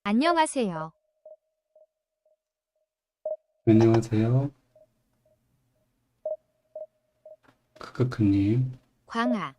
안녕하세요. 안녕하세요. 크크크님. 광아.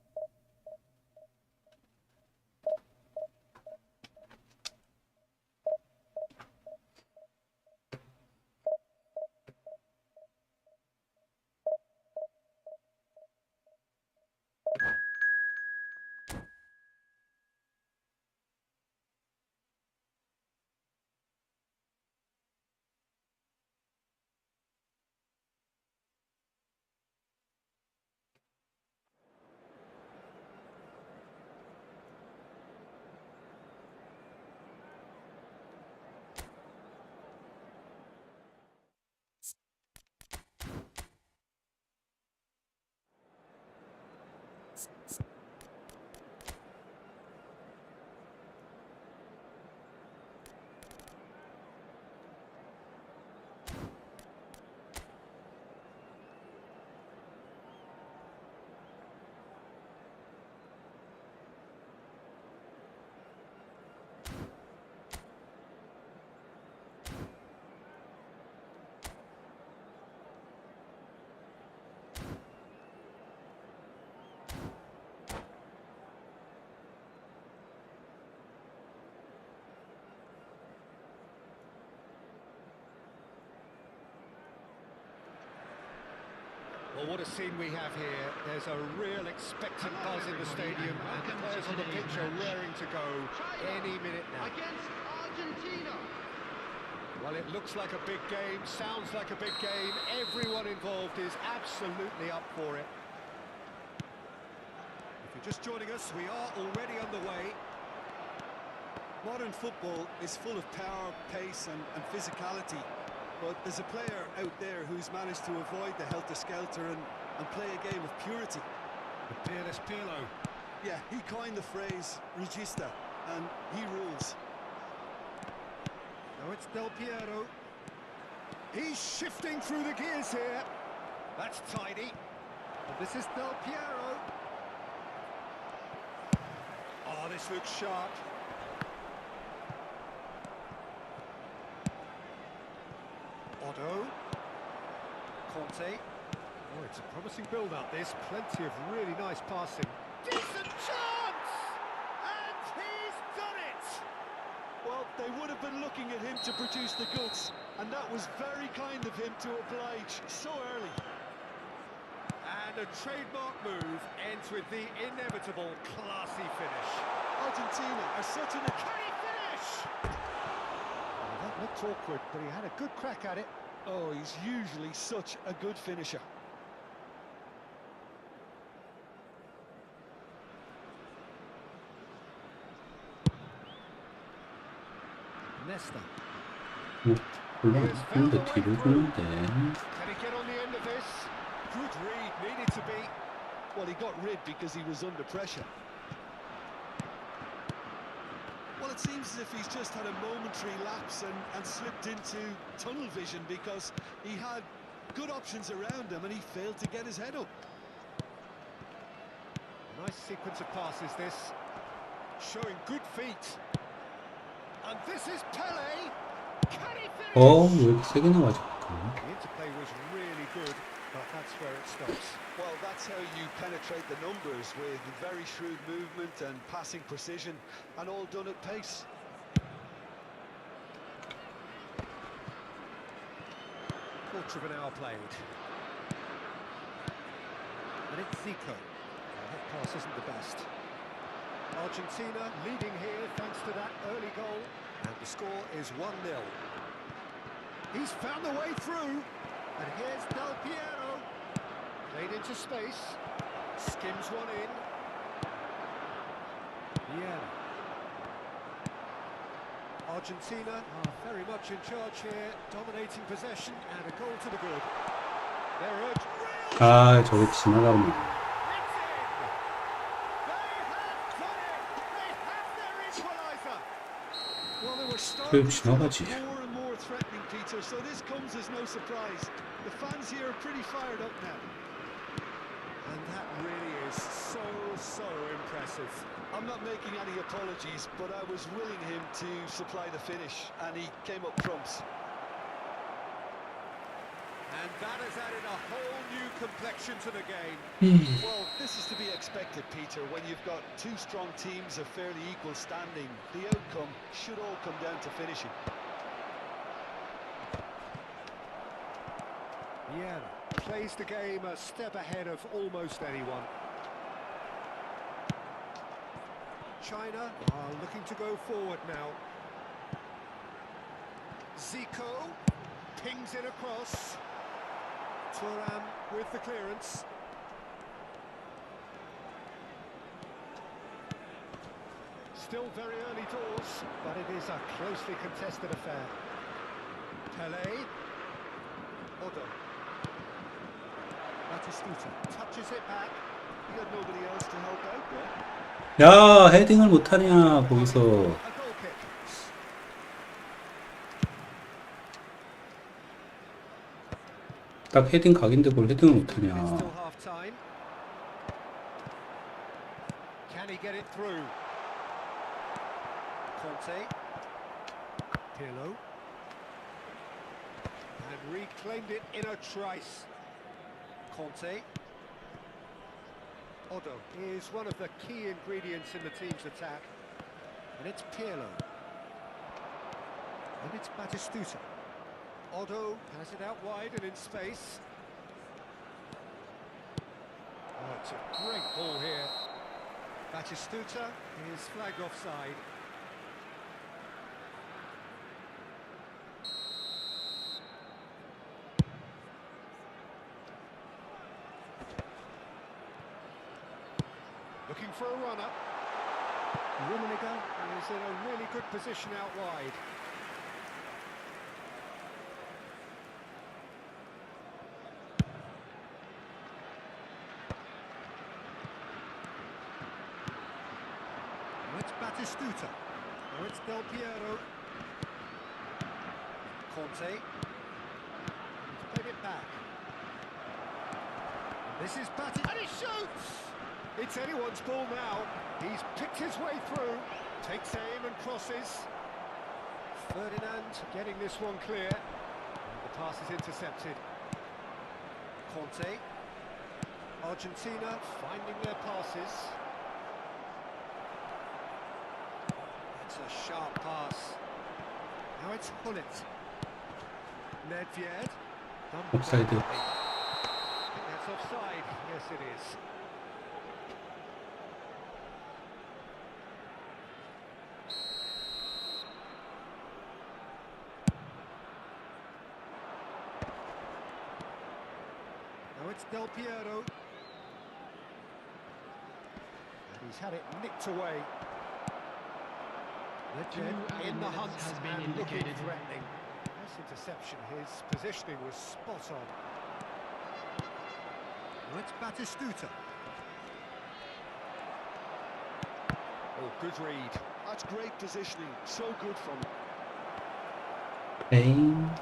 Well, what a scene we have here. There's a real expectant buzz in the stadium, and the players on the pitch are raring to go any minute now. Against Argentina. Well, it looks like a big game, sounds like a big game. Everyone involved is absolutely up for it. If you're just joining us, we are already underway. Modern football is full of power, pace and physicality. But there's a player out there who's managed to avoid the helter-skelter and play a game of purity. The peerless Pirlo. Yeah, he coined the phrase regista, and he rules. Now it's Del Piero. He's shifting through the gears here. That's tidy. And this is Del Piero. Oh, this looks sharp. Otto. Conte. Oh, it's a promising build-up, this. Plenty of really nice passing. Decent chance! And he's done it! Well, they would have been looking at him to produce the goods, and that was very kind of him to oblige so early. And a trademark move ends with the inevitable classy finish. Argentina are such an... Can he finish? Oh, that looked awkward, but he had a good crack at it. Oh, he's usually such a good finisher. Nesta. 올라갔는데 뒤로 주는데. Can he get on the end of this? Good read, needed to be. Well, he got rid because he was under pressure. Well, it seems as if he's just had a momentary lapse and slipped into tunnel vision because he had good options around him and he failed to get his head up. Nice sequence of passes, this. Showing good feet. And this is Pele. Can he finish? 왜 이렇게 세게 나가지? The interplay was really good, but that's where it stops. Well, that's how you penetrate the numbers, with very shrewd movement and passing precision, and all done at pace. Quarter of an hour played. And it's Zico. Well, that pass isn't the best. Argentina leading here thanks to that early goal. And the score is 1-0. He's found the way through. And here's Del Piero. Played into space. Skims one in. Yeah. Argentina are very much in charge here, dominating possession and a goal to the good. They're urged. 저게 지나가면. It's in! They have done it! They have their equaliser! Well, they were starting to 지나가지. look more and more threatening, Peter, so this comes as no surprise. The fans here are pretty fired up now. And that really is so impressive. I'm not making any apologies, but I was willing him to supply the finish, and he came up trumps. And that has added a whole new complexion to the game. Well, this is to be expected, Peter. When you've got two strong teams of fairly equal standing, the outcome should all come down to finishing. Yeah, plays the game a step ahead of almost anyone. China are looking to go forward now. Zico pings it across. Thuram with the clearance. Still very early doors, but it is a closely contested affair. Pele. Odo. Batistuta touches it back. You got nobody else to help out there. 야, 헤딩을 못하냐 거기서. A goal kick. 딱 헤딩 각인데 뭘 헤딩을 못하냐. It's still half time. Can he get it through? Conte. Pirlo. And reclaimed it in a trice. Conte. Odo is one of the key ingredients in the team's attack. And it's Pirlo. And it's Batistuta. Odo has it out wide and in space. Oh, it's a great ball here. Batistuta is flagged offside. Looking for a runner. Rummenigge is in a really good position out wide. It's Batistuta. Oh, it's Del Piero. Conte. He's played it back. This is Bati, and he shoots! It's anyone's ball now. He's picked his way through, takes aim and crosses. Ferdinand getting this one clear. And the pass is intercepted. Conte. Argentina finding their passes. It's a sharp pass. Now it's Hullet. Nedved. 옵사이드. That's offside. Yes, it is. Now it's Del Piero. And he's had it nicked away. Nedved in the hunt and looking threatening. Nice interception. His positioning was spot on. Well, it's Batistuta. Oh, good read. That's great positioning. So good from him. 에잉.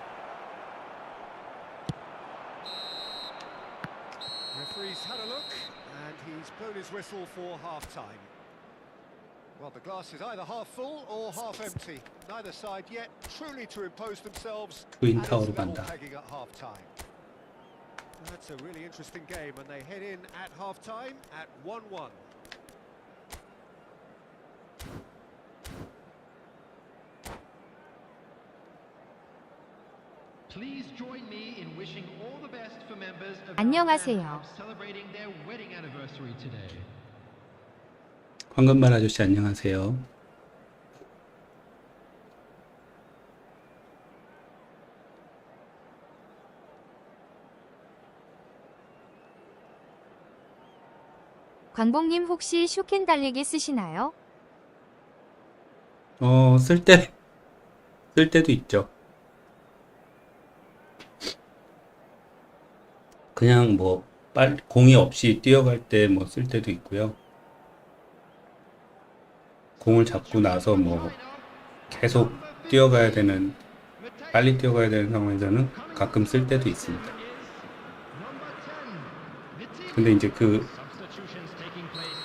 Referee's had a look, and he's blown his whistle for half-time. Well, the glass is either half full or half empty. Neither side yet truly to impose themselves. And it's 트윈타워로 level 간다. pegging at half-time. That's a really interesting game, and they head in at half-time at 1-1. Please join me in wishing all the best for members of 안녕하세요. our family celebrating their wedding anniversary today. 황금발 아저씨 안녕하세요. 광복님 혹시 쇼캔 달리기 쓰시나요? 쓸 때도 있죠. 그냥 뭐 공이 없이 뛰어갈 때 뭐 쓸 때도 있고요. 공을 잡고 나서 뭐 계속 뛰어가야 되는, 빨리 뛰어가야 되는 상황에서는 가끔 쓸 때도 있습니다. 근데 이제 그 Substitutions taking place.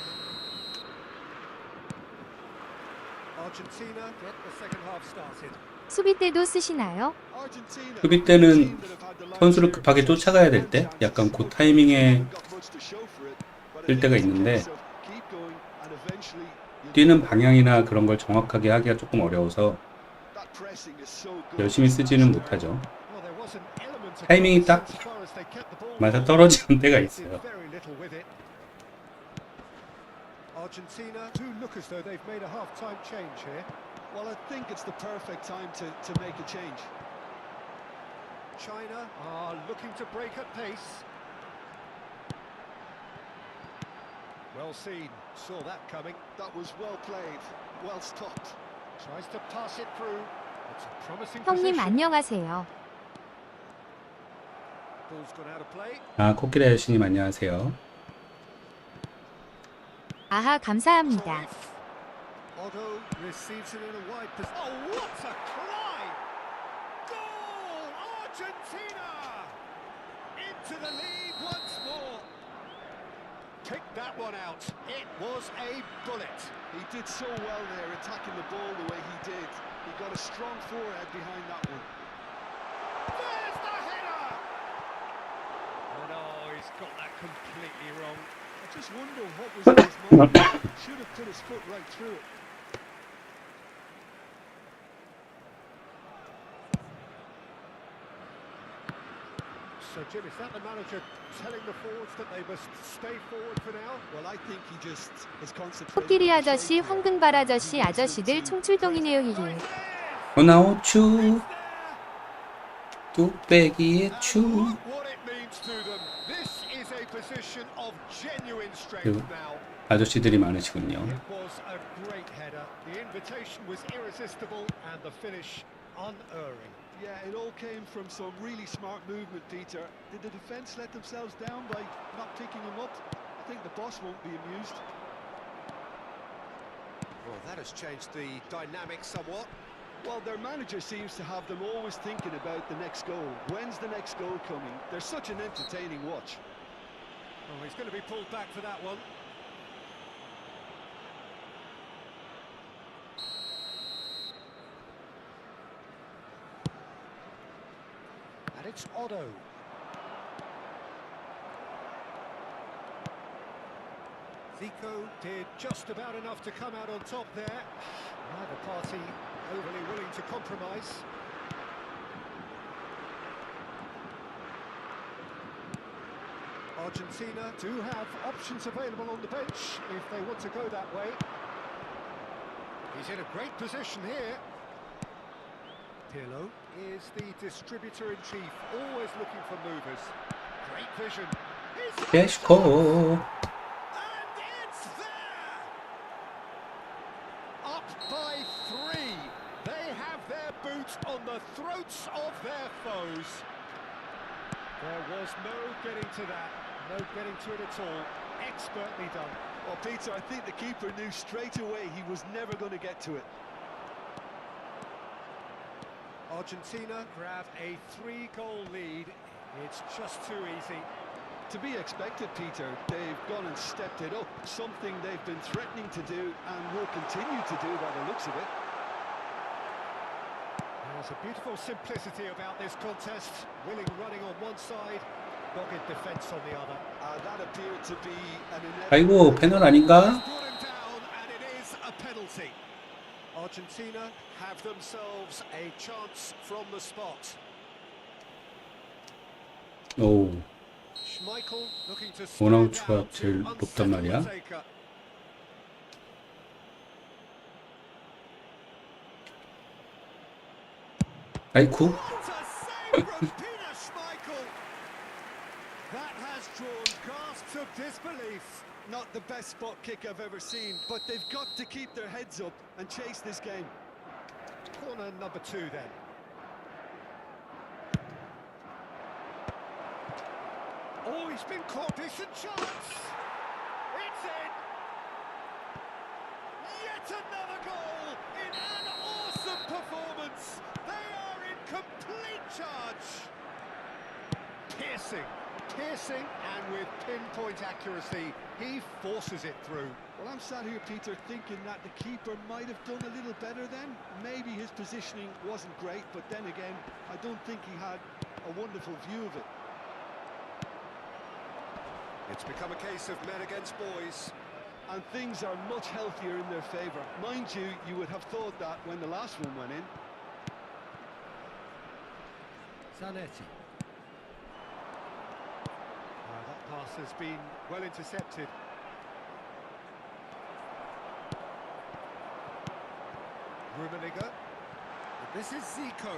Argentina get the second half started. 수비 때도 쓰시나요? Argentina, 수비 때는 team that have had the lion's 선수를 share of 급하게 possession 쫓아가야 될 and 때 chances. 약간 그 타이밍에 Got much to show for it, but I 뜰 think 때가 it's a 있는데 case of keep going and eventually you'll 뛰는 get there. 방향이나 그런 걸 정확하게 하기가 조금 어려워서 That pressing is so good. 열심히 쓰지는 못하죠. Well, there was an element of 타이밍이 딱 confidence as far as they kept the ball 맞아 rolling. 떨어지는 때가 Did 있어요. very little with it. Argentina do look as though they've made a half-time change here. Well, I think it's the perfect time to make a change. China are looking to break at pace. Well seen, saw that coming. That was well played, well stopped. Tries to pass it through. It's a promising 형님 position. 안녕하세요. Ball's gone out of play. 아 코끼리 아저씨님 안녕하세요. 아하 감사합니다. Cruyff. Otto receives it in a wide position. Oh, what a try! Goal! Argentina! Into the lead once more. Pick that one out. It was a bullet. He did so well there, attacking the ball the way he did. He got a strong forehead behind that one. There's the header! Oh no, he's got that completely wrong. I just wonder what was in his mind. Should have put his foot right through it. So Jim, is that the manager telling the forwards that they must stay forward for now? Well, I think he just is concentrating. 코끼리 on the 아저씨, shape here. 황금발 아저씨, He wants them 아저씨들 to 총출동이네요 히히. 호나우추 뚝배기의 추. Look what it means to them. This is a position of genuine strength now. 아저씨들이 많으시군요. It was a great header. The invitation was irresistible and the finish unerring. Yeah, it all came from some really smart movement, Peter. Did the defence let themselves down by not picking him up? I think the boss won't be amused. Well, that has changed the dynamic somewhat. Well, their manager seems to have them always thinking about the next goal. When's the next goal coming? They're such an entertaining watch. Oh, he's going to be pulled back for that one. And it's Otto. Zico did just about enough to come out on top there. Neither party overly willing to compromise. Argentina do have options available on the bench if they want to go that way. He's in a great position here. Pirlo is the distributor-in-chief, always looking for movers. Great vision. 데시코. And it's there! Up by 3. They have their boot on the throats of their foes. There was no getting to that, no getting to it at all. Expertly done. Well, Peter, I think the keeper knew straight away he was never going to get to it. Argentina grab a 3-goal lead. It's just too easy. To be expected, Peter. They've gone and stepped it up, something they've been threatening to do and will continue to do by the looks of it. There's a beautiful simplicity about this contest. Willing running on one side, dogged defence on the other. That appeared to be an 아이고 페널 아닌가? Brought him down, and it is a penalty. Argentina have themselves a chance from the spot. 오 Schmeichel looking to 원아웃수가 제일 높단 말이야. 아이쿠. What a save from Peter Schmeichel! That has drawn gasps of disbelief. not the best spot kick I've ever seen, but they've got to keep their heads up and chase this game. Corner number 2 then. Oh, he's been caught. Decent chance. It's in. Yet another goal in an awesome performance. They are in complete charge. Piercing. Piercing and with pinpoint accuracy, he forces it through. Well, I'm sat here, Peter, thinking that the keeper might have done a little better then. Maybe his positioning wasn't great, but then again, I don't think he had a wonderful view of it. It's become a case of men against boys. And things are much healthier in their favour. Mind you, you would have thought that when the last one went in. Zanetti. That pass has been well intercepted. Rummenigge. This is Zico.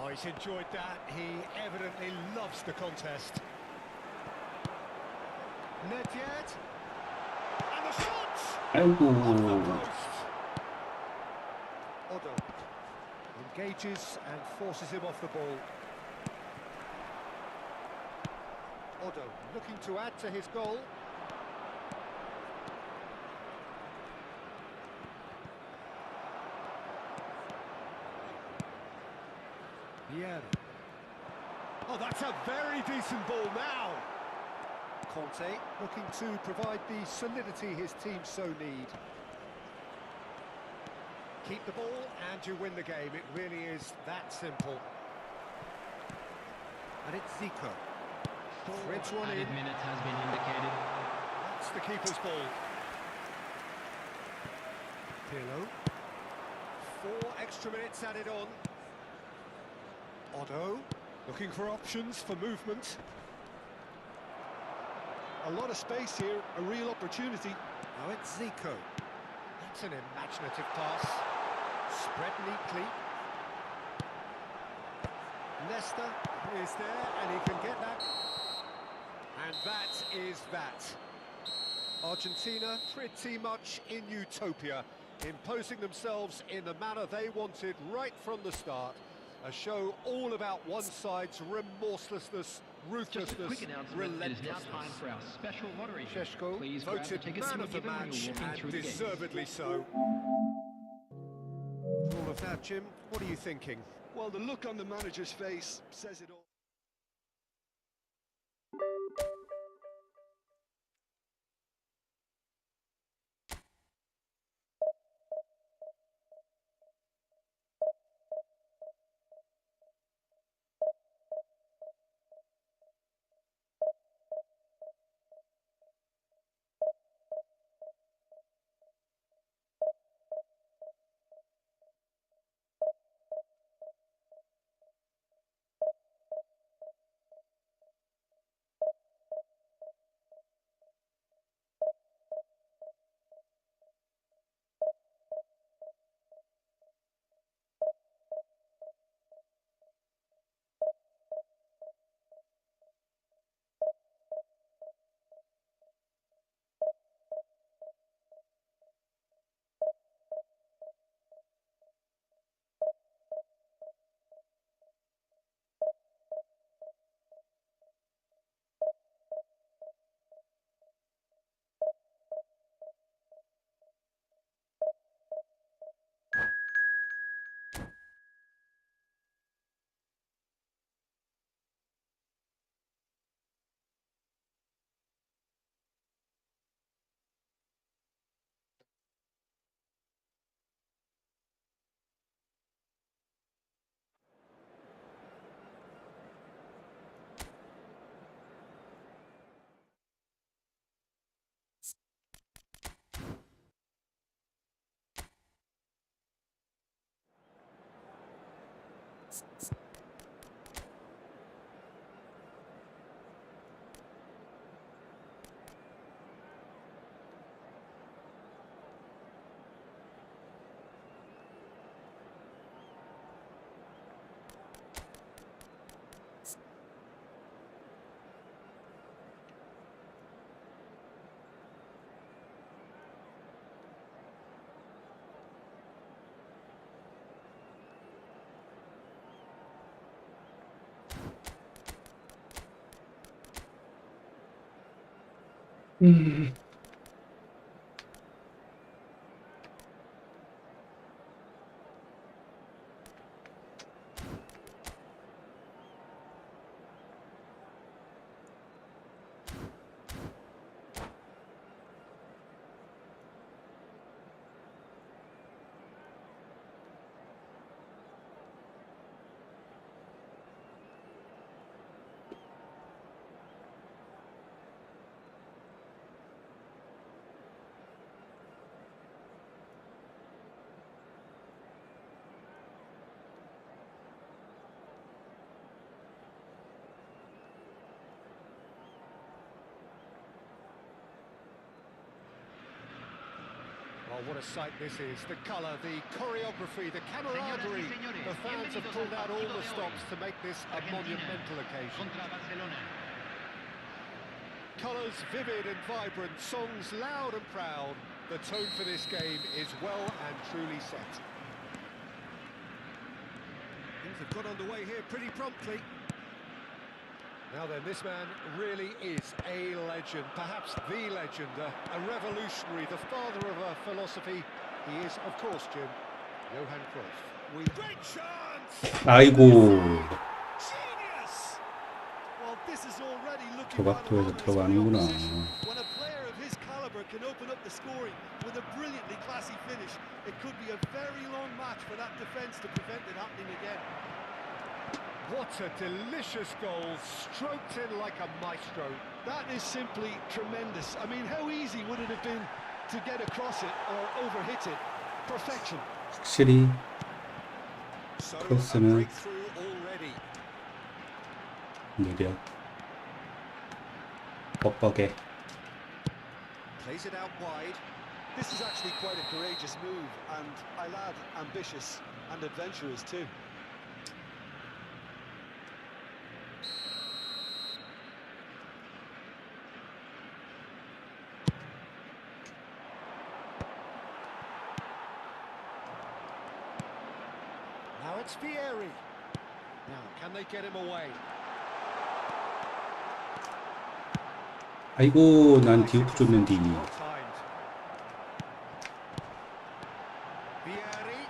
Oh, he's enjoyed that. He evidently loves the contest. Net yet. And the shot! 아이고. Off the post. Otto engages and forces him off the ball. Otto looking to add to his goal. Vieira. Oh, that's a very decent ball now. Conte looking to provide the solidity his team so need. Keep the ball and you win the game. It really is that simple. And it's Zico. Threads one in. Minutes has been indicated. That's the keeper's ball. Pirlo. 4 extra minutes added on. Otto looking for options for movement. A lot of space here, a real opportunity. Now it's Zico. That's an imaginative pass. Spread neatly. Leicester is there and he can get that. And that is that. Argentina pretty much in utopia, imposing themselves in the manner they wanted right from the start. A show all about one side's remorselessness, Just a ruthlessness, quick announcement. It is now relentlessness. time for our special lottery. Šeško Please grab the voted tickets man you of were the given when match you walked in and through the gates. deservedly so. For all of that, Jim, what are you thinking? Well, the look on the manager's face says it all. Oh, what a sight this is. The colour, the choreography, the camaraderie. The fans have pulled out all the stops to make this a monumental occasion. Colours vivid and vibrant, songs loud and proud. The tone for this game is well and truly set. Things have got underway here pretty promptly. Now then, this man really is a legend, perhaps the legend, a revolutionary, the father of a philosophy. He is, of course, Jim, Johan Cruyff. Great chance! 아이고, Genius! Well, this is already looking 저 각도에서 rather 들어가는구나. when a player of his caliber can open up the scoring with a brilliantly classy finish, it could be a very long match for that defence to prevent it happening again. What a delicious goal, stroked in like a maestro. That is simply tremendous. I mean, how easy would it have been to get across it or overhit it? Perfection. 확실히 So, a 크로스는 breakthrough already. 느려, 뻑뻑해. Plays it out wide. This is actually quite a courageous move, and I'll add ambitious and adventurous too. Now it's Vieri. Now, can they get him away? 아이고, 난 디오프 줬는데. Well timed. Vieri.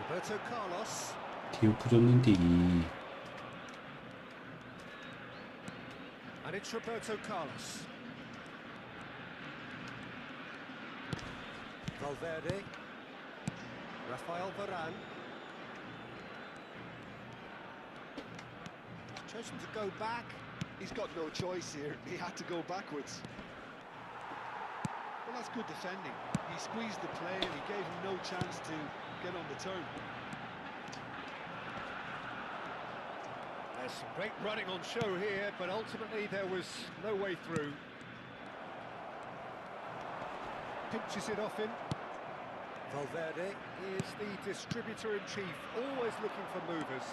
Roberto Carlos. 디오프 줬는데. And it's Roberto Carlos. Valverde. Rafael Varane. Chosen to go back. He's got no choice here. He had to go backwards. Well, that's good defending. He squeezed the play and he gave him no chance to get on the turn. There's some great running on show here, but ultimately there was no way through. Pinches it off him. Valverde is the distributor-in-chief, always looking for movers.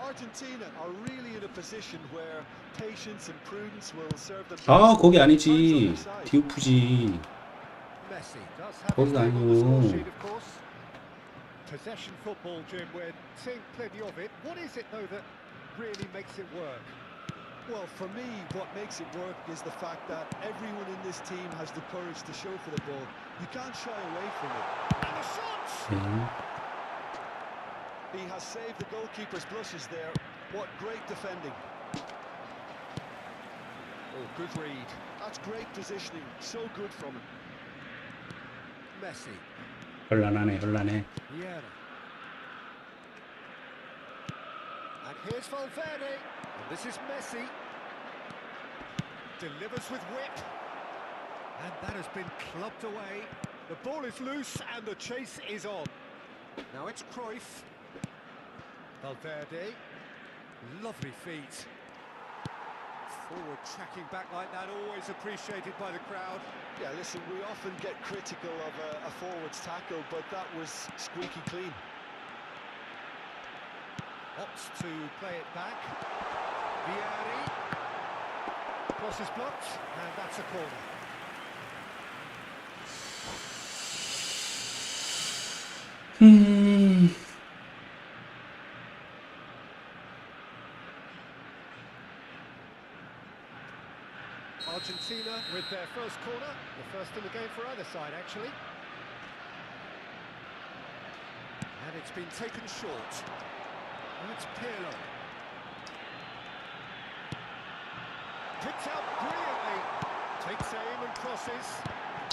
Argentina are really in a position where patience and prudence will serve them. 아, 거기 아니지. 디오프지. Messi does have 거기 his name on the score 아니고. sheet, of course. Possession football, Jim, we're seeing plenty of it. What is it, though, that really makes it work? Well, for me, what makes it work is the fact that everyone in this team has the courage to show for the ball. You can't shy away from it. And the shots! He has saved the goalkeeper's blushes there. What great defending. Oh, good read. That's great positioning. So good from him. Messi. 현란하네, 현란해. Vieira. And here's Valverde. And this is Messi. Delivers with whip. And that has been clubbed away. The ball is loose and the chase is on. Now it's Cruyff. Valverde. Lovely feet. Forward tracking back like that, always appreciated by the crowd. Yeah, listen, we often get critical of a forward's tackle, but that was squeaky clean. Opts to play it back. Vieri. Cross is blocked, and that's a corner. Argentina with their first corner, the first in the game for either side, actually. And it's been taken short. And it's Pirlo. Picked out brilliantly. Takes aim and crosses.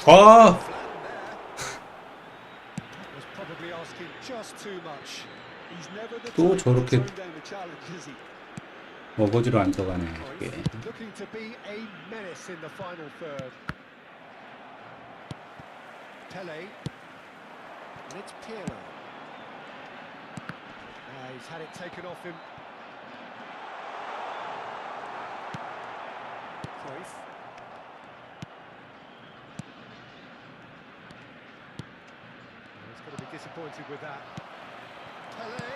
아, Flat there. Was probably asking just too much. He's never the 또 type to 저렇게 turn down a challenge, is he? 어거지로 안 들어가네. 이게. Looking to be a menace in the final third. Pele. And it's Pirlo. He's had it taken off him. Cruyff. disappointed with that. Pelé.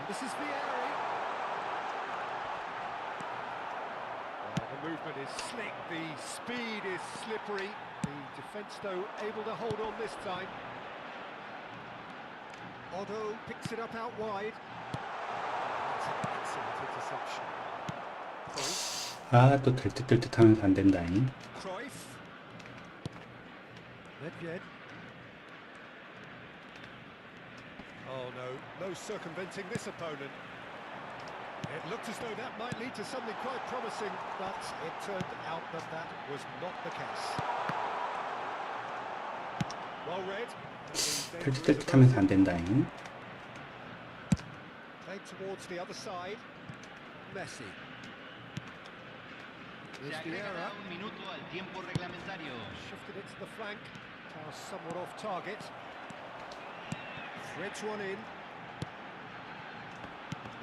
This is Vieri. The movement is slick, the speed is slippery. The defence, though, able to hold on this time. Otto picks it up out wide. That's an excellent interception. Cruyff. 아, 또 될 듯 될 듯 하면서 안 된다잉. Cruyff. Nedved. Oh no, no circumventing this opponent. It looked as though that might lead to something quite promising, but it turned out that that was not the case. Well read. 될 듯 될 듯 하면서 안 된다잉. Played towards the other side. Messi. Se agrega un minuto al tiempo reglamentario. Shifted it to the flank. Pass somewhat off target. Threads one in.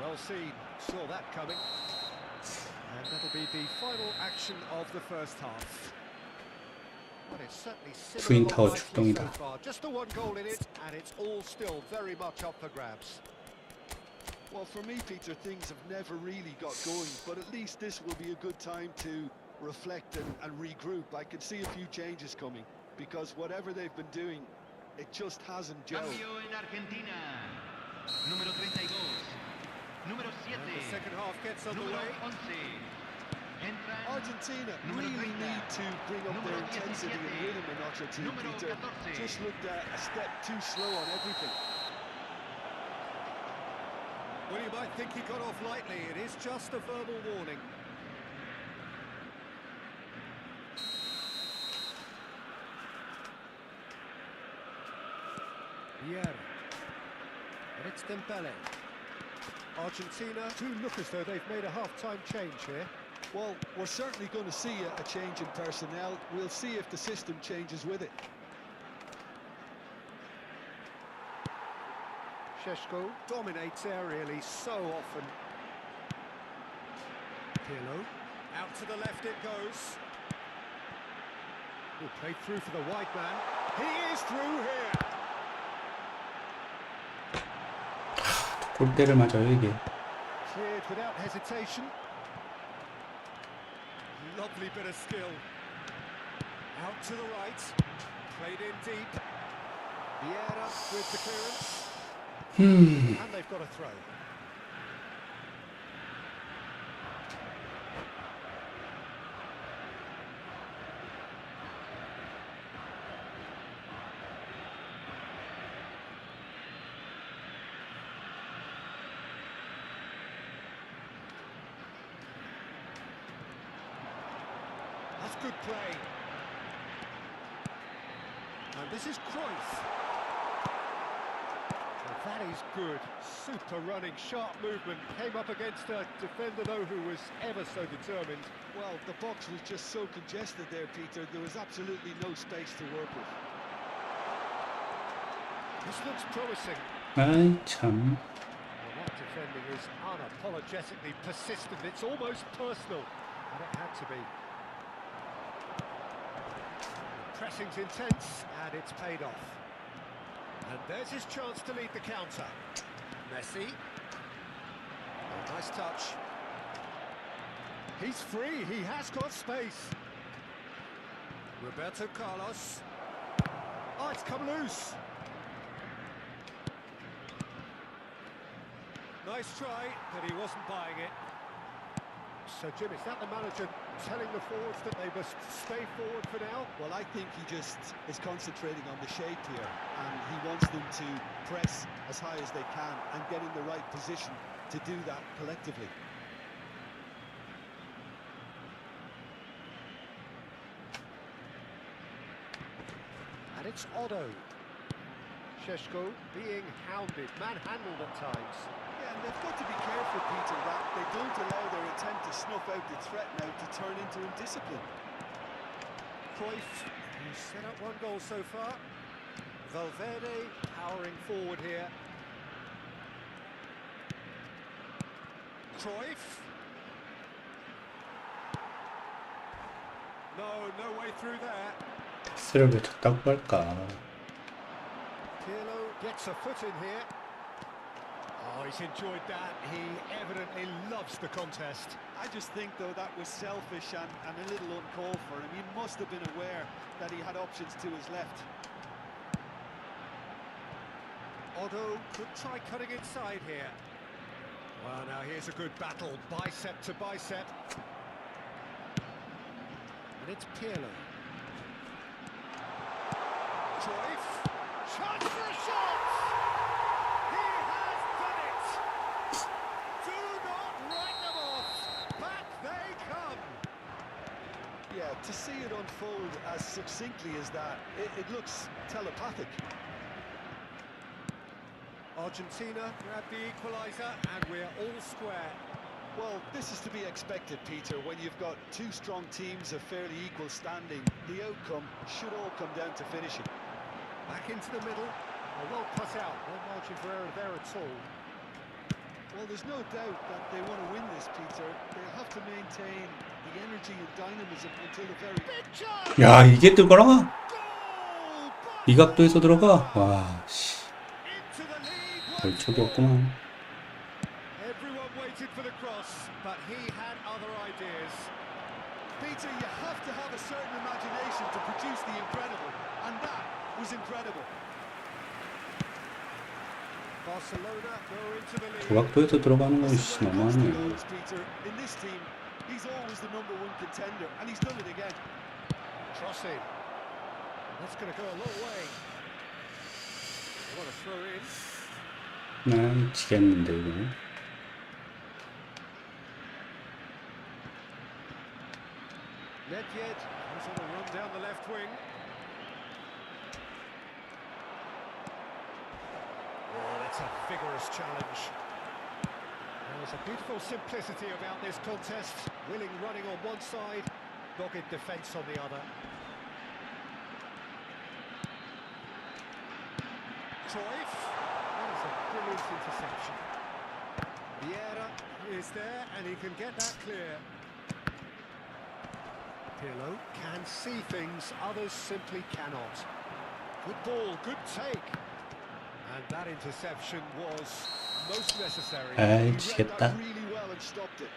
Well seen. Saw that coming. And that'll be the final action of the first half. Well, it's certainly 트윈 타워 nicely 출동이다. so far. Just the one goal in it, and it's all still very much up for grabs. Well, for me, Peter, things have never really got going, but at least this will be a good time to reflect and regroup. I can see a few changes coming, because whatever they've been doing, it just hasn't gelled. Cambio en Argentina. Número 32. Número 7. And the second half gets Número underway. 11. Entran. Argentina Número really 30. need to bring up their Número intensity 17. and rhythm a notch or two, Número Peter. 14. Just looked a step too slow on everything. Well, you might think he got off lightly. It is just a verbal warning. Vieri. And it's Dembele. Argentina do look as though they've made a half-time change here. Well, we're certainly going to see a change in personnel. We'll see if the system changes with it. Šeško dominates aerially so often. Pirlo. Out to the left it goes. Oh, played through for the wide man. He is through here. 골대를 맞아요 이게. Cleared without hesitation. Lovely bit of skill. Out to the right. Played in deep. Vieira with the clearance. And they've got a throw. That's good play. And this is Cruyff. Well, that is good. Super running, sharp movement. Came up against a defender, though, who was ever so determined. Well, the box was just so congested there, Peter. There was absolutely no space to work with. This looks promising. 아이 참. Well, that defending is unapologetically persistent. It's almost personal. And it had to be. Pressing's intense, and it's paid off. And there's his chance to lead the counter. Messi. Oh, nice touch. He's free, he has got space. Roberto Carlos. Oh, it's come loose. Nice try, but he wasn't buying it. So, Jim, is that the manager telling the forwards that they must stay forward for now? Well, I think he just is concentrating on the shape here, and he wants them to press as high as they can and get in the right position to do that collectively. And it's Otto. Šeško being hounded, manhandled at times. Yeah, and they've got to be careful, Peter, that they don't allow their attempt to snuff out the threat now to turn into indiscipline. Cruyff, who's set up one goal so far. Valverde powering forward here. Cruyff. No way through there. 패스를 왜 줬다고 할까. Pirlo Gets a foot in here. Oh, he's enjoyed that. He evidently loves the contest. I just think, though, that was selfish and a little uncalled for him. He must have been aware that he had options to his left. Otto could try cutting inside here. Well, now here's a good battle, bicep to bicep. And it's Pirlo. Cruyff. Chance for a shot! He has done it! Do not write them off! Back they come! Yeah, to see it unfold as succinctly as that, it looks telepathic. Argentina grab the equaliser, and we're all square. Well, this is to be expected, Peter. When you've got two strong teams of fairly equal standing, the outcome should all come down to finishing. Back into the middle. Well cut out. No margin for error there at all. Well, there's no doubt that they want to win this, Peter. They'll have to maintain the energy and dynamism until the very... 야, 이게 들어가? Goal! 이 각도에서 들어가? 와, 씨. Into the lead. 벌초도 없구만. Everyone waited for the cross, but he had other ideas. Peter, you have to have a certain imagination to produce the incredible, and that was incredible. Barcelona go into the lead. 저 각도에서 들어가는 건 씨, 너무하네. Peter, in this team, he's always the number one contender, and he's done it again. Crossing. That's going to go a long way. What a throw in. 난 지겠는데 이거. Nedved goes on a run down the left wing. Oh, that's a vigorous challenge. There's a beautiful simplicity about this contest. Willing running on one side, dogged defence on the other. Cruyff. That is a brilliant interception. Vieira is there and he can get that clear. Pirlo can see things others simply cannot. Good ball, good take. And that interception was most necessary. 아이, He read 지겠다. that really well and stopped it.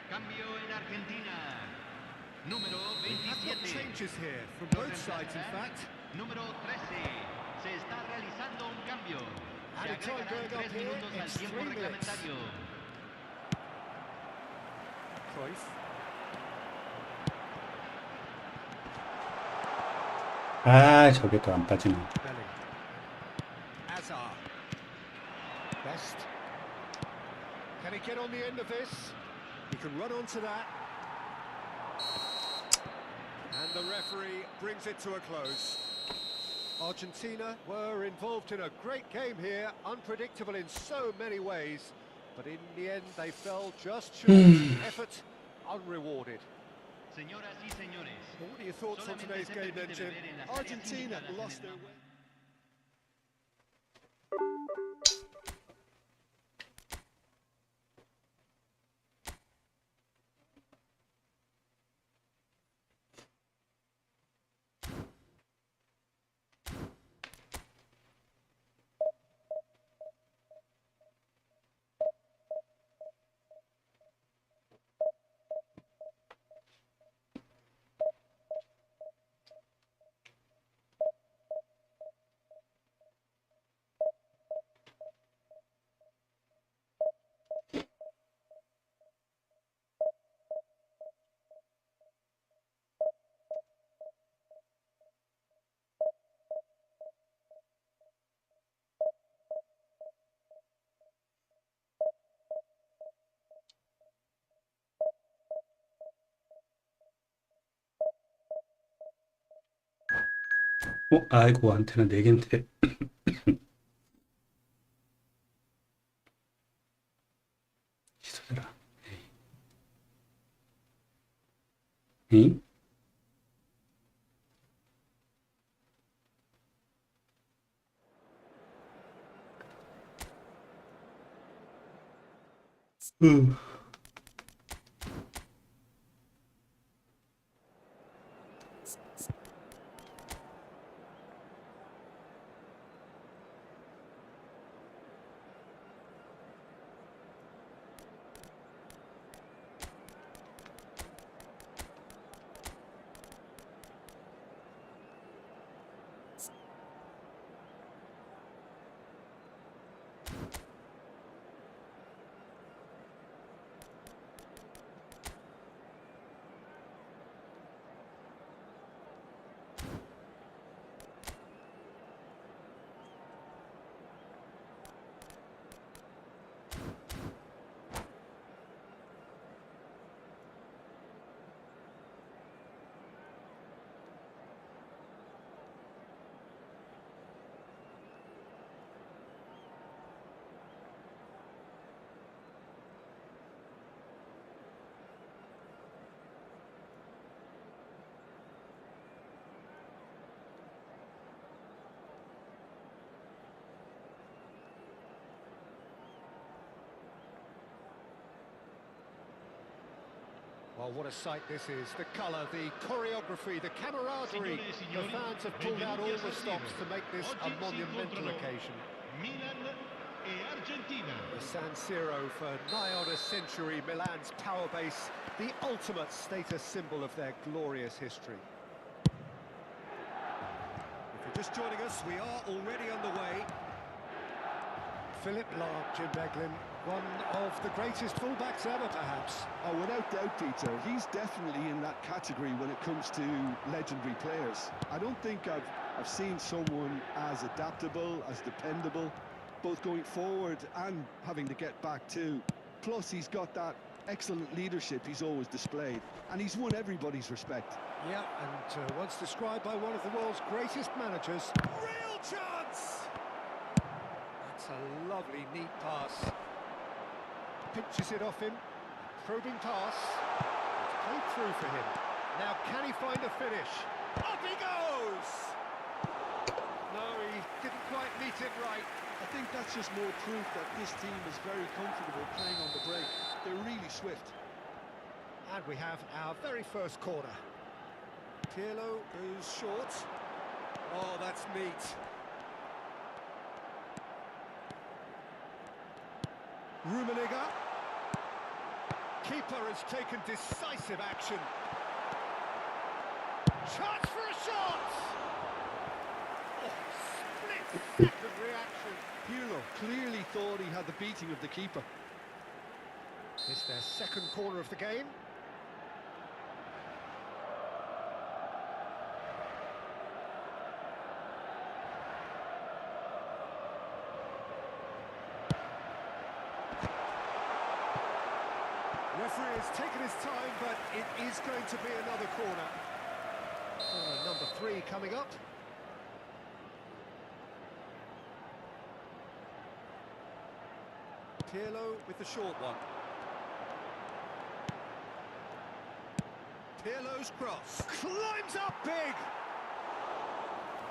Cambio en Argentina. Número We have got 27. changes here from both sides, in fact. Número 13. Se está realizando un cambio. Se Added time agregarán going up 3 here. minutos al It's tiempo 3 minutes. reglamentario. Cruyff. 아, 저게 또 안 빠지네. Belly. Azar. Best. Can he get on the end of this? He can run onto that. And the referee brings it to a close. Argentina were involved in a great game here, unpredictable in so many ways, but in the end they fell just short. Effort unrewarded. Señoras y señores. What are your thoughts on solamente today's se game then, permite Jim? beber en las áreas Argentina indicadas en lost el their mapa. way. 아이고, 안테나 4개인데. 취소해라. 에이. 응? 음. Well, what a sight this is. The colour, the choreography, the camaraderie. The fans have pulled out all the stops to make this a monumental occasion. Milan e Argentina. The San Siro for nigh on a century, Milan's power base, the ultimate status symbol of their glorious history. If you're just joining us, we are already underway. Philip Lahm, Jim Beglin, one of the greatest fullbacks ever, perhaps. Oh, without doubt, Peter, he's definitely in that category when it comes to legendary players. I don't think I've seen someone as adaptable, as dependable, both going forward and having to get back too. Plus, he's got that excellent leadership he's always displayed, and he's won everybody's respect. Yeah, and once described by one of the world's greatest managers. Real chance! That's a lovely, neat pass. Pinches it off him. Probing pass. It's played through for him. Now, can he find a finish? Up he goes! No, he didn't quite meet it right. I think that's just more proof that this team is very comfortable playing on the break. They're really swift. And we have our very first corner. Pirlo goes short. Oh, that's neat. Rummenigge. Keeper has taken decisive action. Chance for a shot! Oh, split-second reaction. Pirlo clearly thought he had the beating of the keeper. It's their second corner of the game. Referee has taken his time, but it is going to be another corner. Number 3 coming up. Pirlo with the short one. Pirlo's cross. Climbs up big!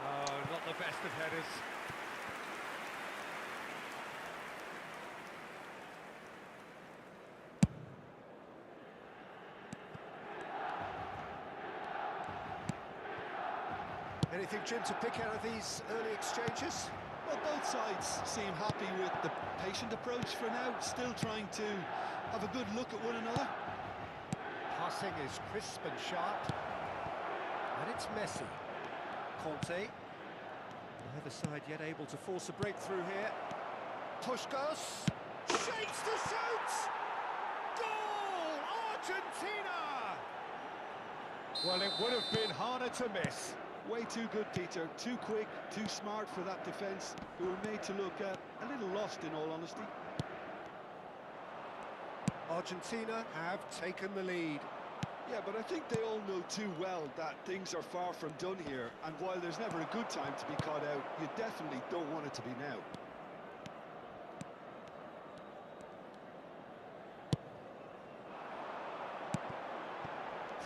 Oh, not the best of headers. Anything, Jim, to pick out of these early exchanges? Well, both sides seem happy with the patient approach for now, still trying to have a good look at one another. Passing is crisp and sharp. And it's Messi. Conte. Neither side yet able to force a breakthrough here. Puskás. Shapes to shoot! Goal! Argentina! Well, it would have been harder to miss. Way too good, Peter. Too quick, too smart for that defence, who were made to look a little lost, in all honesty. Argentina have taken the lead. Yeah, but I think they all know too well that things are far from done here, and while there's never a good time to be caught out, you definitely don't want it to be now.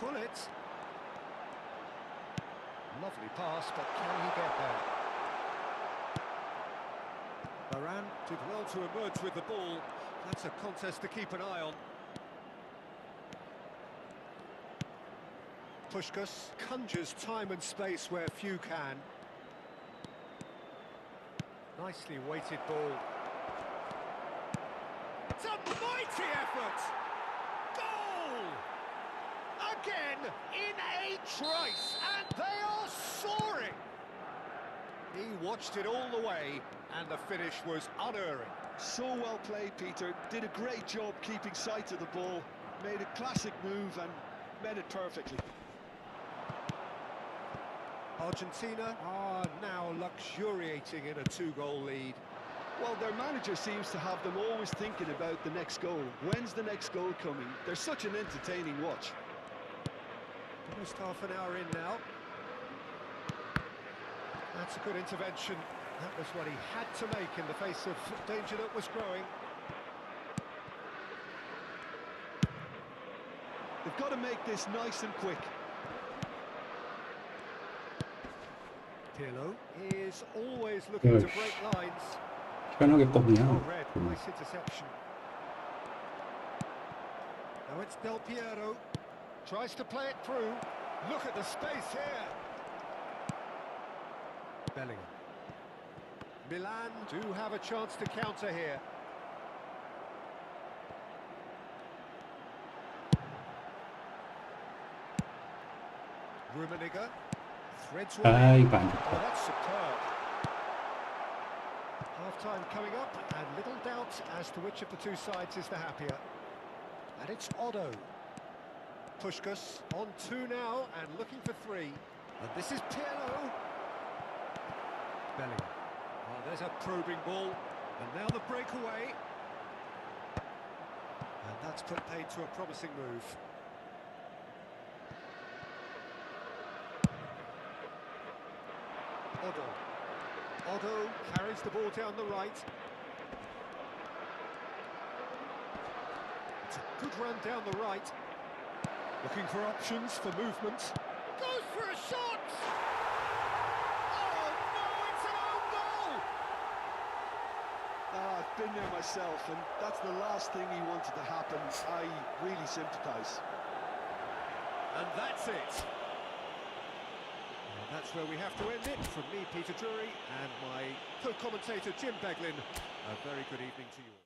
Pull it. Lovely pass, but can he get there? Varane did well to emerge with the ball. That's a contest to keep an eye on. Puskás conjures time and space where few can. Nicely weighted ball. It's a mighty effort! Goal! Again in a trice, and they are soaring! He watched it all the way, and the finish was unerring. So well played, Peter. Did a great job keeping sight of the ball. Made a classic move and met it perfectly. Argentina are now luxuriating in a 2-goal lead. Well, their manager seems to have them always thinking about the next goal. When's the next goal coming? They're such an entertaining watch. Almost half an hour in now. That's a good intervention. That was what he had to make in the face of danger that was growing. They've got to make this nice and quick. Pirlo is always looking to break lines. 편하겠거든요. Oh, red, nice interception. Now it's Del Piero. Tries to play it through. Look at the space here. Bellingham. Milan do have a chance to counter here. Rummenigge threads one 아, in. 이거 안 Oh, 좋다. that's superb. Half-time coming up, and little doubt as to which of the two sides is the happier. And it's Otto. Puskás on 2 now, and looking for 3. And this is Pirlo. Bellingham. Oh, there's a probing ball. And now the breakaway. And that's put paid to a promising move. Otto carries the ball down the right. It's a good run down the right. Looking for options for movement. Goes for a shot! Oh no, it's an own goal! I've been there myself, and that's the last thing he wanted to happen. I really sympathise. And that's it. And that's where we have to end it. From me, Peter Drury, and my co-commentator, Jim Beglin. A very good evening to you all.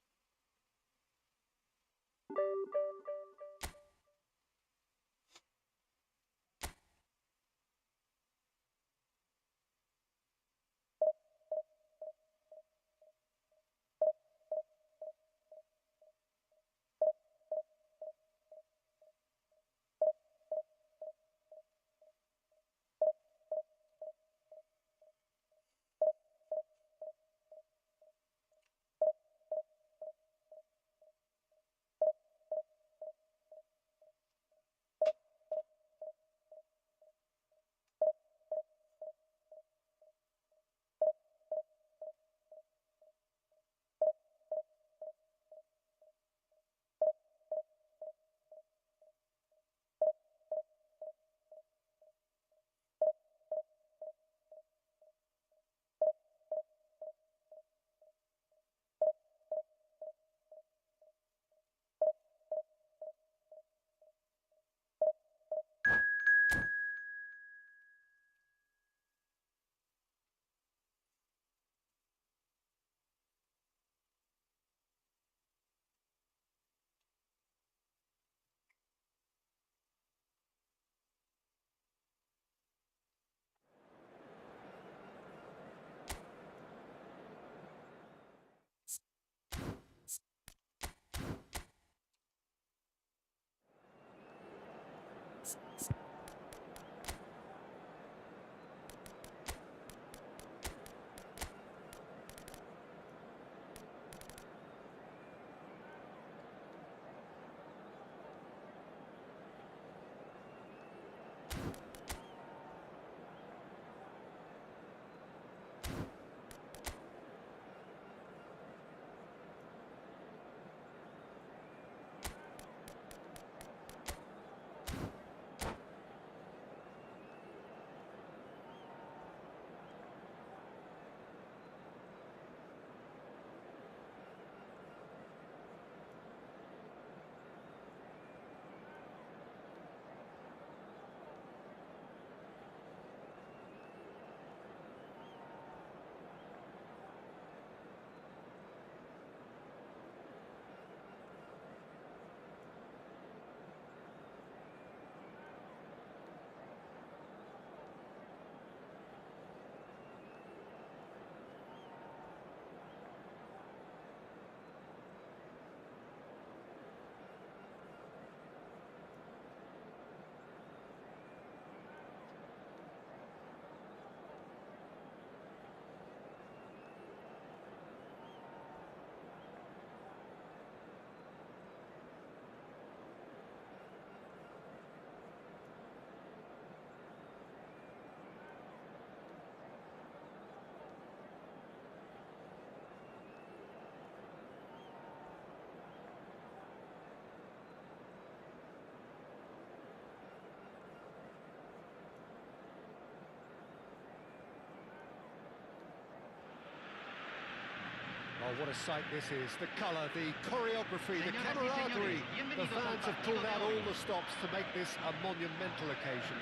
Oh, what a sight this is. The colour, the choreography, the camaraderie. The fans have pulled out all the stops to make this a monumental occasion.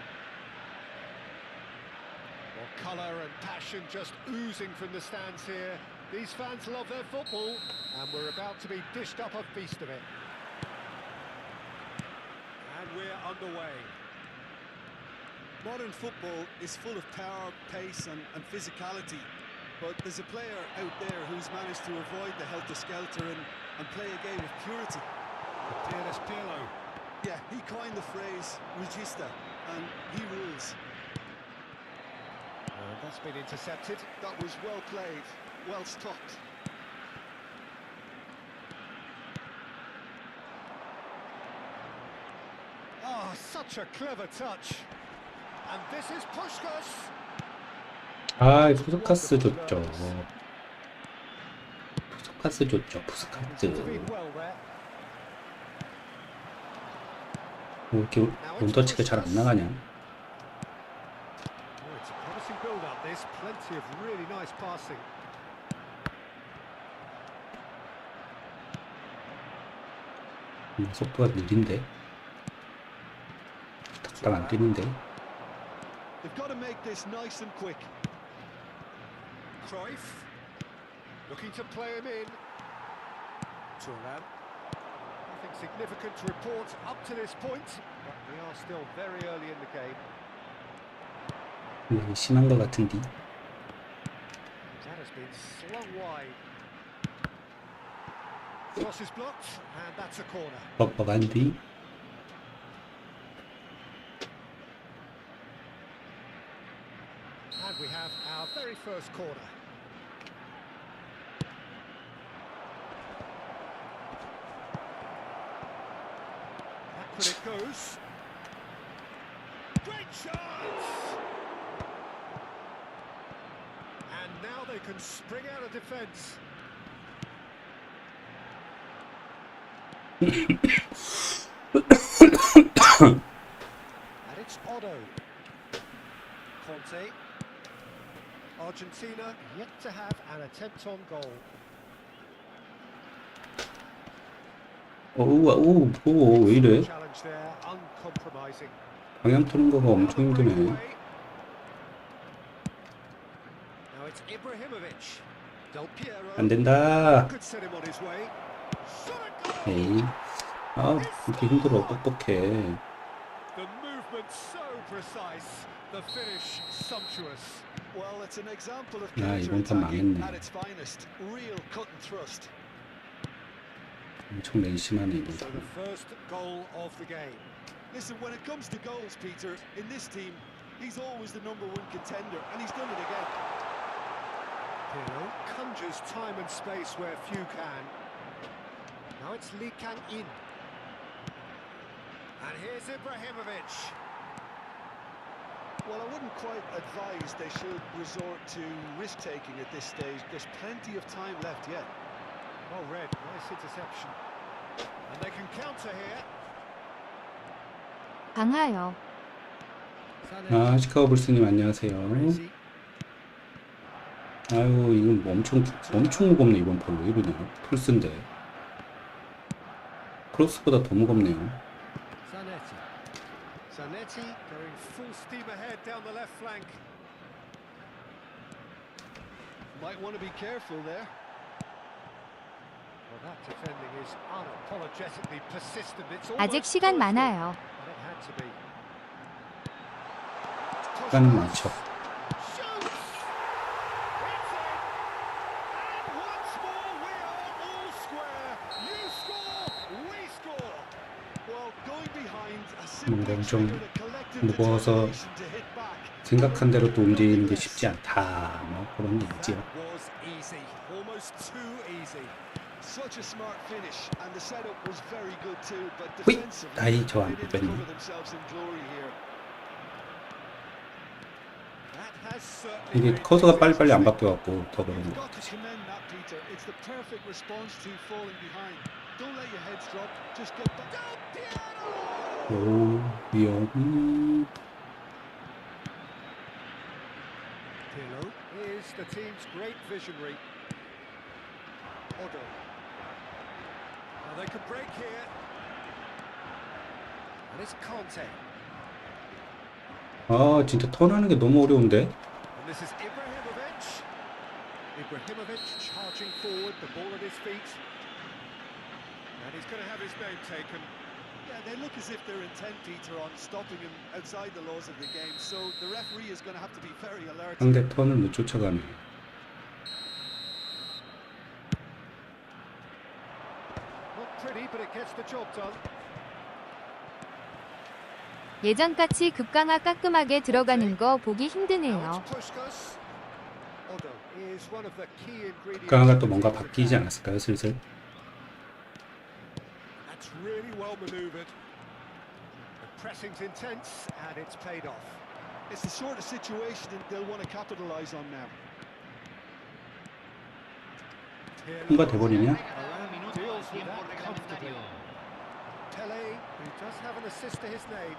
Well, colour and passion just oozing from the stands here. These fans love their football, and we're about to be dished up a feast of it. And we're underway. Modern football is full of power, pace and physicality. But there's a player out there who's managed to avoid the helter-skelter and play a game of purity. Fearless Pirlo. Yeah, he coined the phrase regista, and he rules. That's been intercepted. That was well played, well stopped. Oh, such a clever touch. And this is Puskás. 아, 푸스카스 좋죠. 푸스카스 좋죠. 푸스카스. 왜 이렇게 원터치가 잘 안 나가냐? It's a promising build-up. There's plenty of really nice passing. 속도가 느린데? 딱딱 안 뛰는데? They've got to make this nice and quick. Cruyff looking to play him in. Thuram. Nothing significant to report up to this point, but we are still very early in the game. 많이 심한 것 같은데. That has been slung wide. Cross is blocked, and that's a corner. 뻑뻑한데? And we have our very first corner. Backward it goes. Great chance! And now they can spring out of defence. And it's Otto. Conte. Argentina yet to have an attempt on goal. 오, 왜 이래? Challenge there, uncompromising. 방향 트는 거가 엄청 힘드네. Now it's Ibrahimovic. Del Piero. 안 된다. Could set him on his way. 에이. 아, 이렇게 힘들어. 뻑뻑해. The movement so precise. The finish sumptuous. Well, it's an example of 야, 이번 판 counter-attacking 망했네. at its finest. Real cut and thrust. 엄청 냉심하네, 이번 So 판. the first goal of the game. Listen, when it comes to goals, Peter, in this team, he's always the #1 contender, and he's done it again. Pirlo conjures time and space where few can. Now it's Lee Kang-in. And here's Ibrahimovic. Well, I wouldn't quite advise they should resort to risk-taking at this stage. There's plenty of time left yet. Well read, nice interception. And they can counter here. 강하여. 아, 시카고불스님 안녕하세요. 아유, 이건 뭐 엄청 무겁네, 이번 판. 왜 이러냐? 풀스인데. 크로스보다 더 무겁네요. Zanetti going full steam ahead down the left flank. Might want to be careful there. Well, that defending is unapologetically persistent. It's 아직 almost 시간 perfect, 많아요. but it had to be. 시간 많죠. Shoots! It's in! And once more we are all square. You score, we score. Well, going behind a 뭔가 simple 엄청 triggered a collective 무거워서 determination to hit back. 생각한 대로 또 움직이는 게 쉽지 않다. 뭐 그런 얘기지요. That was easy, almost too easy. Such a smart finish, and the setup was very good too. But 휘! defensively, 아이, 저 they 안 didn't 뺐네. cover themselves in glory here. That has certainly 이게 made 커서가 things 빨리빨리 안 interesting. 바뀌어갖고 더 그런 You've 거 got to commend that, Peter. It's the perfect response to falling behind. Don't let your heads drop. Just get back. Del Piero! 오, 위험. Pirlo is the team's great visionary. Odo. Well, they could break here. And it's Conte. 아, 진짜 턴하는 게 너무 어려운데. And this is Ibrahimovic. Ibrahimovic charging forward, the ball at his feet. And he's going to have his name taken. Yeah, they look as if they're intent, Peter, on stopping him outside the laws of the game. So the referee is going to have to be very alert. 상대 턴을 못 쫓아가네. Not pretty, but it gets the job done. 예전같이 급강화 깔끔하게 들어가는 거 보기 힘드네요. Odo is one of the key ingredients. 강화가 또 뭔가 바뀌지 않았을까요, 슬슬? That's really well maneuvered. The pressing's intense and it's paid off. It's the sort of situation that they'll want to capitalize on now. 통과 돼버리냐? Deals with that comfortably. Pele, who does have an assist to his name.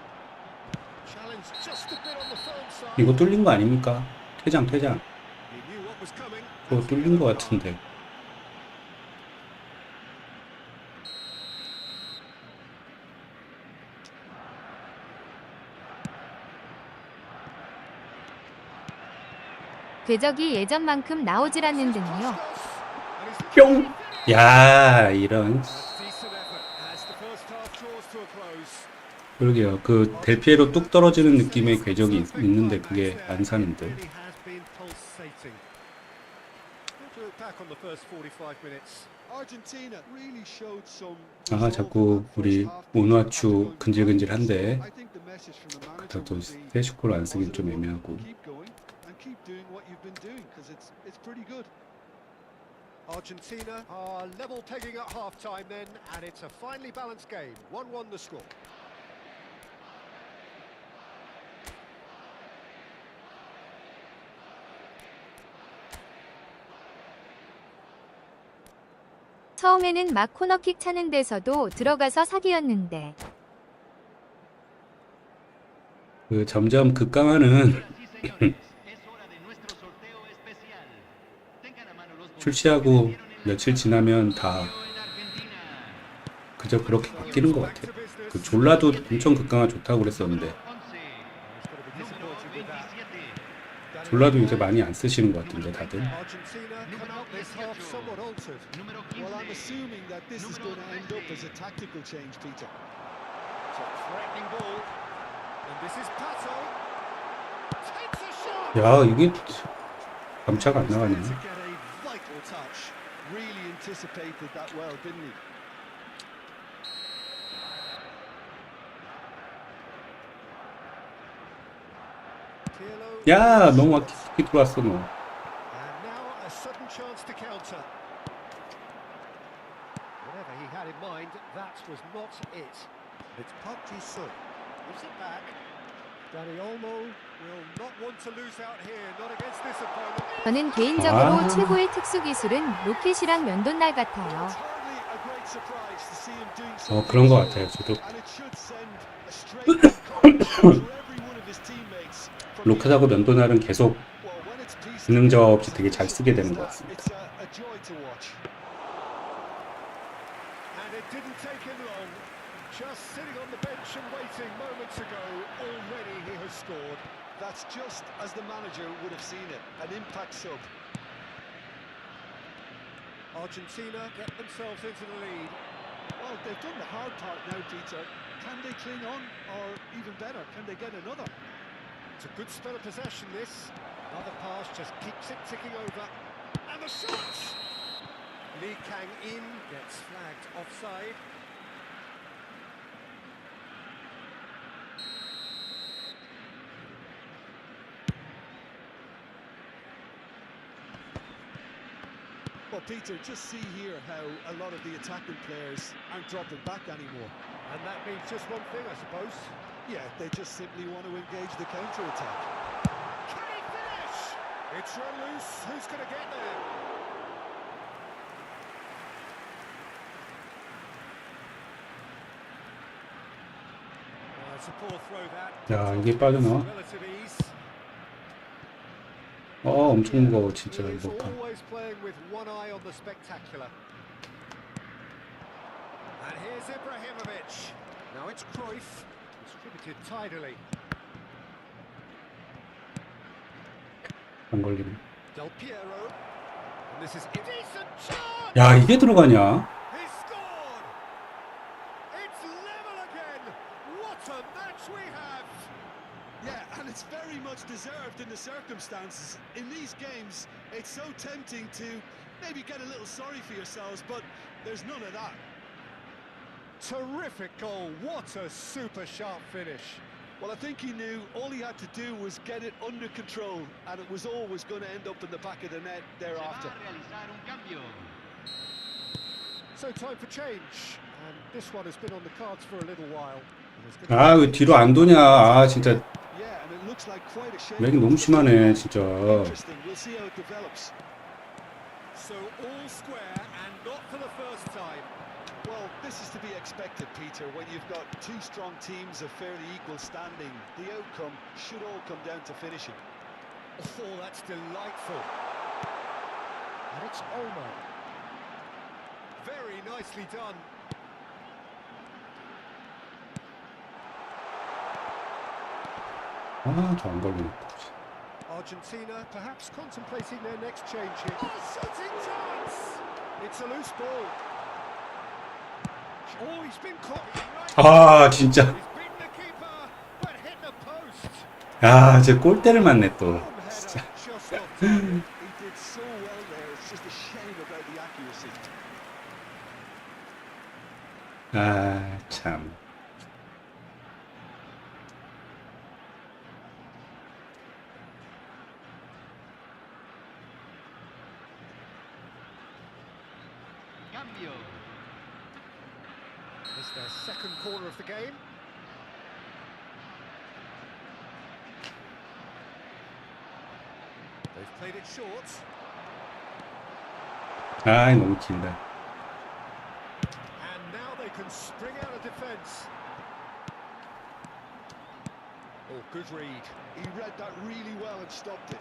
Challenge just a bit on the firm side. 이거 뚫린 거 아닙니까? 퇴장. He knew what was coming. 그거 뚫린 거 같은데. 궤적이 예전만큼 나오질 않는군요. 뿅! 야, 이런. Decent effort as the first half draws to a close. 그러게요. 그 델피에로 뚝 떨어지는 느낌의 궤적이 있는데 그게 안 사는데. Really has been pulsating. Good to look back on the first 45 minutes. Argentina really showed some. 아, 자꾸 우리 오누아추 근질근질한데 I think the message from the manager 그렇다고 would be, 세슈코를 안 쓰긴 좀 애매하고. keep going and keep doing what you've been doing because it's pretty good. Argentina are level pegging at half-time then, and it's a finely balanced game. 1-1 the score. 처음에는 막 코너킥 차는 데서도 들어가서 사기였는데 그 점점 급강화는 출시하고 며칠 지나면 다 그저 그렇게 바뀌는 것 같아요. 그 졸라도 엄청 급강화 좋다고 그랬었는데 졸라도 이제 많이 안 쓰시는 것 같은데 다들. Argentina come out this half somewhat altered. Well, I'm assuming that this is going to end up as a tactical change, Peter. It's a threatening ball. And this is Pato. Takes a shot. 야, 이게 감차가 안 나가네. To get a vital touch. Really anticipated that well, didn't he? Pirlo. 야, 너무 깊게 들어왔어 너. And now a sudden chance to counter. Whatever he had in mind, that was not it. It's Park Ji-sung. Gives it back. Dani Olmo will not want to lose out here, not against this opponent. 저는 개인적으로 아. 최고의 특수 기술은 로켓이랑 면도날 같아요. It's hardly a great surprise to see him doing something. 그런 것 같아요. 저도 And it should send a straight encouragement to every one of his teammates. From 로켓하고 면도날은 계속 well, when it's peaceful, 기능적 없이 되게 잘 쓰게 되는 것 같습니다. it's a joy to watch. And it didn't take him long. Just sitting on the bench and waiting moments ago, already he has scored. That's just as the manager would have seen it, an impact sub. Argentina get themselves into the lead. Well, they've done the hard part now, Peter. Can they cling on, or even better, can they get another? It's a good spell of possession, this. Another pass just keeps it ticking over. And the shot! Lee Kang-in gets flagged offside. Well, Peter, just see here how a lot of the attacking players aren't dropping back anymore. And that means just one thing, I suppose. Yeah, they just simply want to engage the counter-attack. Can he finish? It's run loose. Who's going to get there? It's a poor throw that. 야, 이게 빠져나와. Relative ease. 엄청 무거워 진짜 He is 이거 판. always playing with one eye on the spectacular. And here's Ibrahimovic. Now it's Cruyff, distributed tidily. 안 걸리네. Del Piero. And this is a decent chance. 야 이게 들어가냐? He scored. It's level again. What a match we have. Yeah, and it's very much deserved in the circumstances. In these games, it's so tempting to maybe get a little sorry for yourselves, but there's none of that. Terrific goal. What a super sharp finish. Well, I think he knew all he had to do was get it under control, and it was always going to end up in the back of the net thereafter. Se va a realizar un cambio. So time for change. And this one has been on the cards for a little while. 아 왜 뒤로 안 도냐? 아 진짜 Yeah, and it looks like quite a shame. 렉이 너무 심하네 진짜. Interesting. We'll see how it develops. So all square and not for the first time. Well, this is to be expected, Peter. When you've got two strong teams of fairly equal standing, the outcome should all come down to finishing. Oh, that's delightful. And it's Olmo. Very nicely done. 아 저 안 걸리네. Argentina perhaps contemplating their next change here. Oh, shooting chance! It's a loose ball. Oh, he's been caught. 아 진짜. He's beaten the keeper, but hit the post. 야 제 골대를 맞네 또. Header just off target. He did so well there. It's just a shame about the accuracy. 아 참. Cambio. It's their second corner of the game. They've played it short. 아 너무 길다. And now they can spring out of defence. Oh, good read. He read that really well and stopped it.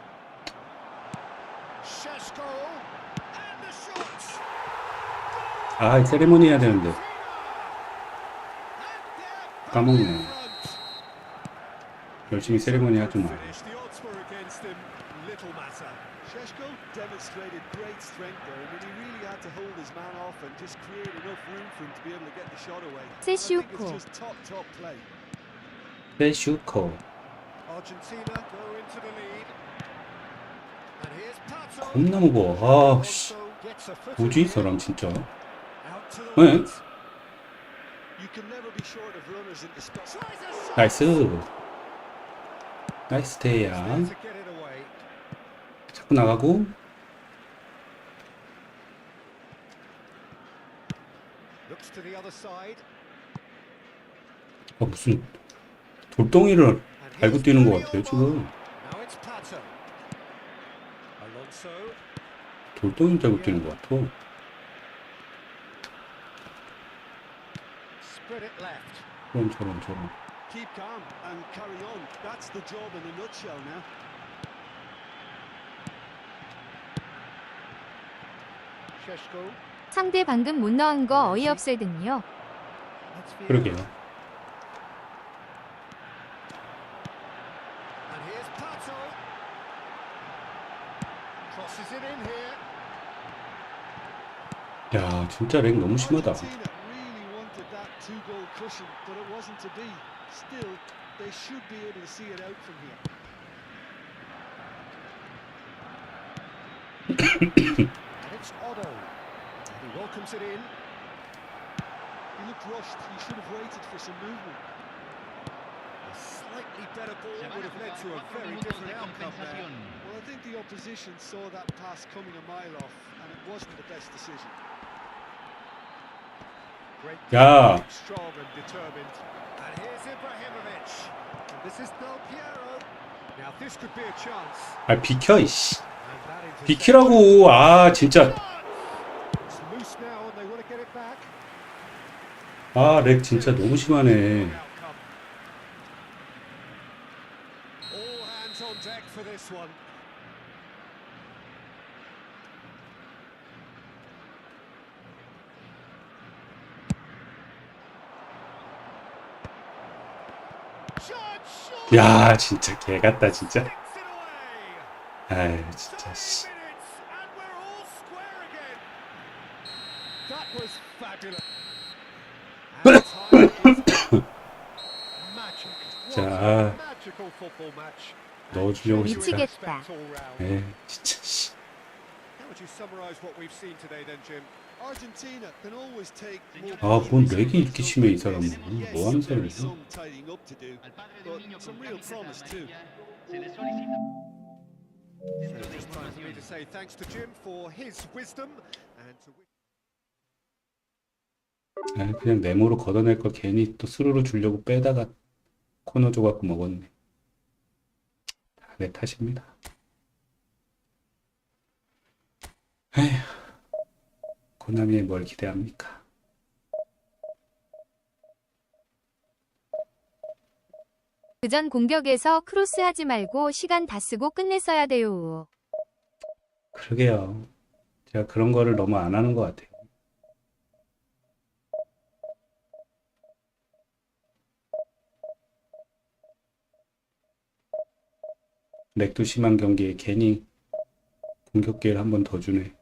Šeško. And the shot. 아 세레모니 해야 되는데 까먹네. 열심히 세레모니 하지 마. Finish. The odds were against him. Little matter. Šeško demonstrated great strength there. I mean, he really had to hold his man off and just create enough room for him to be able to get the shot away. I think 세슈코. it's just top play. 세슈코. Argentina go into the lead. And here's Pato. 겁나 무거워. 아씨 Also gets a foot 뭐지 이 in. 사람 진짜. Out to the 네. right. You can never be short of runners into space. Tries a shot. 나이스. 나이스 테이야. To get it away. 자꾸 나가고. Looks to the other side. 무슨 돌덩이를 And 알고 here's 뛰는 것 Dani 같아요 Olmo. 지금. Now it's Pato. Alonso. 돌덩이 알고 뛰는 것 같아. Spread it left. 저런. Keep calm and carry on. That's the job in a nutshell now. Šeško. 상대 방금 못 넣은 거 어이없을 듯요. That's Vieira. 그러게요. And here's Pato. Crosses it in here. 야 진짜 렉 너무 심하다. Argentina really wanted that two-goal cushion, but it wasn't to be. Still, they should be able to see it out from here. And it's Otto. And he welcomes it in. He looked rushed. He should have waited for some movement. A slightly better ball Se van would a have led to jugar a 4 very minutos different de outcome there. compensación. Well, I think the opposition saw that pass coming a mile off, and it wasn't the best decision. Great 야. defense, strong and determined. And here's Ibrahimovic. And this is Del Piero. Now this could be a chance. 아 비켜 이씨. And that interception. 비키라고. 아 진짜. It's loose now and they want to get it back. 아 렉 진짜 너무 심하네. Outcome. All hands on deck for this one. 야, 진짜 개 같다, 진짜. Gets it away. 아유, 진짜, 씨. Minutes and we're all square again. That was fabulous. And time is magic. What 자, a magical football match. 넣어주려고 진짜. 미치겠다. All round. 에, 진짜, 씨. How would you summarize what we've seen today then, Jim? Argentina can always take more 아, 뭔 possession 렉이 이렇게 심해, 이 사람은. Yes, 뭐 하는 there is 사람이야? some tidying up to do, Al padre de but un niño some con real camiseta promise too. amarilla se le solicita centro de It's time for me to información. say thanks to Jim for his wisdom and to 아, 그냥 네모로 걷어낼 거 괜히 또 스루로 주려고 빼다가 코너 줘갖고 먹었네. 다 내 탓입니다. 에휴, 코나미에 뭘 기대합니까? 그전 공격에서 크로스 하지 말고 시간 다 쓰고 끝냈어야 돼요. 그러게요. 제가 그런 거를 너무 안 하는 것 같아요. 렉도 심한 경기에 괜히 공격 기회를 한 번 더 주네.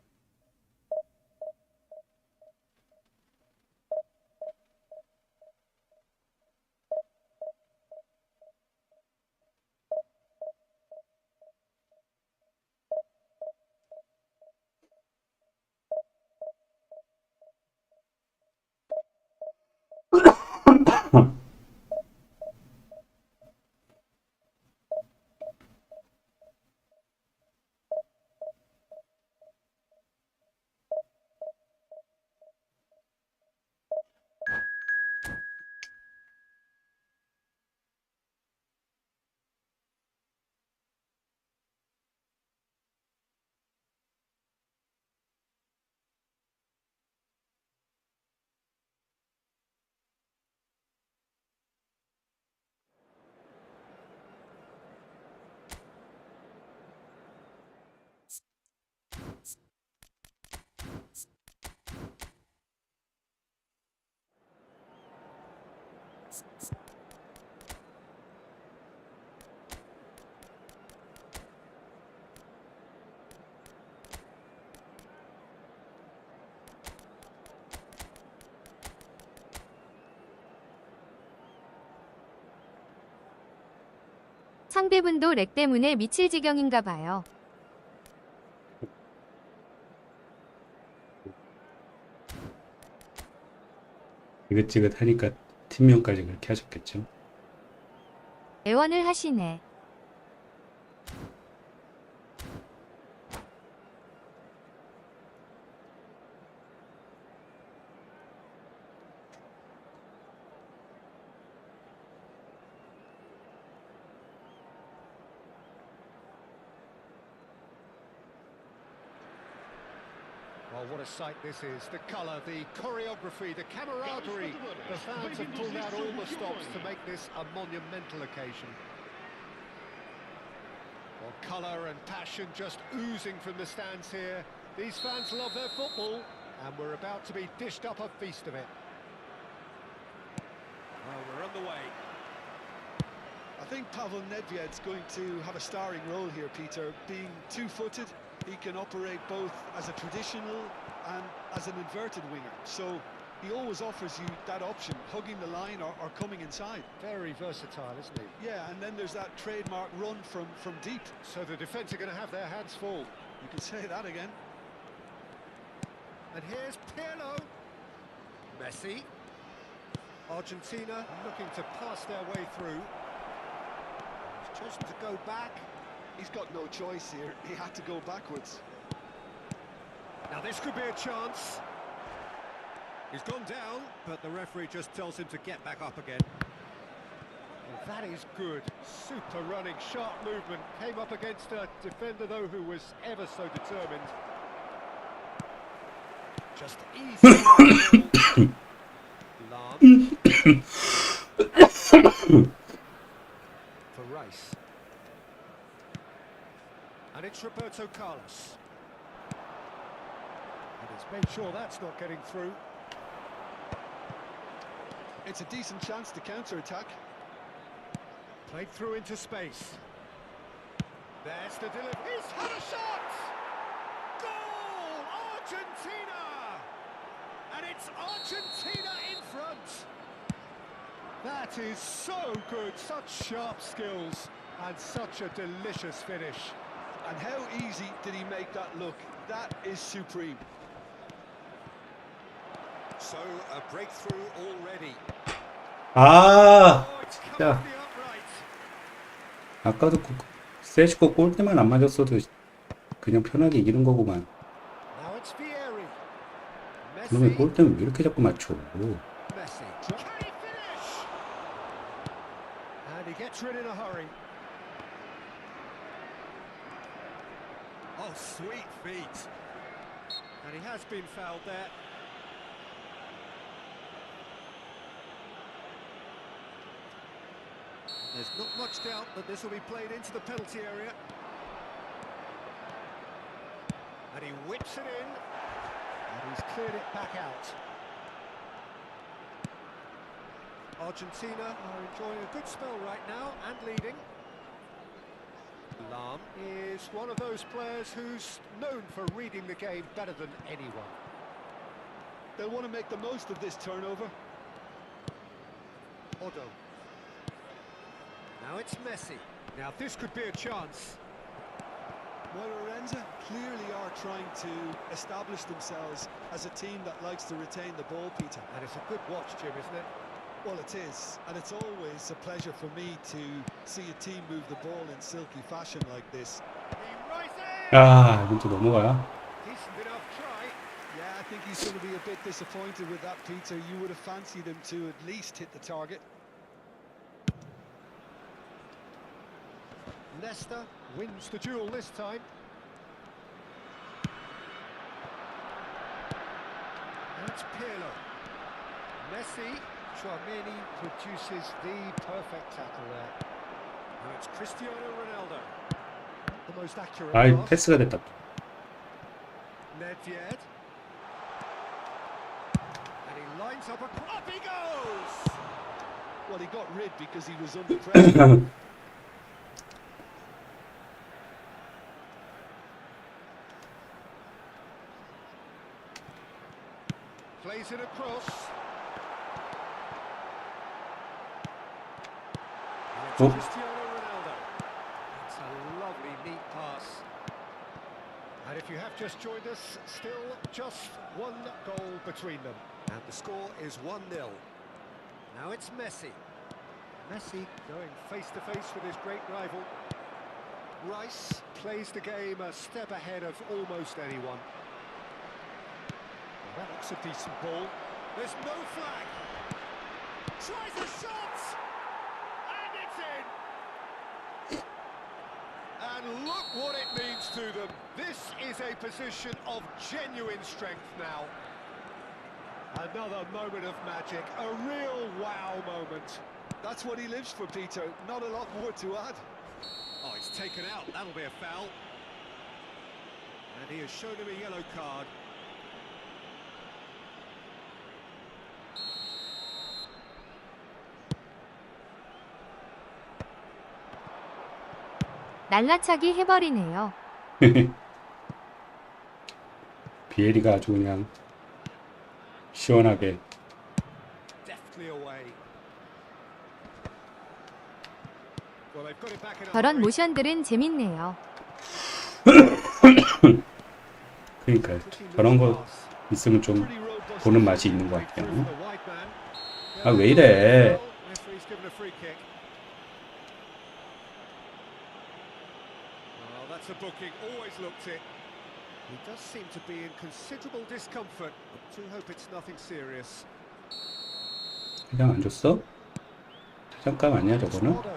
상대분도 렉 때문에 미칠 지경인가 봐요. 지긋지긋하니까 팀명까지 그렇게 하셨겠죠. 애원을 하시네. Well, what a sight this is. The colour, the choreography, the camaraderie. The fans have pulled out all the stops to make this a monumental occasion. Well, colour and passion just oozing from the stands here. These fans love their football, and we're about to be dished up a feast of it. Well, we're on the way. I think Pavel Nedved's going to have a starring role here, Peter. Being two-footed, he can operate both as a traditional and as an inverted winger. So he always offers you that option, hugging the line or coming inside. Very versatile, isn't he? Yeah, and then there's that trademark run from deep. So the defence are going to have their hands full. You can say that again. And here's Pirlo. Messi. Argentina looking to pass their way through. He's chosen to go back. He's got no choice here. He had to go backwards. Now this could be a chance. He's gone down, but the referee just tells him to get back up again. Well, that is good. Super running, sharp movement. Came up against a defender, though, who was ever so determined. Just easy. Lam. For Rice. And it's Roberto Carlos. And he's made sure that's not getting through. It's a decent chance to counter-attack. Played through into space. There's the delivery. He's had a shot! Goal! Argentina! And it's Argentina in front. That is so good. Such sharp skills and such a delicious finish. And how easy did he make that look? That is supreme. So a breakthrough already. 아, Oh, it's come 진짜. off the upright. 아까도 세시코 골대만 안 맞았어도 그냥 편하게 이기는 거구만. Now it's Vieri. 그러면 Messi. 골대는 왜 이렇게 자꾸 맞춰? Messi. Can he finish? And he gets rid in a hurry. Oh, sweet feet. And he has been fouled there. There's not much doubt that this will be played into the penalty area. And he whips it in. And he's cleared it back out. Argentina are enjoying a good spell right now and leading. Lam is one of those players who's known for reading the game better than anyone. They'll want to make the most of this turnover. Odo. Now it's Messi. Now this could be a chance. Well, Lorenza clearly are trying to establish themselves as a team that likes to retain the ball, Peter. And it's a good watch, Jim, isn't it? Well, it is, and it's always a pleasure for me to see a team move the ball in silky fashion like this. He rises! 야, 이건 또 넘어가야. Decent enough try. Yeah, I think he's going to be a bit disappointed with that, Peter. You would have fancied him to at least hit the target. Leicester wins the duel this time. That's Pirlo. Messi. Chouameni produces the perfect tackle there. Now it's Cristiano Ronaldo. The most accurate 아이, pass. 패스가 됐다. Nedved. And he lines up a... Up he goes! Well, he got rid because he was under pressure. Plays it across. And it's Oh. Cristiano Ronaldo. It's a lovely, neat pass. And if you have just joined us, still just one goal between them. And the score is 1-0. Now it's Messi. Messi going face-to-face with his great rival. Rice plays the game a step ahead of almost anyone. Well, that looks a decent ball. There's no flag. Tries a shot! And it's in! And look what it means to them. This is a position of genuine strength now. Another moment of magic, a real wow moment. That's what he lives for, Peter. Not a lot more to add. Oh, it's taken out. That'll be a foul. And he has shown him a yellow card. 날라차기 해버리네요. 비에리가 아주 그냥 시원하게. Deftly away. Well, they've got it back in a 저런 hurry. 모션들은 재밌네요. 그러니까 저런 거 있으면 좀 Pretty robust. 보는 맛이 있는 것 같아요. Through for the wide man. 아, 왜 이래? Referee's given a free kick. Oh, that's a booking. Always looked it. He does seem to be in considerable discomfort. I do hope it's nothing serious. 그냥 안 줬어? 퇴장감 아니야 저거는? Odo.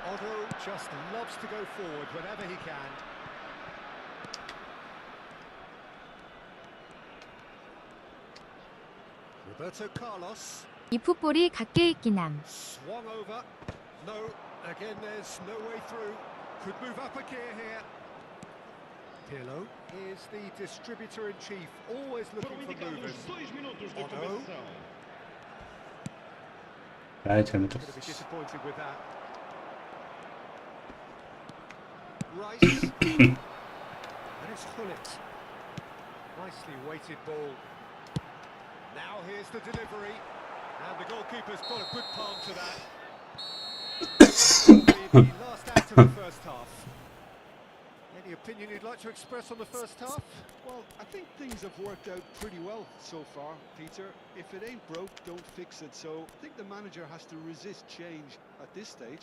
Odo just loves to go forward whenever he can. Roberto Carlos eFootball이 각계 있기남. swung over. No, again there's no way through. Could move up a gear here. Pirlo is the distributor-in-chief, always looking for movers. Odo. 아, 잘못 Going to 쳤어. be disappointed with that. Rice. And it's Hullet. Nicely weighted ball. Now here's the delivery. And the goalkeeper's got a good palm to that. The last act of the first half. Any opinion you'd like to express on the first half? Well, I think things have worked out pretty well so far, Peter. If it ain't broke, don't fix it. So I think the manager has to resist change at this stage.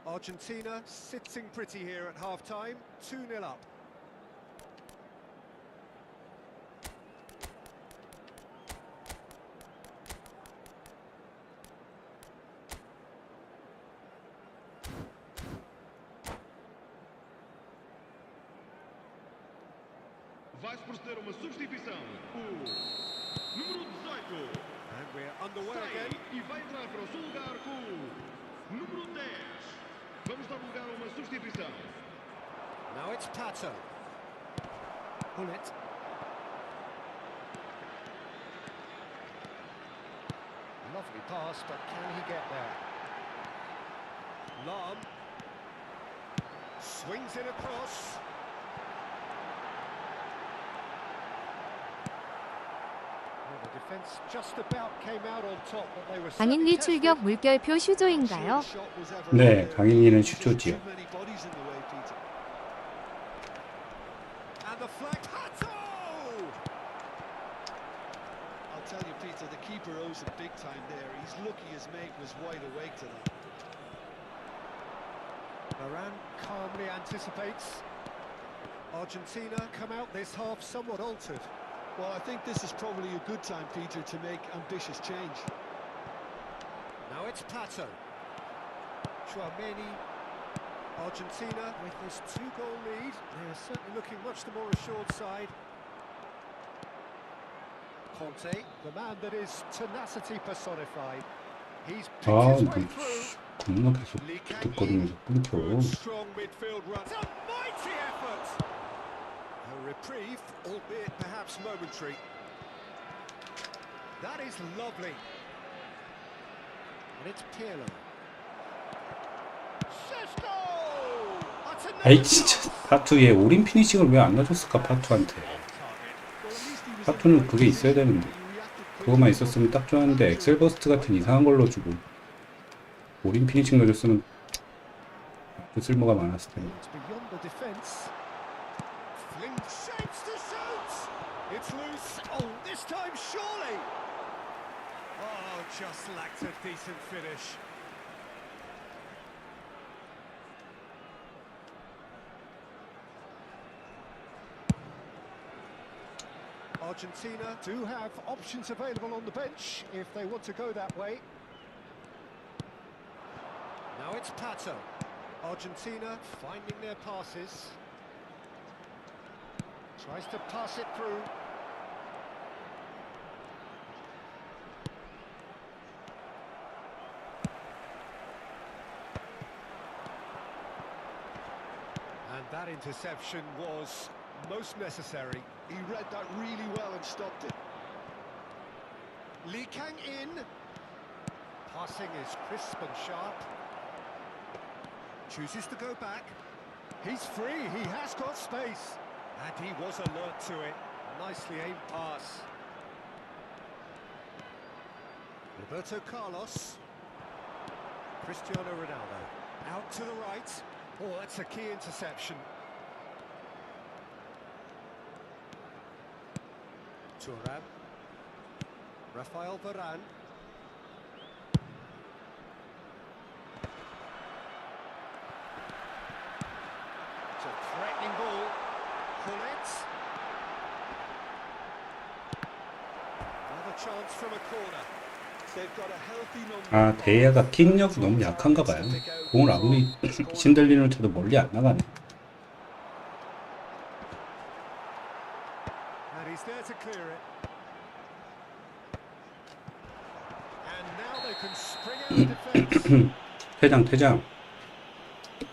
Argentina sitting pretty here at half-time, 2-0 up. Vai-se proceder uma substituição. O número 18 And we're underway sai again. e vai entrar para o seu lugar com o número 10. Vamos dar lugar a uma substituição. Now it's Pato. Hullet. Lovely pass, but can he get there? Lam. Swings it across. Well, the defence just about came out on top, but they were 강인리 certainly 출격 tested. 물결표 슈조인가요? 네, 강인이는 슈조지요. And the flag. Pato! I'll tell you, Peter, the keeper owes him big time there. He's lucky his mate was wide awake to that. Varane calmly anticipates. Argentina come out this half somewhat altered. Well, I think this is probably a good time, Peter, to make ambitious change. Now it's Pato. Chouameni. Argentina with this 2-goal lead. They're certainly looking much the more assured side. Conte, the man that is tenacity personified. He's picked 아, his 이거 way through. 겁나 계속 뚝뚝거리면서 끊겨. Good strong midfield run. It's a mighty effort. A reprieve, albeit perhaps momentary. That is lovely. And it's Pirlo. Sesko! That's another 아이 진짜 chance. 파투에 올인 피니싱을 왜 안 놔줬을까 파투한테. 파투는 그게 있어야 되는데 그거만 있었으면 딱 좋았는데 엑셀버스트 같은 이상한 걸 넣어주고 올인 피니싱 넣어줬으면 그 쓸모가 많았을 텐데. It's beyond the defence. Fling shapes to shoot. It's loose. Oh, this time surely. Oh, just lacked a decent finish. Argentina do have options available on the bench if they want to go that way. Now it's Pato. Argentina finding their passes. Tries to pass it through. And that interception was most necessary. He read that really well and stopped it. Li Kang in. Passing is crisp and sharp. Chooses to go back. He's free, he has got space. And he was alert to it. Nicely aimed pass. Roberto Carlos. Cristiano Ronaldo. Out to the right. Oh, that's a key interception. Thuram. Rafael Varane. It's a threatening ball. Hullet. Another chance from a corner. They've got a healthy number. 아 데이아가 킥력이 너무 약한가 봐요. 공을 아무리 신들리는 쳐도 멀리 안 나가네. And he's there to clear it. And now they can spring out of defence. 퇴장.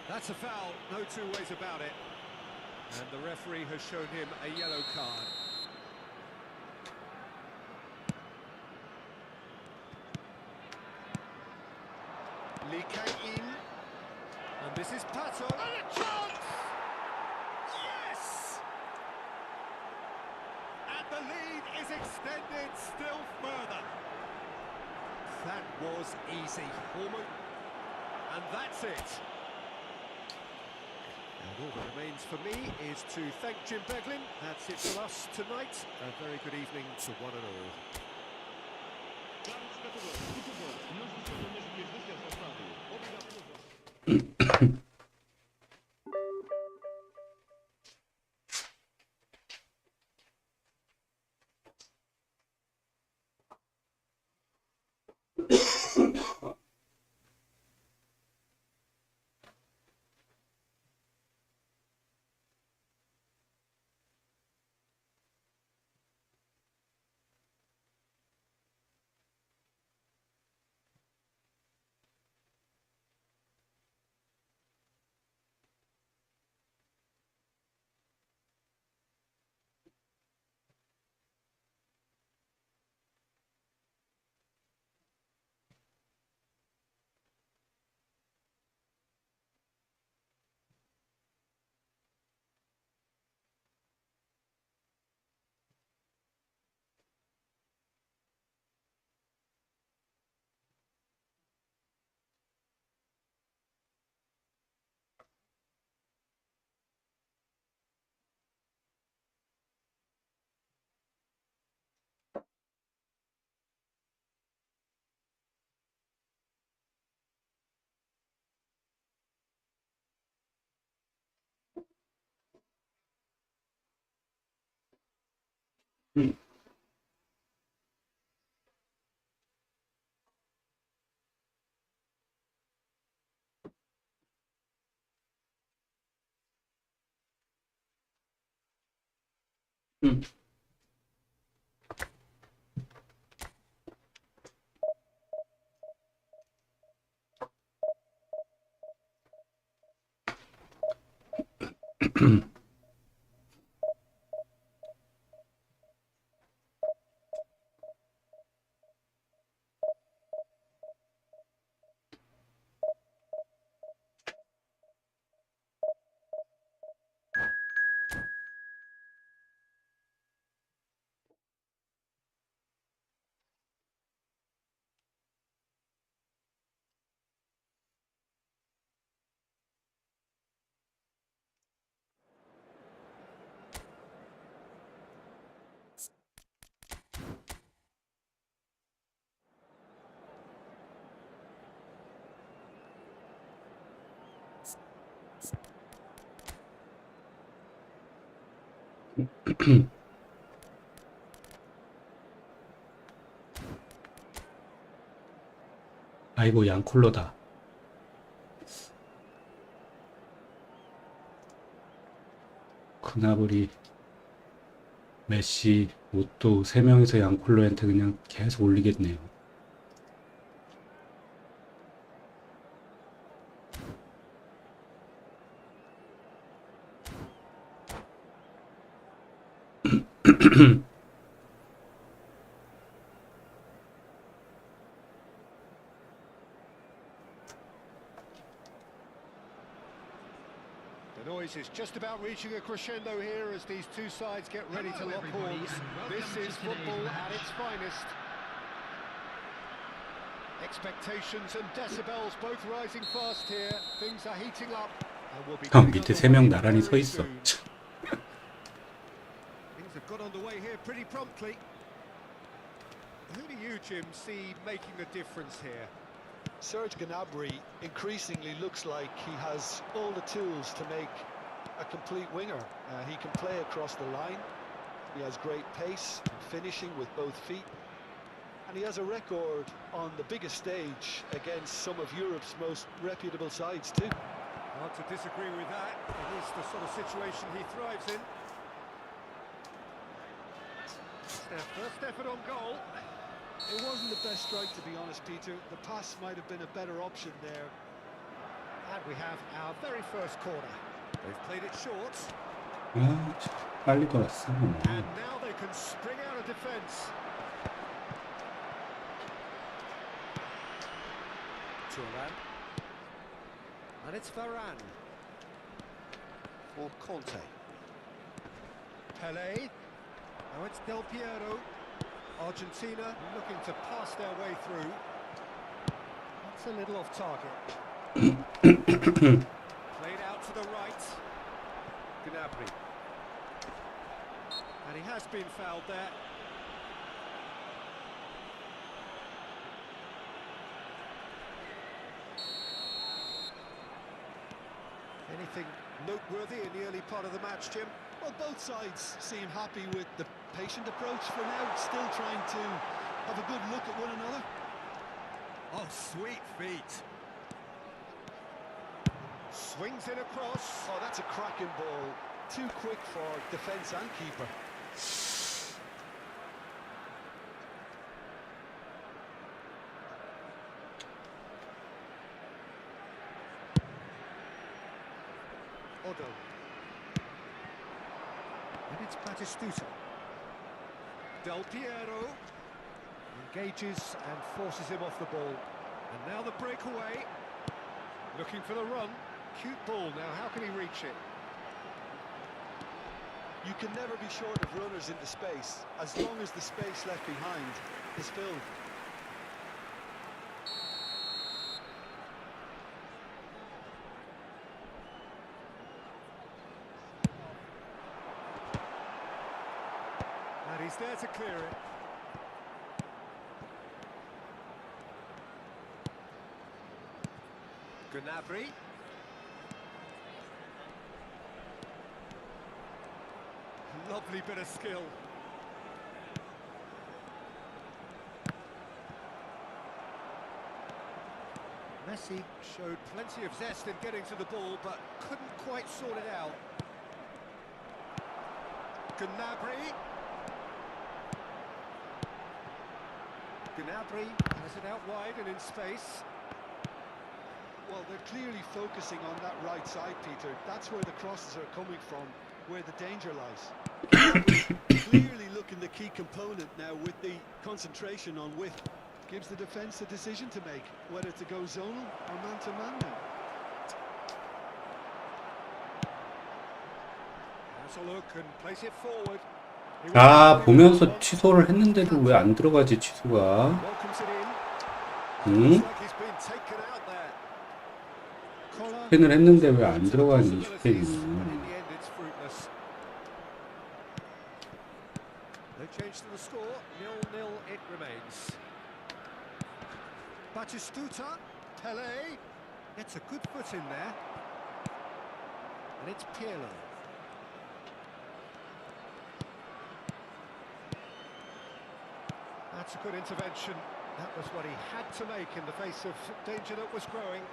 That's a foul, no two ways about it. And the referee has shown him a yellow card. Lee Kang-in. And this is Pato. And a chance! Yes! And the lead is extended still further. That was easy. And that's it. And all that remains for me is to thank Jim Beglin. That's it from us tonight. A very good evening to one and all. 아이고 양콜로다. 그나브리, 메시, 오또 3명이서 양콜로한테 그냥 계속 올리겠네요. The noise is just about reaching a crescendo here as these two sides get ready to lock horns. This is football at its finest. Expectations and decibels both rising fast here. Things are heating up. And we'll be 형 밑에 3명 나란히 서 있어. Things have got underway here pretty promptly. Who do you, Jim, see making the difference here? Serge Gnabry increasingly looks like he has all the tools to make a complete winger. He can play across the line, he has great pace, finishing with both feet, and he has a record on the biggest stage against some of Europe's most reputable sides too. Hard to disagree with that. It is the sort of situation he thrives in. It's their first effort on goal. It wasn't the best strike, to be honest, Peter. The pass might have been a better option there. And we have our very first corner. They've played it short. 아, 빨리 돌았어. And now they can spring out of defence. Turan. And it's Varane. For Conte. Pelé. Now it's Del Piero. Argentina looking to pass their way through. That's a little off target. Played out to the right. Gnabry. And he has been fouled there. Anything noteworthy in the early part of the match, Jim? Well, both sides seem happy with the patient approach for now, still trying to have a good look at one another. Oh, sweet feet. Swings it across. Oh, that's a cracking ball. Too quick for defence and keeper. Odo. And it's Batistuta. Del Piero engages and forces him off the ball. And now the breakaway. Looking for the run. Cute ball now, how can he reach it? You can never be short of runners into space, as long as the space left behind is filled. And he's there to clear it. Gnabry. Lovely bit of skill. Messi showed plenty of zest in getting to the ball, but couldn't quite sort it out. Gnabry. Gnabry has it out wide and in space. Well, they're clearly focusing on that right side, Peter. That's where the crosses are coming from, where the danger lies. Clearly looking the key component now with the concentration on width. Gives the defence a decision to make, whether to go zonal or man-to-man now. Has a look and place it forward. 아, 보면서 취소를 했는데도 왜 안 들어가지, 취소가? Welcomes it in. 응? Looks like he's been taken out there. Collar. 스캔을 했는데 왜 안 들어가니, Possibilities, 스캔이. but in the end it's fruitless. No change to the score. 0-0 it remains. Batistuta, Pelé, gets a good foot in there, and it's Pirlo. That's a good intervention. That was what he had to make in the face of danger that was growing.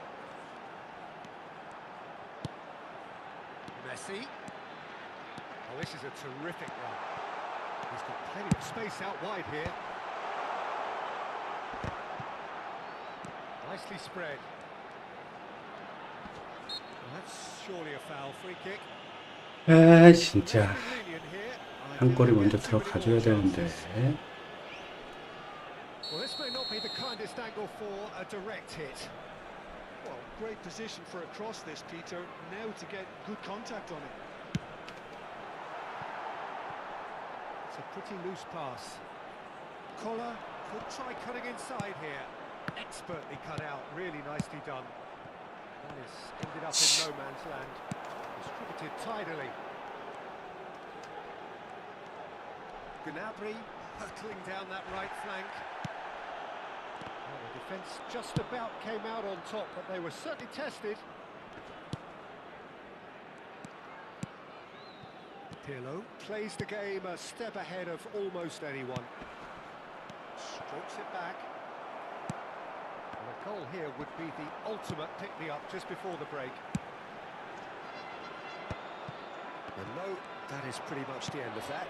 Messi. Oh, this is a terrific run. He's got plenty of space out wide here. Nicely spread. Well, that's surely a foul. Free kick. 아, 진짜. Lenient here. 한 골이 먼저 들어가줘야 되는데. Well, this may not be the kindest angle for a direct hit. Well, great position for a cross this, Peter. Now to get good contact on it. It's a pretty loose pass. Collar could try cutting inside here. Expertly cut out, really nicely done. And it's ended up in no man's land. Distributed tidily. Gnabry hurtling down that right flank. Well, the defence just about came out on top, but they were certainly tested. Pirlo plays the game a step ahead of almost anyone. Strokes it back. And a goal here would be the ultimate pick-me-up just before the break. And no, that is pretty much the end of that.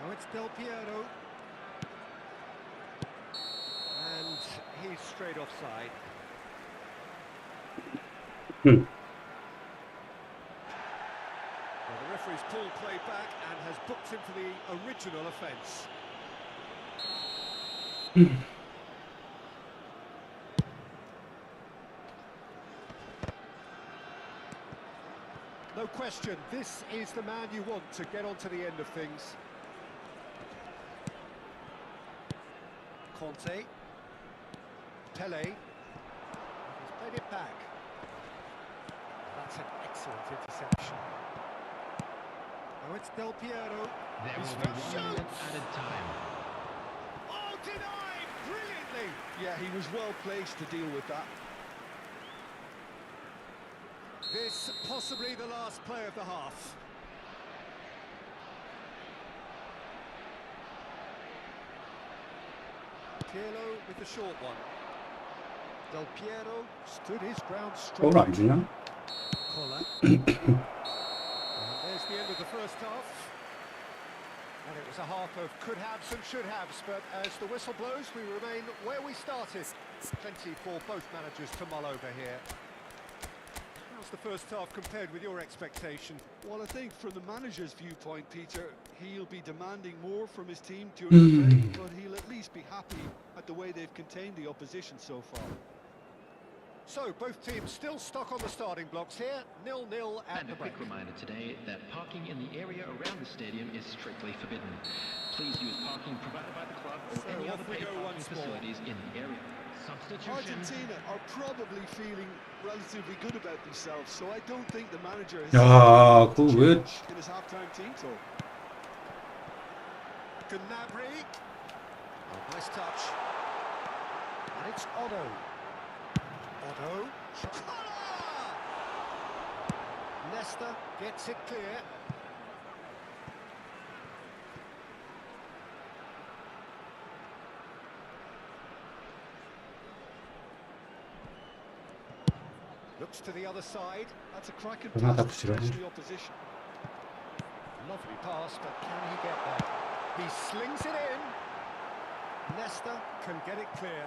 Now it's Del Piero. And he's straight offside. Well, the referee's pulled play back and has booked him for the original offence. No question, this is the man you want to get onto the end of things. Conte. Pele. He's played it back. That's an excellent interception. Now it's Del Piero. There His will be first 1 minute shot. added time. Oh, denied brilliantly. Yeah, he was well placed to deal with that. This possibly the last play of the half. Pirlo with the short one. Del Piero stood his ground strong. 골 안 주냐? Collar. And there's the end of the first half. And it was a half of could-haves and should-haves, but as the whistle blows, we remain where we started. Plenty for both managers to mull over here. How's the first half compared with your expectation? Well, I think from the manager's viewpoint, Peter, he'll be demanding more from his team during the break, but he'll at least be happy at the way they've contained the opposition so far. So, both teams still stuck on the starting blocks here, 0-0 at And the a break. quick reminder today that parking in the area around the stadium is strictly forbidden. Please use parking provided by the club or So any off other we paid go parking once more. facilities in the area. Substitution. Argentina are probably feeling relatively good about themselves, so I don't think the manager has 야, 그거 왜 in his halftime team talk. Gnabry. Oh, nice touch. And it's Otto. Otto. Nesta gets it clear. Looks to the other side. That's a cracking Bernard pass to Tapsirov. stretch the opposition. Lovely pass, but can he get there? He slings it in. Nesta can get it clear.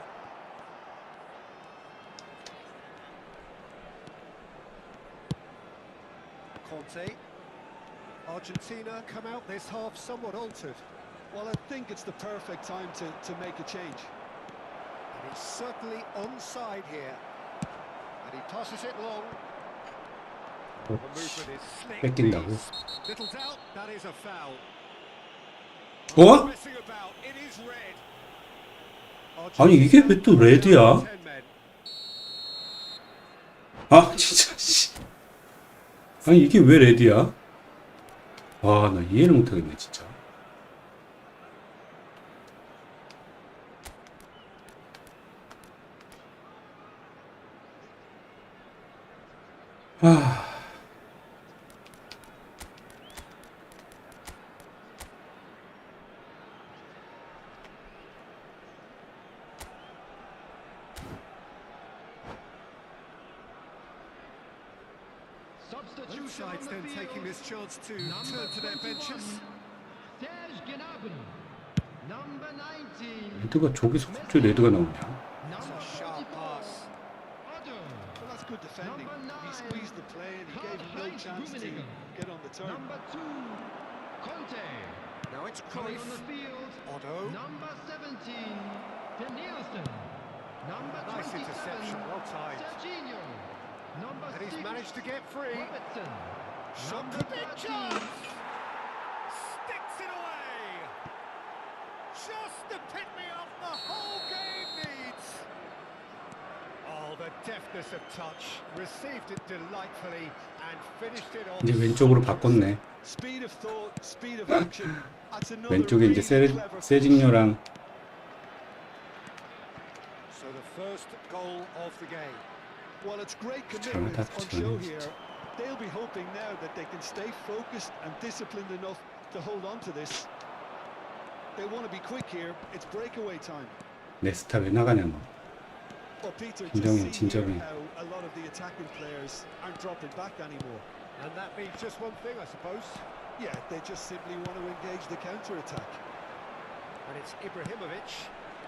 Conte. Argentina come out this half somewhat altered. Well, I think it's the perfect time to make a change. And he's certainly onside here. And he passes it long. The movement is slick. 뺏긴다고? Little doubt, that is a foul. 어? Messing about, it is red. 아니 이게 왜 또 레드야? 10 men. 아 진짜 씨. 아니 이게 왜 레드야? 와 나 이해를 못하겠네 진짜. 아. Both Substitution on sides the then field. taking this chance to Number turn to their 21, benches. Number 19. 레드가 저기서 갑자기 레드가 나오냐? That's a sharp pass. Well, that's good defending. Number He 9, squeezed the play and he gave him no Karl-Heinz chance to Rummenigge. get on the turn. Number 2, Conte. Now it's Coming Cruyff. on the field. Otto. Number 17, Danielson. Number Nice 27, interception, well timed. Serginho. Number And he's 6, managed to get free. Robertson. Shot Number could be 13, chance. Sticks it away. Just the pick-me-up the whole game needs. Oh, the deftness of touch. Received it delightfully and finished it off. 이제 왼쪽으로 바꿨네. Speed of thought, speed of action. That's another 왼쪽에 이제 really clever 세징녀랑 So the first goal of the game. Well, it's great 잘못 commitment on show 진짜. here. They'll be hoping now that they can stay focused and disciplined enough to hold on to this. They want to be quick here. It's breakaway time. 네스타 왜 나가냐 너. Well, Peter, 진정해, to see here 진정해. how a lot of the attacking players aren't dropping back anymore. And that means just one thing, I suppose. Yeah, they just simply want to engage the counter-attack. And it's Ibrahimovic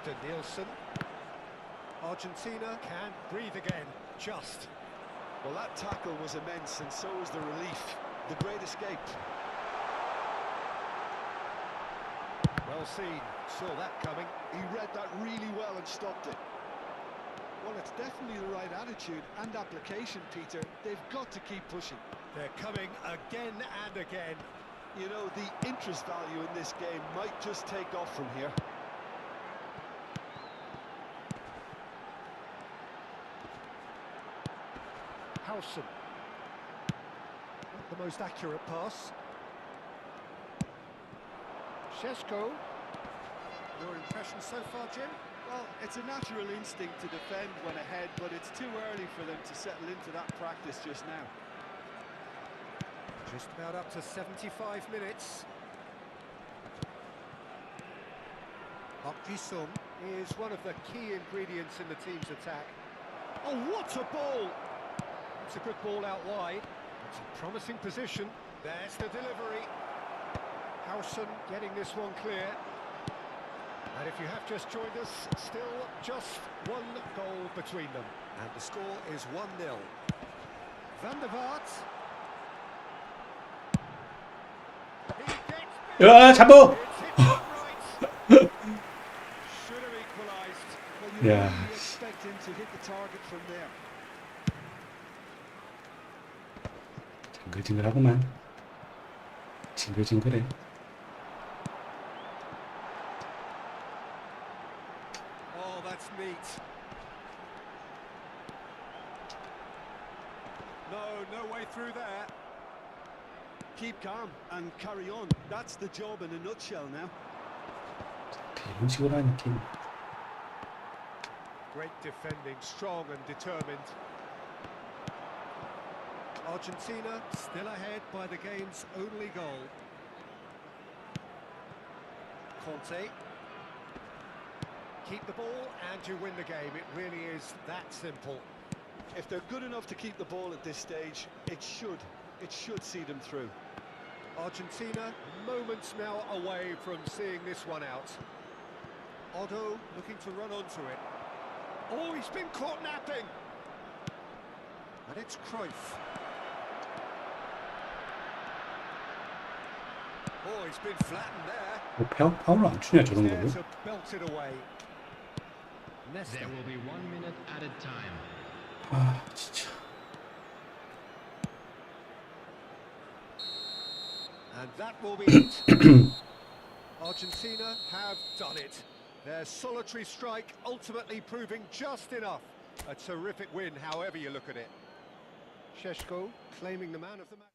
to Nielsen. Argentina can breathe again, just. Well, that tackle was immense, and so was the relief. The great escape. Well seen, saw that coming. He read that really well and stopped it. Well, it's definitely the right attitude and application, Peter. They've got to keep pushing. They're coming again and again. You know, the interest value in this game might just take off from here. Howson. Not the most accurate pass. Shesko. Your impression so far, Jim? Well, it's a natural instinct to defend when ahead, but it's too early for them to settle into that practice just now. Just about up to 75 minutes. Park Ji-sung is one of the key ingredients in the team's attack. Oh, what a ball! It's a good ball out wide. It's a promising position. There's the delivery. Howson getting this one clear. And if you have just joined us, still just one goal between them. And the score is 1-0. Van der Vaart. He gets 야, 잡어! It's hit upright. Should have equalised. Well, you Yeah. really expect him to hit the target from there. 징글징글하구만. 징글징글해. Oh, that's neat. No way through there. Keep calm and carry on. That's the job in a nutshell now. 이런 식으로 하는 팀. Great defending, strong and determined. Argentina still ahead by the game's only goal. Conte. Keep the ball and you win the game. It really is that simple. If they're good enough to keep the ball at this stage, it should see them through. Argentina moments now away from seeing this one out. Otto looking to run onto it. Oh, he's been caught napping. And it's Cruyff. Oh, he's been flattened there. 뭐 파울을 안 추냐 저런 There 거를? to belt it away. Nesta. There will be 1 minute added time. 아 진짜. And that will be it. Argentina have done it. Their solitary strike ultimately proving just enough. A terrific win, however you look at it. Shesko claiming the man of the match.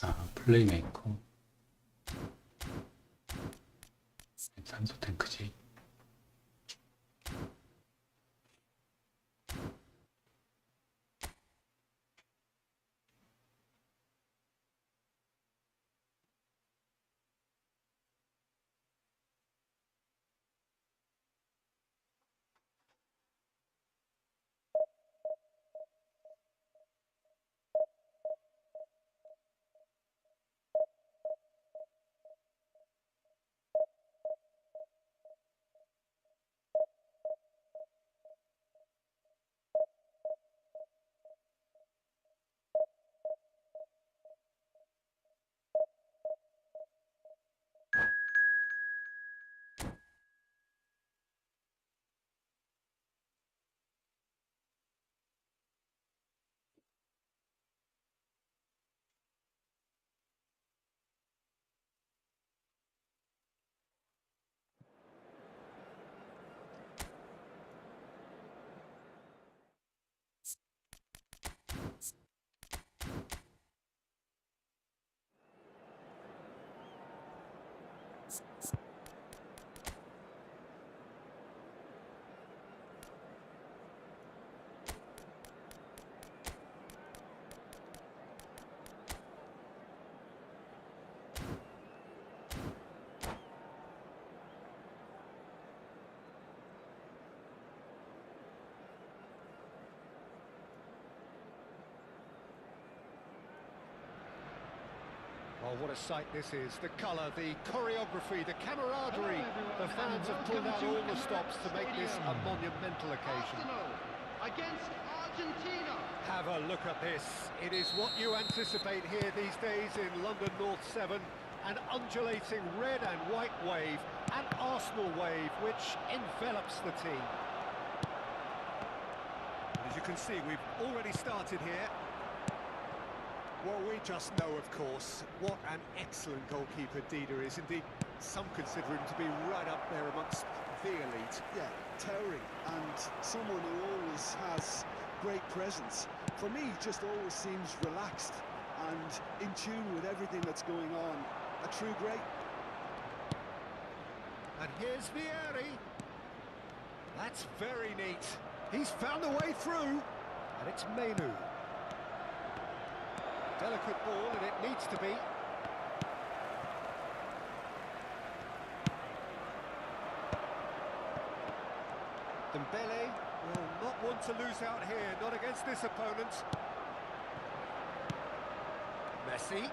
아, 플레이메이커. 산소 탱크지. Oh, what a sight this is. The colour, the choreography, the camaraderie. The fans have pulled out all the stops to make this a monumental occasion. Against Argentina. Have a look at this. It is what you anticipate here these days in London North 7. An undulating red and white wave, an Arsenal wave, which envelops the team. As you can see, we've already started here. Well, we just know, of course, what an excellent goalkeeper Dida is. Indeed, some consider him to be right up there amongst the elite. Yeah, towering, and someone who always has great presence. For me, just always seems relaxed and in tune with everything that's going on. A true great. And here's Vieri. That's very neat. He's found a way through, and it's Menu. Delicate ball, and it needs to be. Dembele, well, not one to lose out here, not against this opponent. Messi.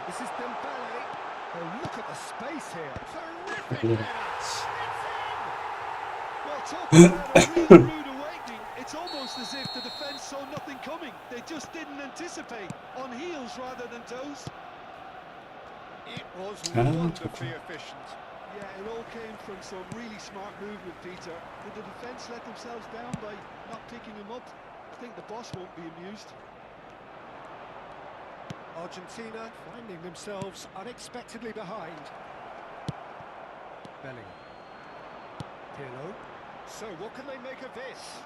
This is Dembele. Oh, look at the space here. Terrific header. It's in! Well, talking about a really rude awakening, it's almost as if the defence saw nothing coming. They just didn't anticipate. On heels rather than toes. It was wonderfully efficient. Yeah, it all came from some really smart movement, Peter. Did the defence let themselves down by not picking him up? I think the boss won't be amused. Argentina finding themselves unexpectedly behind. Bellingham. Pirlo. So what can they make of this?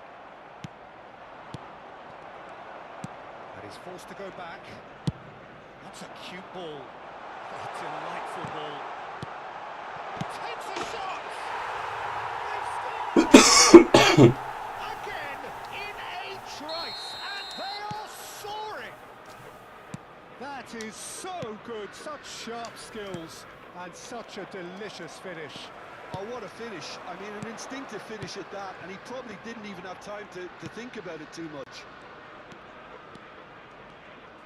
And he's forced to go back. That's a cute ball. A delightful ball. Takes a shot! They've scored! Again, in a trice, and they are soaring! That is so good, such sharp skills, and such a delicious finish. Oh, what a finish. I mean, an instinctive finish at that, and he probably didn't even have time to think about it too much.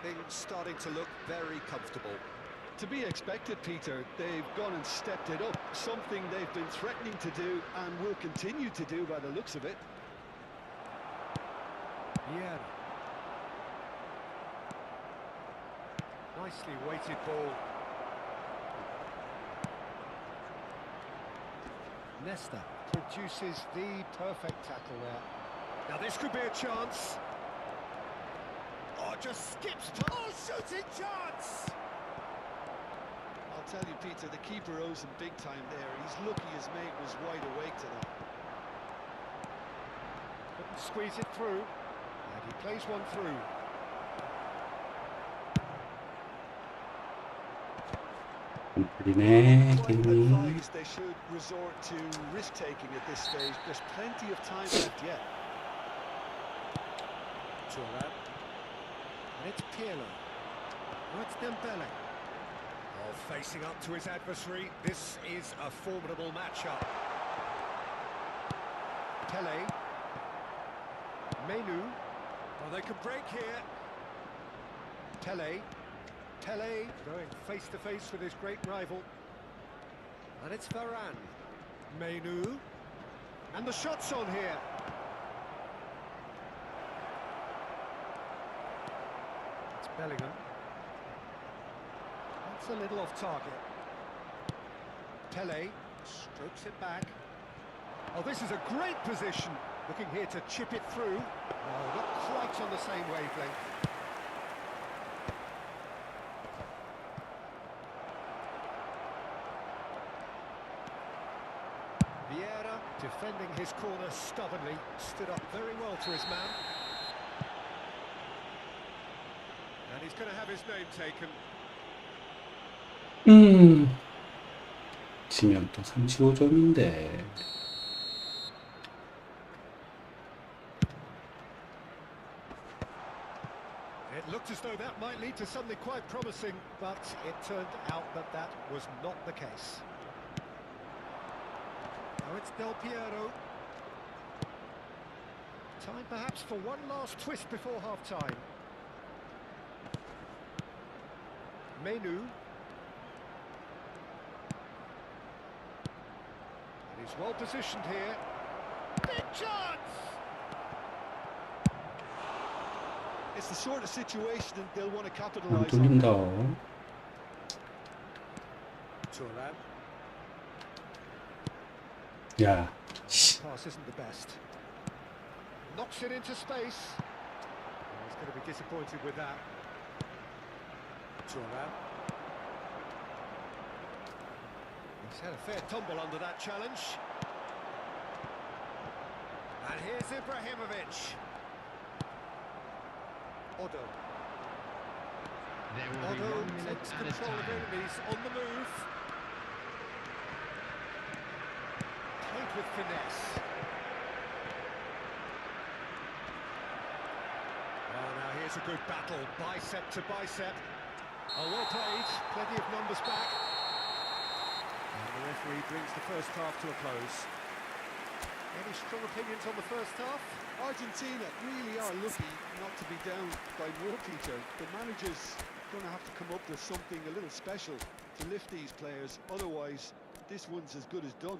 Things starting to look very comfortable. To be expected, Peter. They've gone and stepped it up, something they've been threatening to do and will continue to do by the looks of it. Yeah. Nicely weighted ball. Nesta produces the perfect tackle there. Now this could be a chance. Oh, just skips. Oh, shooting chance! I'll tell you, Peter, the keeper owes him big time there. He's lucky his mate was wide awake to that. Couldn't squeeze it through. And he plays one through. 네, 게임이. Advised they should resort to risk-taking at this stage. There's plenty of time left yet. Thuram. And it's Pirlo. Oh, it's Dembele. Oh, facing up to his adversary. This is a formidable matchup. Pele. Menu. Oh, they can break here. Pele. Pele going face-to-face with his great rival. And it's Varane. Menu. And the shot's on here. It's Bellingham. That's a little off target. Pele strokes it back. Oh, this is a great position. Looking here to chip it through. No, not quite on the same wavelength. Vieira, defending his corner stubbornly, stood up very well to his man. And he's going to have his name taken. 지면 또 35점인데. It looked as though that might lead to something quite promising, but it turned out that that was not the case. Now it's Del Piero. Time perhaps for one last twist before half-time. Menu. And he's well positioned here. Big chance! It's the sort of situation that they'll want to 안 capitalise 뚫린다. on. Turan. 야, 씨. Pass isn't the best. Knocks it into space. Oh, he's going to be disappointed with that. Turan. He's had a fair tumble under that challenge. And here's Ibrahimovic. Odo. There will be Odo 1 minute takes at a control of time. enemies on the move. Played with finesse. Oh, now here's a good battle, bicep to bicep. Oh, well played, plenty of numbers back. And the referee brings the first half to a close. Any strong opinions on the first half? Argentina really are lucky not to be down by more, Peter. The manager's going to have to come up with something a little special to lift these players. Otherwise, this one's as good as done.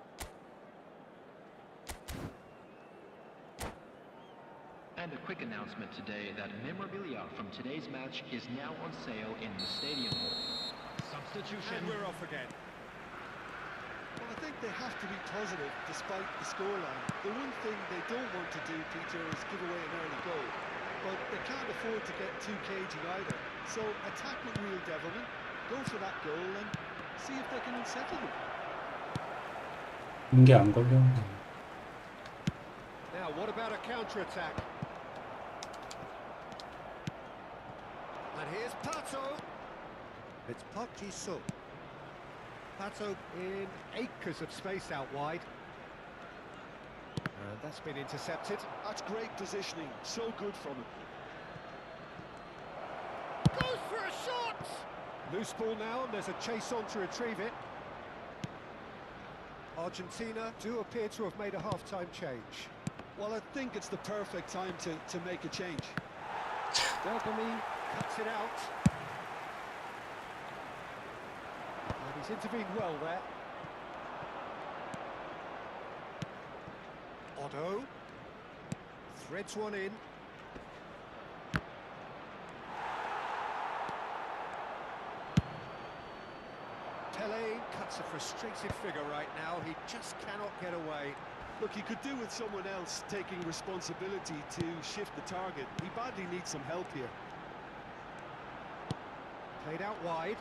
And a quick announcement today that memorabilia from today's match is now on sale in the stadium hall. Substitution. And we're off again. Well, I think they have to be positive despite the scoreline. The one thing they don't want to do, Peter, is give away an early goal. But they can't afford to get too cagey either. So attack with real devilment, go for that goal and see if they can unsettle them. 이게 안 걸려. Now, what about a counter-attack? And here's Pato. It's Park Ji-soo. Pato in acres of space out wide. And that's been intercepted. That's great positioning, so good from him. Goes for a shot! Loose ball now, and there's a chase on to retrieve it. Argentina do appear to have made a half-time change. Well, I think it's the perfect time to make a change. Delgamy cuts it out. And he's intervened well there. Otto threads one in. Pele cuts a frustrated figure right now. He just cannot get away. Look, he could do with someone else taking responsibility to shift the target. He badly needs some help here. Played out wide.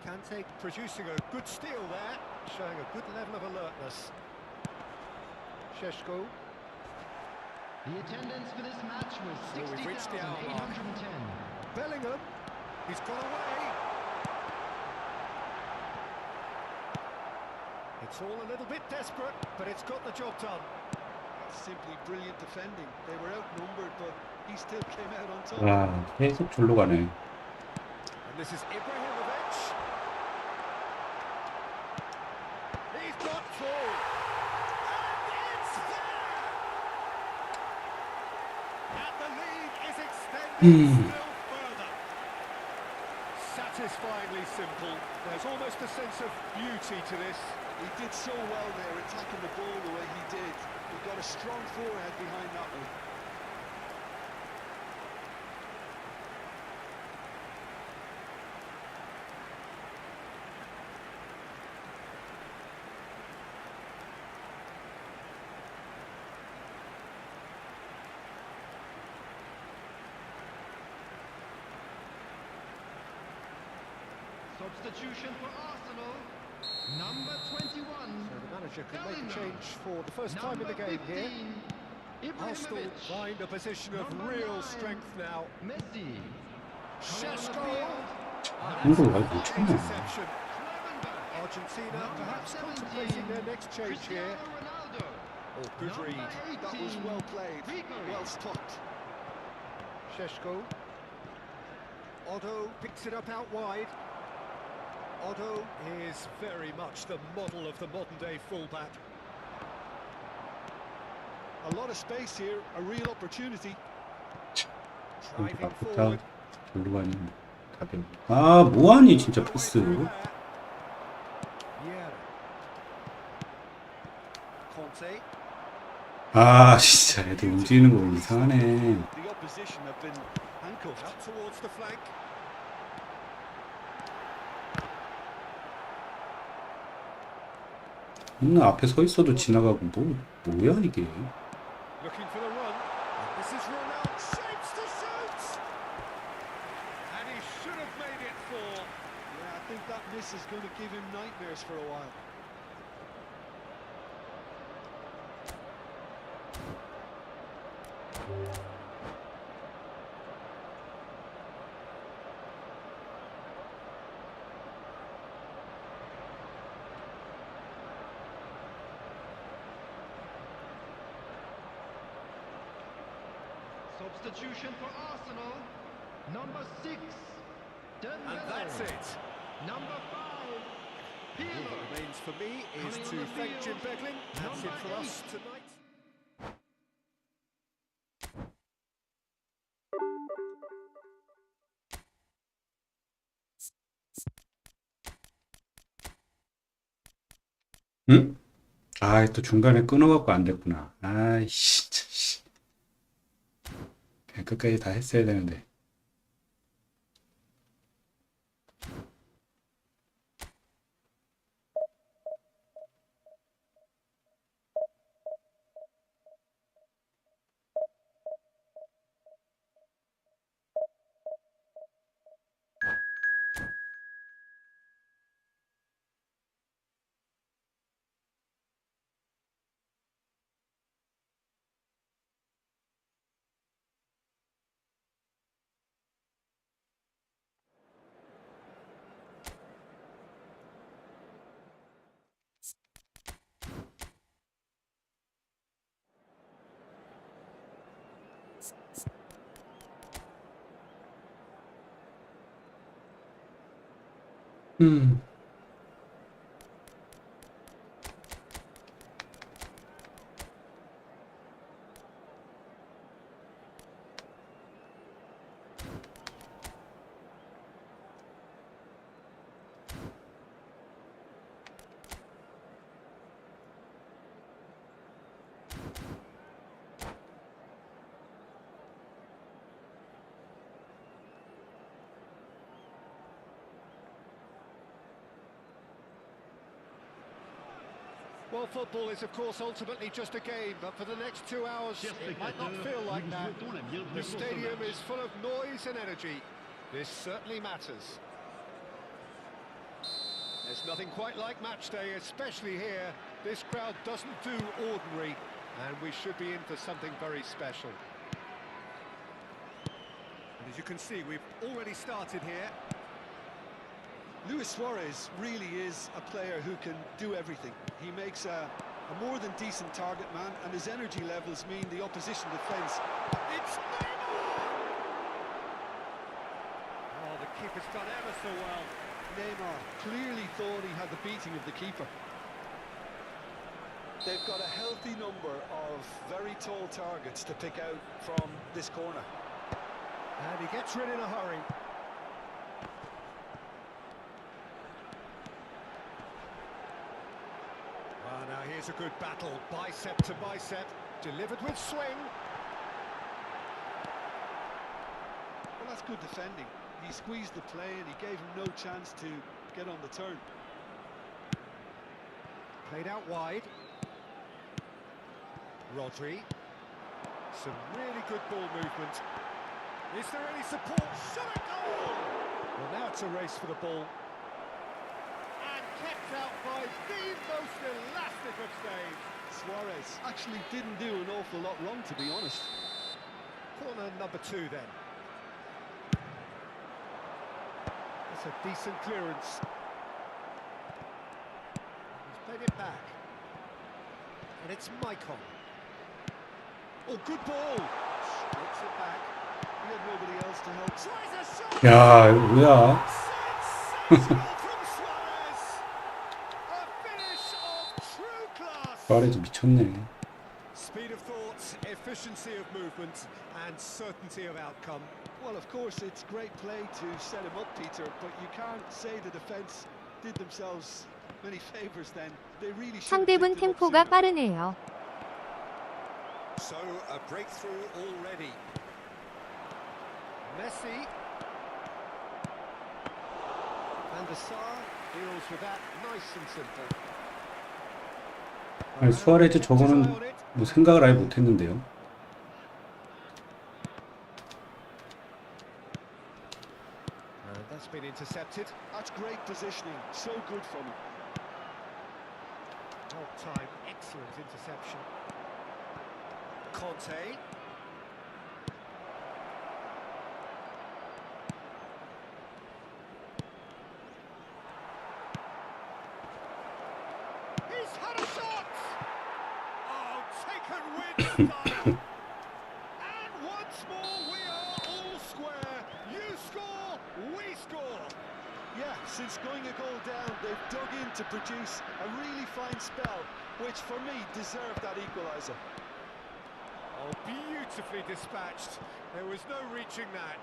Kante producing a good steal there, showing a good level of alertness. Sheshko. The attendance for this match was So we've reached the hour mark. 60,810. Bellingham, he's got away. It's all a little bit desperate, but it's got the job done. That's simply brilliant defending. They were outnumbered, but he still came out on top. 아, 계속 줄로 가네. And this is Ibrahimovic. He's got through. And it's there! And the lead is extended still further. Satisfyingly simple. There's almost a sense of beauty to this. He did so well there, attacking the ball the way he did. He got a strong forehead behind that one. Substitution for Arsenal. Number 21. So the manager can make a change for the first time in the game here. Arsenal Ibrahimovic. find a position of Number real 9. strength now. Messi. Sheshko. 이거 많이 못 참네. Interception. Argentina perhaps contemplating their next change here. Oh, good read. That was well played, well stopped. Sheshko. Otto picks it up out wide. Otto is very much the model of the modern-day fullback. A lot of space here, a real opportunity. Driving 다 forward. 별로 가니 다들. 아 뭐하니 진짜 패스. Yeah. Conte. 아 진짜 애들 움직이는 거 이상하네. The opposition have been handcuffed. Up towards the flank. 맨날 앞에 서 있어도 지나가고 뭐야 이게. Looking for the run. And this is Ronaldo. Shapes to shoot. And he should have made it four. Yeah, I think that miss is going to give him nightmares for a while. Substitution for Arsenal. Number 6. And that's it. Number 5. All that remains for me is to thank Jim Beglin. That's it for us tonight. 응? 아 또 중간에 끊어갖고 안 됐구나. 아이씨 참. 그냥 끝까지 다 했어야 되는데. 음. Well, football is, of course, ultimately just a game, but for the next 2 hours, it might not feel like that. The stadium is full of noise and energy. This certainly matters. There's nothing quite like match day, especially here. This crowd doesn't do ordinary, and we should be in for something very special. And as you can see, we've already started here. Luis Suarez really is a player who can do everything. He makes a more than decent target man, and his energy levels mean the opposition defence. It's Neymar! Oh, the keeper's done ever so well. Neymar clearly thought he had the beating of the keeper. They've got a healthy number of very tall targets to pick out from this corner. And he gets rid in a hurry. Now here's a good battle, bicep to bicep, delivered with swing. Well, that's good defending. He squeezed the play and he gave him no chance to get on the turn. Played out wide. Rodri. Some really good ball movement. Is there any support? Shot a goal! Well, now it's a race for the ball. And kept out by the most elastic of saves. Suarez actually didn't do an awful lot wrong, to be honest. Corner number 2 then. That's a decent clearance. He's played it back. And it's Maicon. Oh, good ball. Strips it back. He had nobody else to help. Tries a shot. 야, 이거 뭐야? Sensational from Suarez. A finish of true class. 수아레즈 미쳤네. Speed of thought, efficiency of movement, and certainty of outcome. Well, of course, it's great play to set him up, Peter, but you can't say the defence did themselves many favours then. They really should have 상대분 picked him up 템포가 sooner. 빠르네요. So a breakthrough already. Messi. Van der Sar deals with that nice and simple. 아니, 수아레즈 저거는 뭐 생각을 아예 못했는데요. And that's been intercepted. That's great positioning, so good from him. All time, excellent interception. Conte. He's had a shot! Oh, taken with style. And once more we are all square. You score, we score. Yeah, since going a goal down, they've dug in to produce a really fine spell, which for me deserved that equaliser. Oh, beautifully dispatched. There was no reaching that.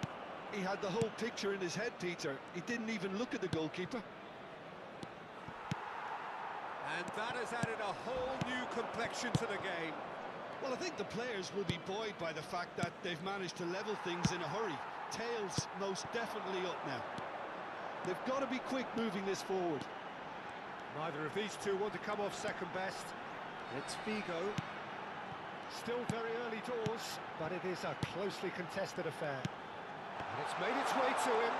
He had the whole picture in his head, Peter. He didn't even look at the goalkeeper. And that has added a whole new complexion to the game. Well, I think the players will be buoyed by the fact that they've managed to level things in a hurry. Tails most definitely up now. They've got to be quick moving this forward. Neither of these two want to come off second best. It's Figo. Still very early doors, but it is a closely contested affair. And it's made its way to him.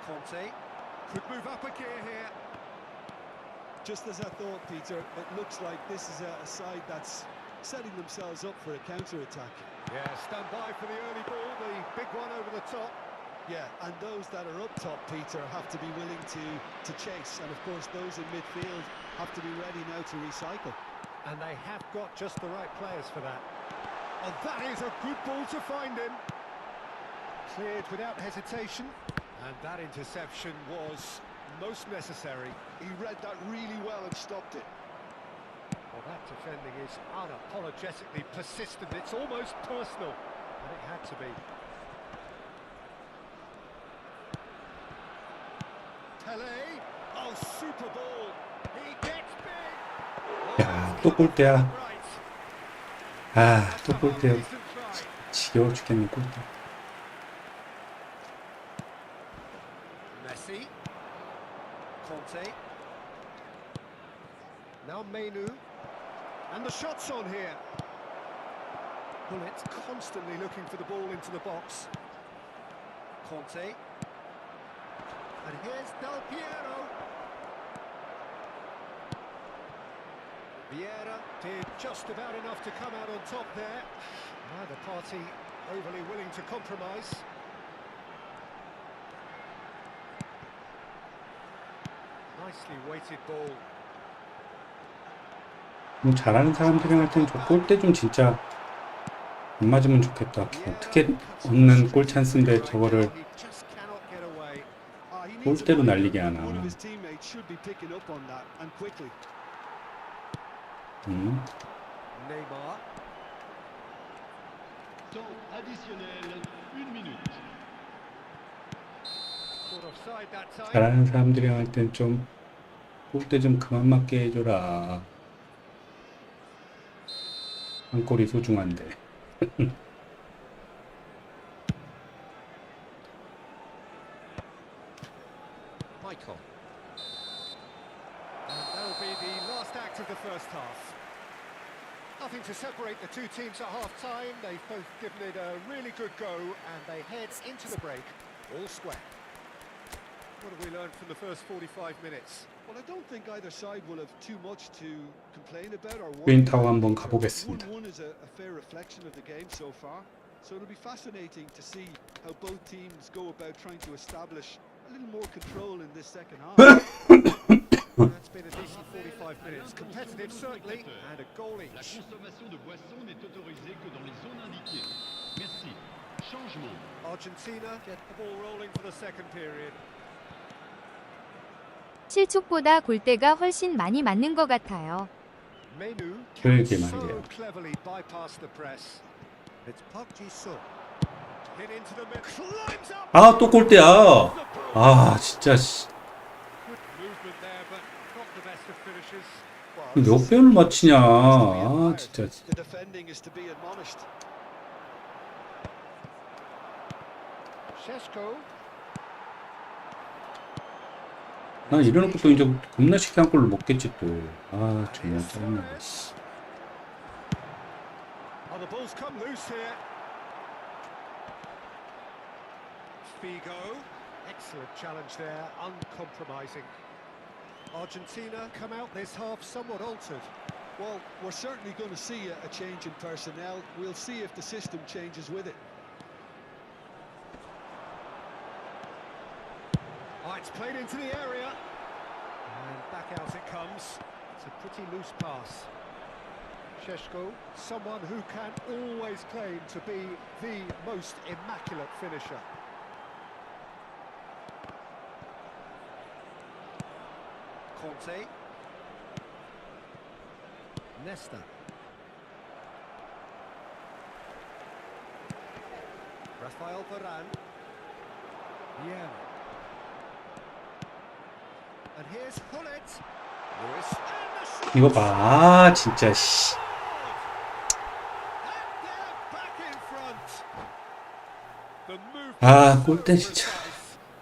Conte could move up a gear here. Just as I thought, Peter, it looks like this is a side that's setting themselves up for a counter-attack. Yeah, stand by for the early ball, the big one over the top. Yeah, and those that are up top, Peter, have to be willing to chase. And of course, those in midfield have to be ready now to recycle. And they have got just the right players for that. And that is a good ball to find him. Cleared without hesitation. And that interception was most necessary. He read that really well and stopped it. Well, that defending is unapologetically persistent. It's almost personal. And it had to be. Pele. Oh, super ball. He gets big. 야, 또 골대야. 아, 또 골대야. 지겨워 죽겠네, 골대. Messi. Conte. Now Menu. And the shot's on here. Bullet constantly looking for the ball into the box. Conte. And here's Del Piero. Vieira did just about enough to come out on top there. Neither party overly willing to compromise. Nicely weighted ball. 뭐 잘하는 사람들이랑 할 때는 저 골대 좀 진짜 안 맞으면 좋겠다. 어떻게 없는 골 찬스인데 저거를 He just cannot get away. He needs 골대로 a break. 날리게 하나. One of his teammates should be picking up on that, and quickly. Neymar. Temps additionnel, 1 minute. Caught offside that time. 잘하는 사람들이랑 할 땐 좀 골대 좀 그만 맞게 해줘라. 한 골이 소중한데. Michael. And that'll be the last act of the first half. Nothing to separate the two teams at half-time. They've both given it a really good go, and they head into the break all square. What have we learned from the first 45 minutes? Well, I don't think either side will have too much to complain about or worry 트윈 타워 about. 한번 가보겠습니다. 1-1 is a fair reflection of the game so far. So it'll be fascinating to see how both teams go about trying to establish a little more control in this second half. That's been a decent 45 minutes. Competitive, certainly, and a goal La each. consommation de boissons n'est autorisée que dans les zones indiquées. Merci. Changement. Argentina get the ball rolling for the second period. 실축보다 골대가 훨씬 많이 맞는 것 같아요. Menu 그러게 can so 말이에요. cleverly bypass the press. It's Park Ji-sung. Hit into the middle. Climbs up. 아, 또 골대야. 아, 진짜 씨. Good movement there, but not the best of finishes. 몇 배를 맞히냐. 아, 진짜. The defending is to be admonished. Šeško. 난 이래놓고 또 이제 겁나 쉽게 한 골을 먹겠지 또. 아, 정말 짜증나. 씨. Oh, the ball's come loose here. Figo. Excellent challenge there, uncompromising. Argentina come out this half somewhat altered. Well, we're certainly going to see a change in personnel. We'll see if the system changes with it. Oh, it's played into the area. And back out it comes. It's a pretty loose pass. Šeško, someone who can always claim to be the most immaculate finisher. Conte. Nesta. Rafael Varane. Yeah. And here's Hullet. Lewis. And the shot. 이거 봐. 아, 진짜 씨. And they're back in front. The move. 아, 골대 진짜.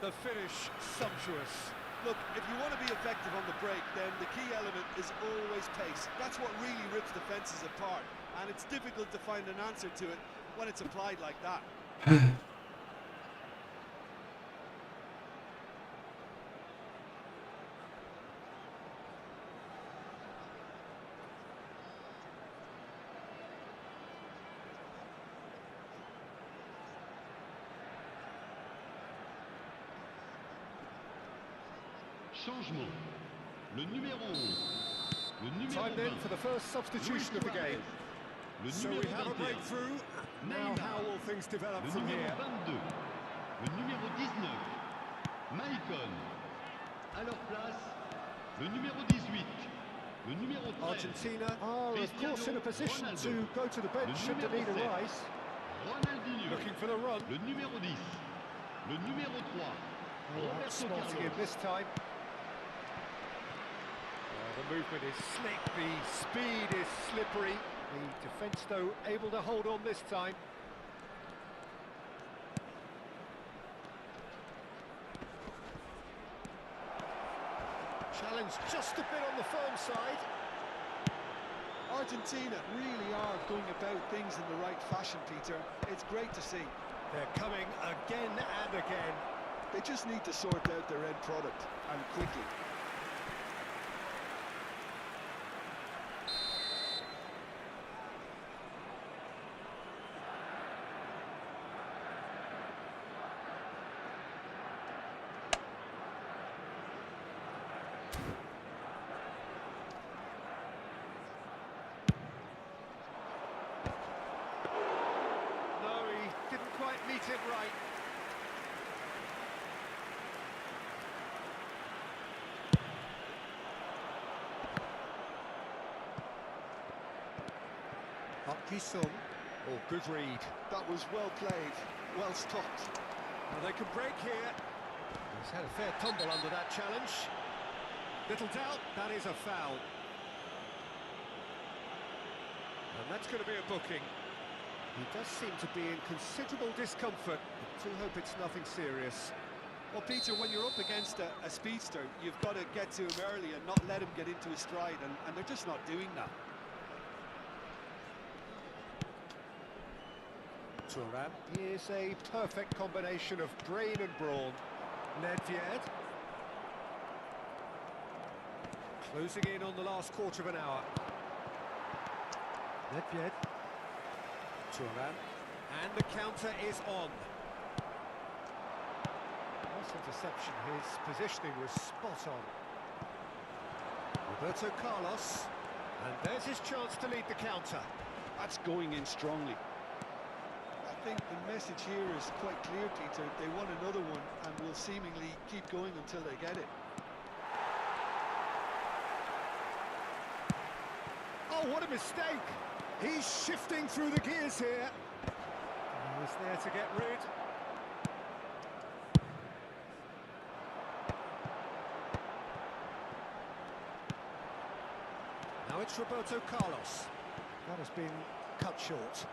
The finish sumptuous. Look, if you want to be effective on the break, then the key element is always pace. That's what really rips defenses apart. And it's difficult to find an answer to it when it's applied like that. Changement. Le numéro 11. Le numéro Time then 20. for the first substitution of the game. Le So we numéro have a 21. breakthrough. Now how will things develop Le from numéro here? 22. Le numéro 19. Maicon. À leur place, le numéro 18. Le numéro 13. Argentina are of course in a position to go to the bench should the need arise. Ronaldinho. Looking for the run. Le numéro 10. Le numéro 3. Roberto Spotting him Carlos. this time. The movement is slick, the speed is slippery. The defence, though, able to hold on this time. Challenge just a bit on the firm side. Argentina really are going about things in the right fashion, Peter. It's great to see. They're coming again and again. They just need to sort out their end product, and quickly. No, he didn't quite meet it right. Park Ji-sung. Oh, good read. That was well played, well stopped. Well, they can break here. He's had a fair tumble under that challenge. Little doubt, that is a foul. And that's going to be a booking. He does seem to be in considerable discomfort. I do hope it's nothing serious. Well, Peter, when you're up against a speedster, you've got to get to him early and not let him get into his stride, and they're just not doing that. Thuram. He is a perfect combination of brain and brawn. Nedved. Closing in on the last quarter of an hour. Nedved. Thuram. And the counter is on. Nice interception. His positioning was spot on. Roberto Carlos. And there's his chance to lead the counter. That's going in strongly. I think the message here is quite clear, Peter. They want another one and will seemingly keep going until they get it. Oh, what a mistake! He's shifting through the gears here. He's there to get rid. Now it's Roberto Carlos. That has been cut short.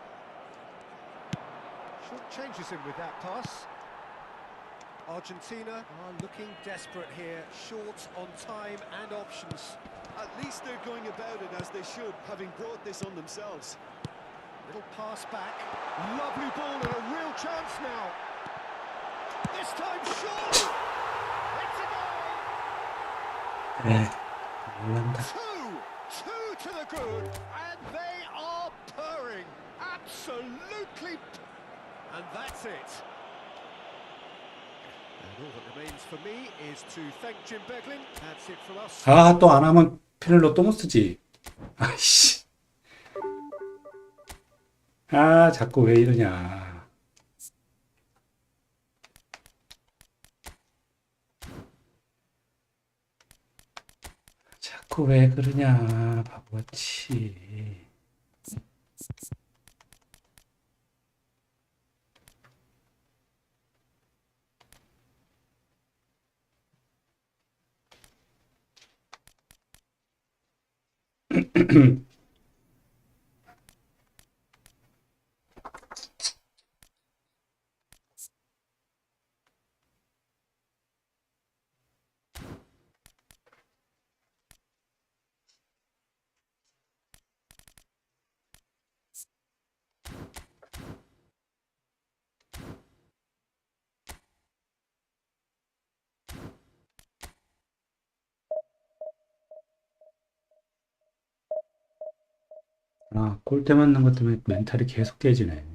Short changes him with that pass. Argentina are looking desperate here, short on time and options. At least they're going about it as they should, having brought this on themselves. Little pass back. Lovely ball and a real chance now. This time, surely! It's a goal! 네, 몰란다. Two to the good, and they are purring. Absolutely. And that's it. And all that remains for me is to thank Jim Beglin. That's it from us. 아, 또 안 하면 피넬로 또 못 쓰지. 아이씨. 아, 자꾸 왜 이러냐. 자꾸 왜 그러냐, 바보같이. 아, 골대 맞는 것 때문에 멘탈이 계속 깨지네.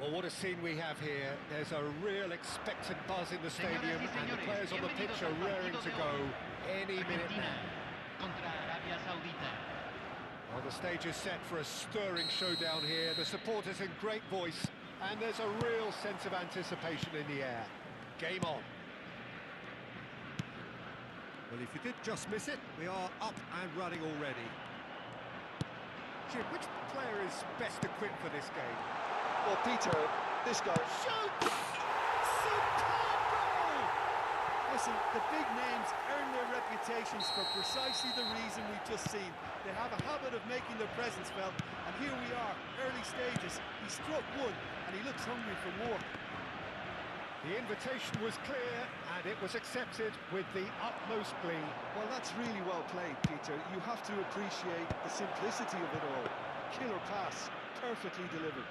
Well, what a scene we have here. There's a real expectant buzz in the stadium, and the players on the pitch are raring to go any minute now. Well, the stage is set for a stirring showdown here. The supporters in great voice, and there's a real sense of anticipation in the air. Game on. Well, if you did just miss it, we are up and running already. Jim, which player is best equipped for this game? Well, Peter, this guy shoots! Superb goal! Listen, the big names earn their reputations for precisely the reason we've just seen. They have a habit of making their presence felt, and here we are, early stages. He struck one, and he looks hungry for more. The invitation was clear, and it was accepted with the utmost glee. Well, that's really well played, Peter. You have to appreciate the simplicity of it all. Killer pass, perfectly delivered.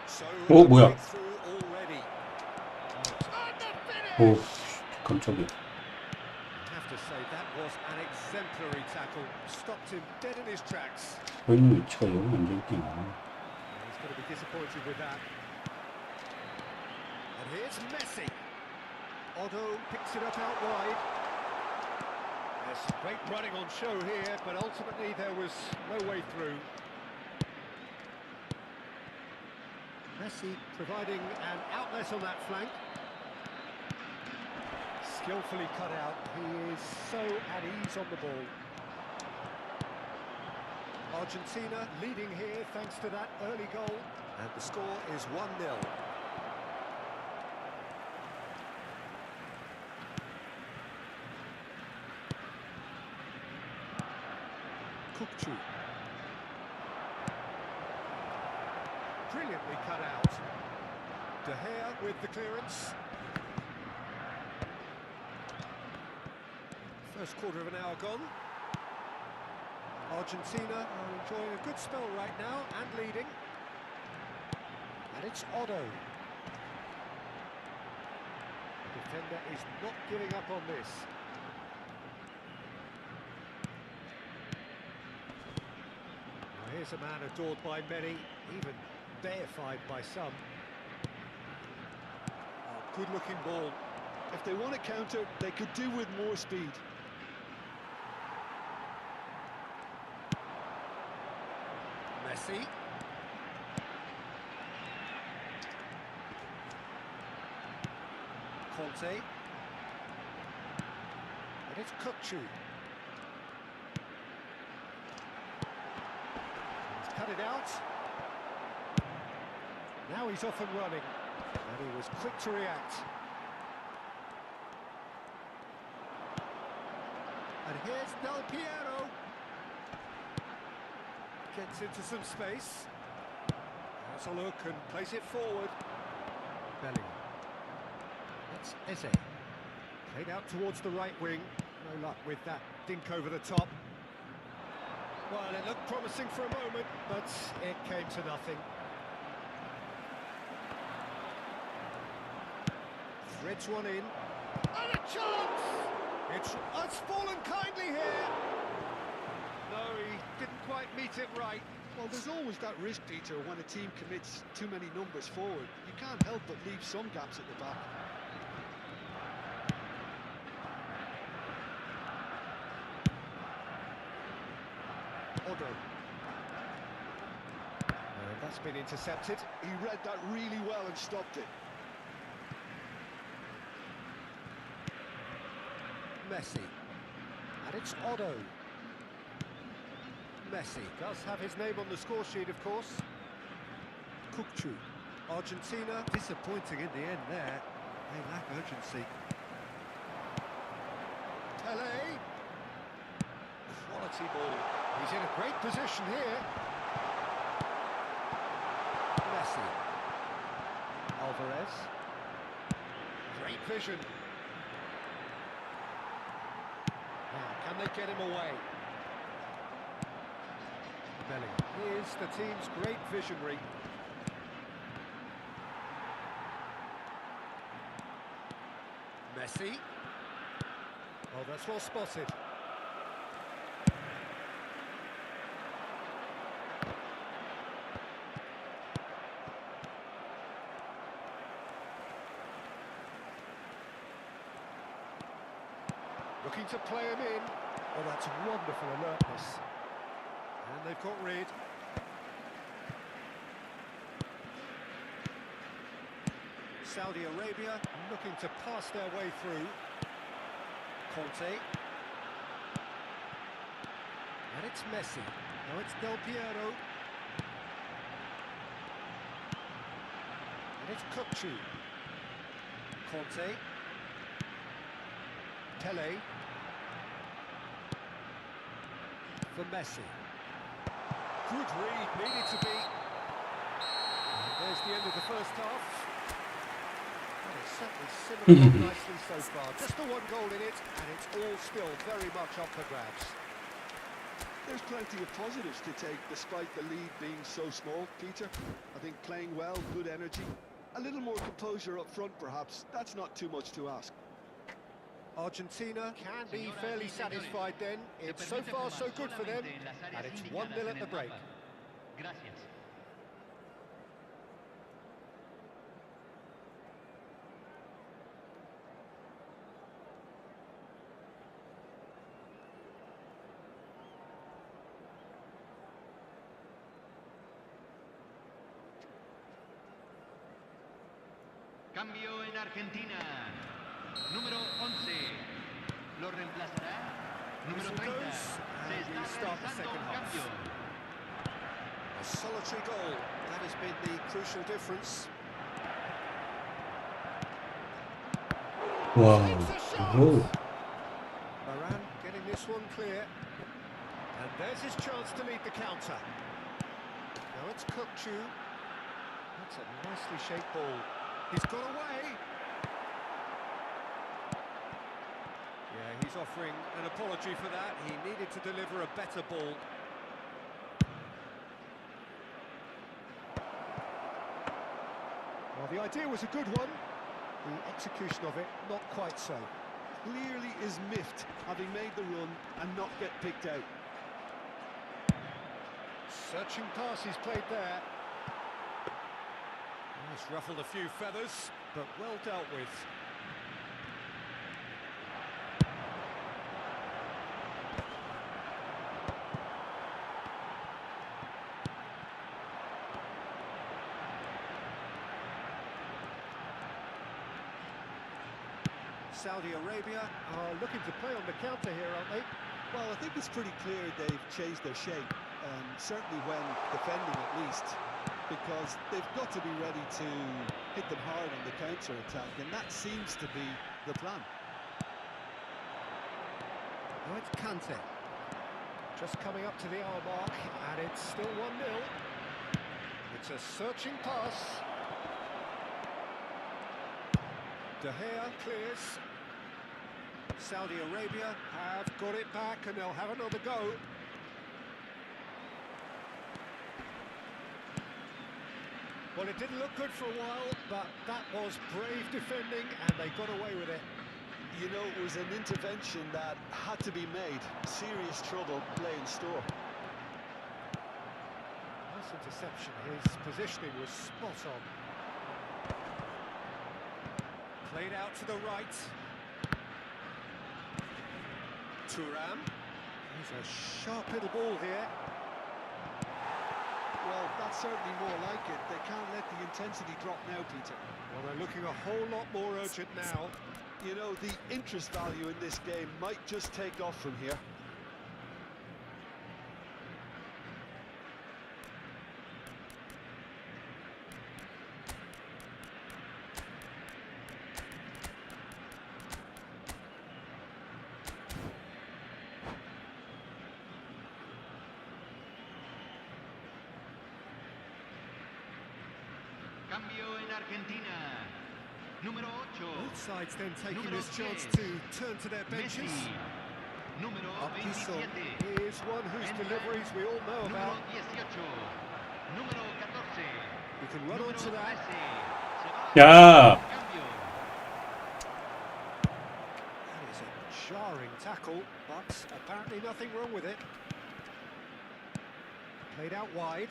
So 뭐야? through already. 오, 깜짝이야. I have to say that was an exemplary tackle. Stopped him dead in his tracks. 보이는 위치가 여기 앉아있구나. He's going to be disappointed with that. And here's Messi. Otto picks it up out wide. There's great running on show here, but ultimately there was no way through. Messi providing an outlet on that flank. Skillfully cut out. He is so at ease on the ball. Argentina leading here thanks to that early goal. And the score is 1-0. Kukçu. Brilliantly cut out. De Gea with the clearance. First quarter of an hour gone. Argentina are enjoying a good spell right now and leading. And it's Otto. The defender is not giving up on this. Now here's a man adored by many, even deified by some. Oh, good-looking ball. If they want to counter, they could do with more speed. Messi. Conte. And it's Kukçu. He's cut it out. Now he's off and running. And he was quick to react. And here's Del Piero. Gets into some space. Has a look and plays it forward. Bellingham. That's Eze. Played out towards the right wing. No luck with that dink over the top. Well, it looked promising for a moment, but it came to nothing. Threads one in. And a chance! It's fallen kindly here. No, he didn't quite meet it right. Well, there's always that risk, Peter, when a team commits too many numbers forward. You can't help but leave some gaps at the back. Otto. And that's been intercepted. He read that really well and stopped it. Messi. And it's Otto. Messi does have his name on the score sheet, of course. Kukçu. Argentina disappointing in the end there. They lack urgency. Pele. Quality ball. He's in a great position here. Messi. Alvarez. Great vision. Now, can they get him away? Bellingham. Here's the team's great visionary. Messi. Oh, that's well spotted. Looking to play him in. Oh, that's wonderful alertness. And they've got rid. Saudi Arabia looking to pass their way through. Conte. And it's Messi. Now it's Del Piero. And it's Kukçu. Conte. Pele. For Messi. Good read, needed to be. And there's the end of the first half. Well, it's certainly simmered on nicely so far. Just the one goal in it, and it's all still very much up for grabs. There's plenty of positives to take despite the lead being so small, Peter. I think playing well, good energy. A little more composure up front, perhaps. That's not too much to ask. Argentina can be fairly satisfied then. It's so far so good for them, and it's 1-0 at the break. Gracias. Cambio en Argentina. Número 11. Lo reemplazará. Número 30. Se está realizando un cambio. A solitary goal. That has been the crucial difference. 와, 오, Varane getting this one clear. And there's his chance to lead the counter. Now it's Kukçu. That's a nicely shaped ball. He's got away. Yeah, he's offering an apology for that. He needed to deliver a better ball. Well, the idea was a good one. The execution of it, not quite so. Clearly is miffed, having made the run and not get picked out. Searching pass he's played there. It's ruffled a few feathers, but well dealt with. Saudi Arabia are looking to play on the counter here, aren't they? Well, I think it's pretty clear they've changed their shape, certainly when defending at least, because they've got to be ready to hit them hard on the counter-attack, and that seems to be the plan. Now it's Kante. Just coming up to the hour mark, and it's still 1-0. It's a searching pass. De Gea clears. Saudi Arabia have got it back, and they'll have another go. Well, it didn't look good for a while, but that was brave defending, and they got away with it. You know, it was an intervention that had to be made. Serious trouble lay in store. Nice interception. His positioning was spot on. Played out to the right. Thuram. He's a sharp little ball here. Well, that's certainly more like it. They can't let the intensity drop now, Peter. Well, they're looking a whole lot more urgent now. You know, the interest value in this game might just take off from here. Cambio en Argentina. Número 8. Both sides then taking Número this chance 10. to turn to their benches. Messi. Número Up 27. Here's one whose deliveries we all know Número about. 18. Número 14. You can run Número onto that. 13. Se va. 야, Cambio. That is a jarring tackle, but apparently nothing wrong with it. Played out wide.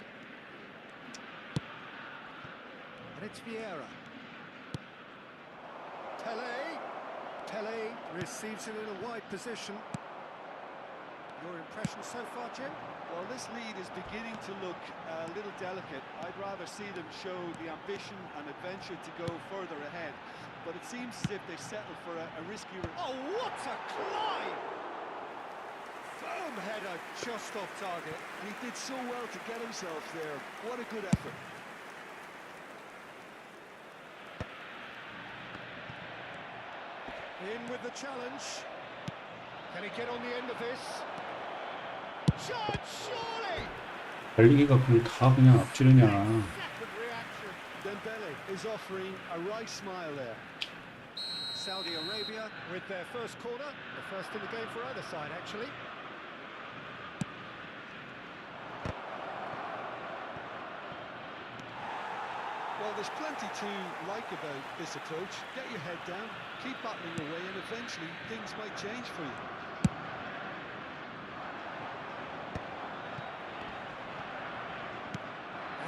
And it's Vieira. Pele. Pele receives it in a wide position. Your impression so far, Jim? Well, this lead is beginning to look a little delicate. I'd rather see them show the ambition and adventure to go further ahead. But it seems as if they settle for a riskier... Oh, what a climb! Firm header just off target. And he did so well to get himself there. What a good effort. In with the challenge. Can he get on the end of this? Shot, surely! 달리기가 그냥 다 그냥 앞지르냐. Second reaction. Dembele is offering a wry smile there. Saudi Arabia with their first corner. The first in the game for either side, actually. Well, there's plenty to like about this approach. Get your head down, keep battling away, and eventually things might change for you.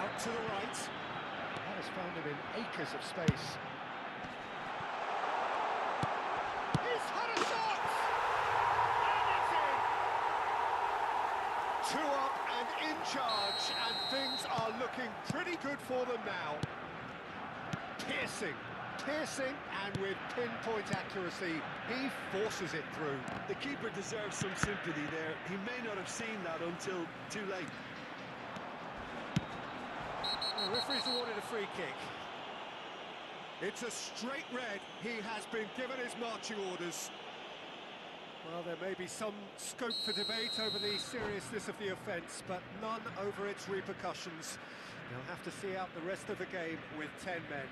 Out to the right. That has found him in acres of space. He's had a shot! And it's in! Two up and in charge, and things are looking pretty good for them now. Piercing, and with pinpoint accuracy, he forces it through. The keeper deserves some sympathy there. He may not have seen that until too late. The referee's awarded a free kick. It's a straight red. He has been given his marching orders. Well, there may be some scope for debate over the seriousness of the offence, but none over its repercussions. They'll have to see out the rest of the game with 10 men.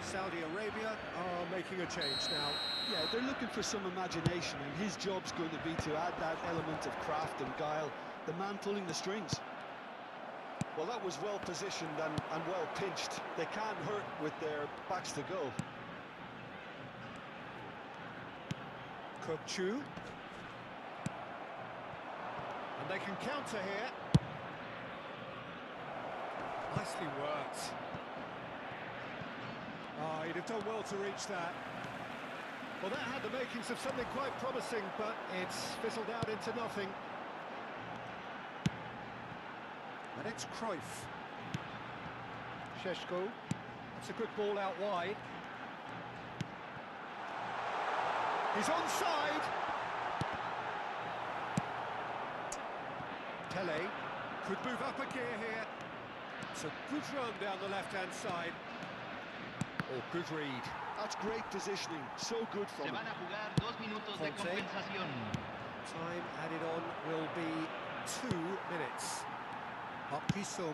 Saudi Arabia are making a change now. Yeah, they're looking for some imagination, and his job's going to be to add that element of craft and guile, the man pulling the strings. Well, that was well positioned and well pinched. They can't hurt with their backs to goal. Kokchu. And they can counter here. Nicely worked. Oh, he'd have done well to reach that. Well, that had the makings of something quite promising, but it's fizzled out into nothing. And it's Cruyff. Šeško. That's a good ball out wide. He's onside. Pele could move up a gear here. It's a good run down the left-hand side. Oh, good read. That's great positioning. So good from him. Time added on will be 2 minutes. Sung.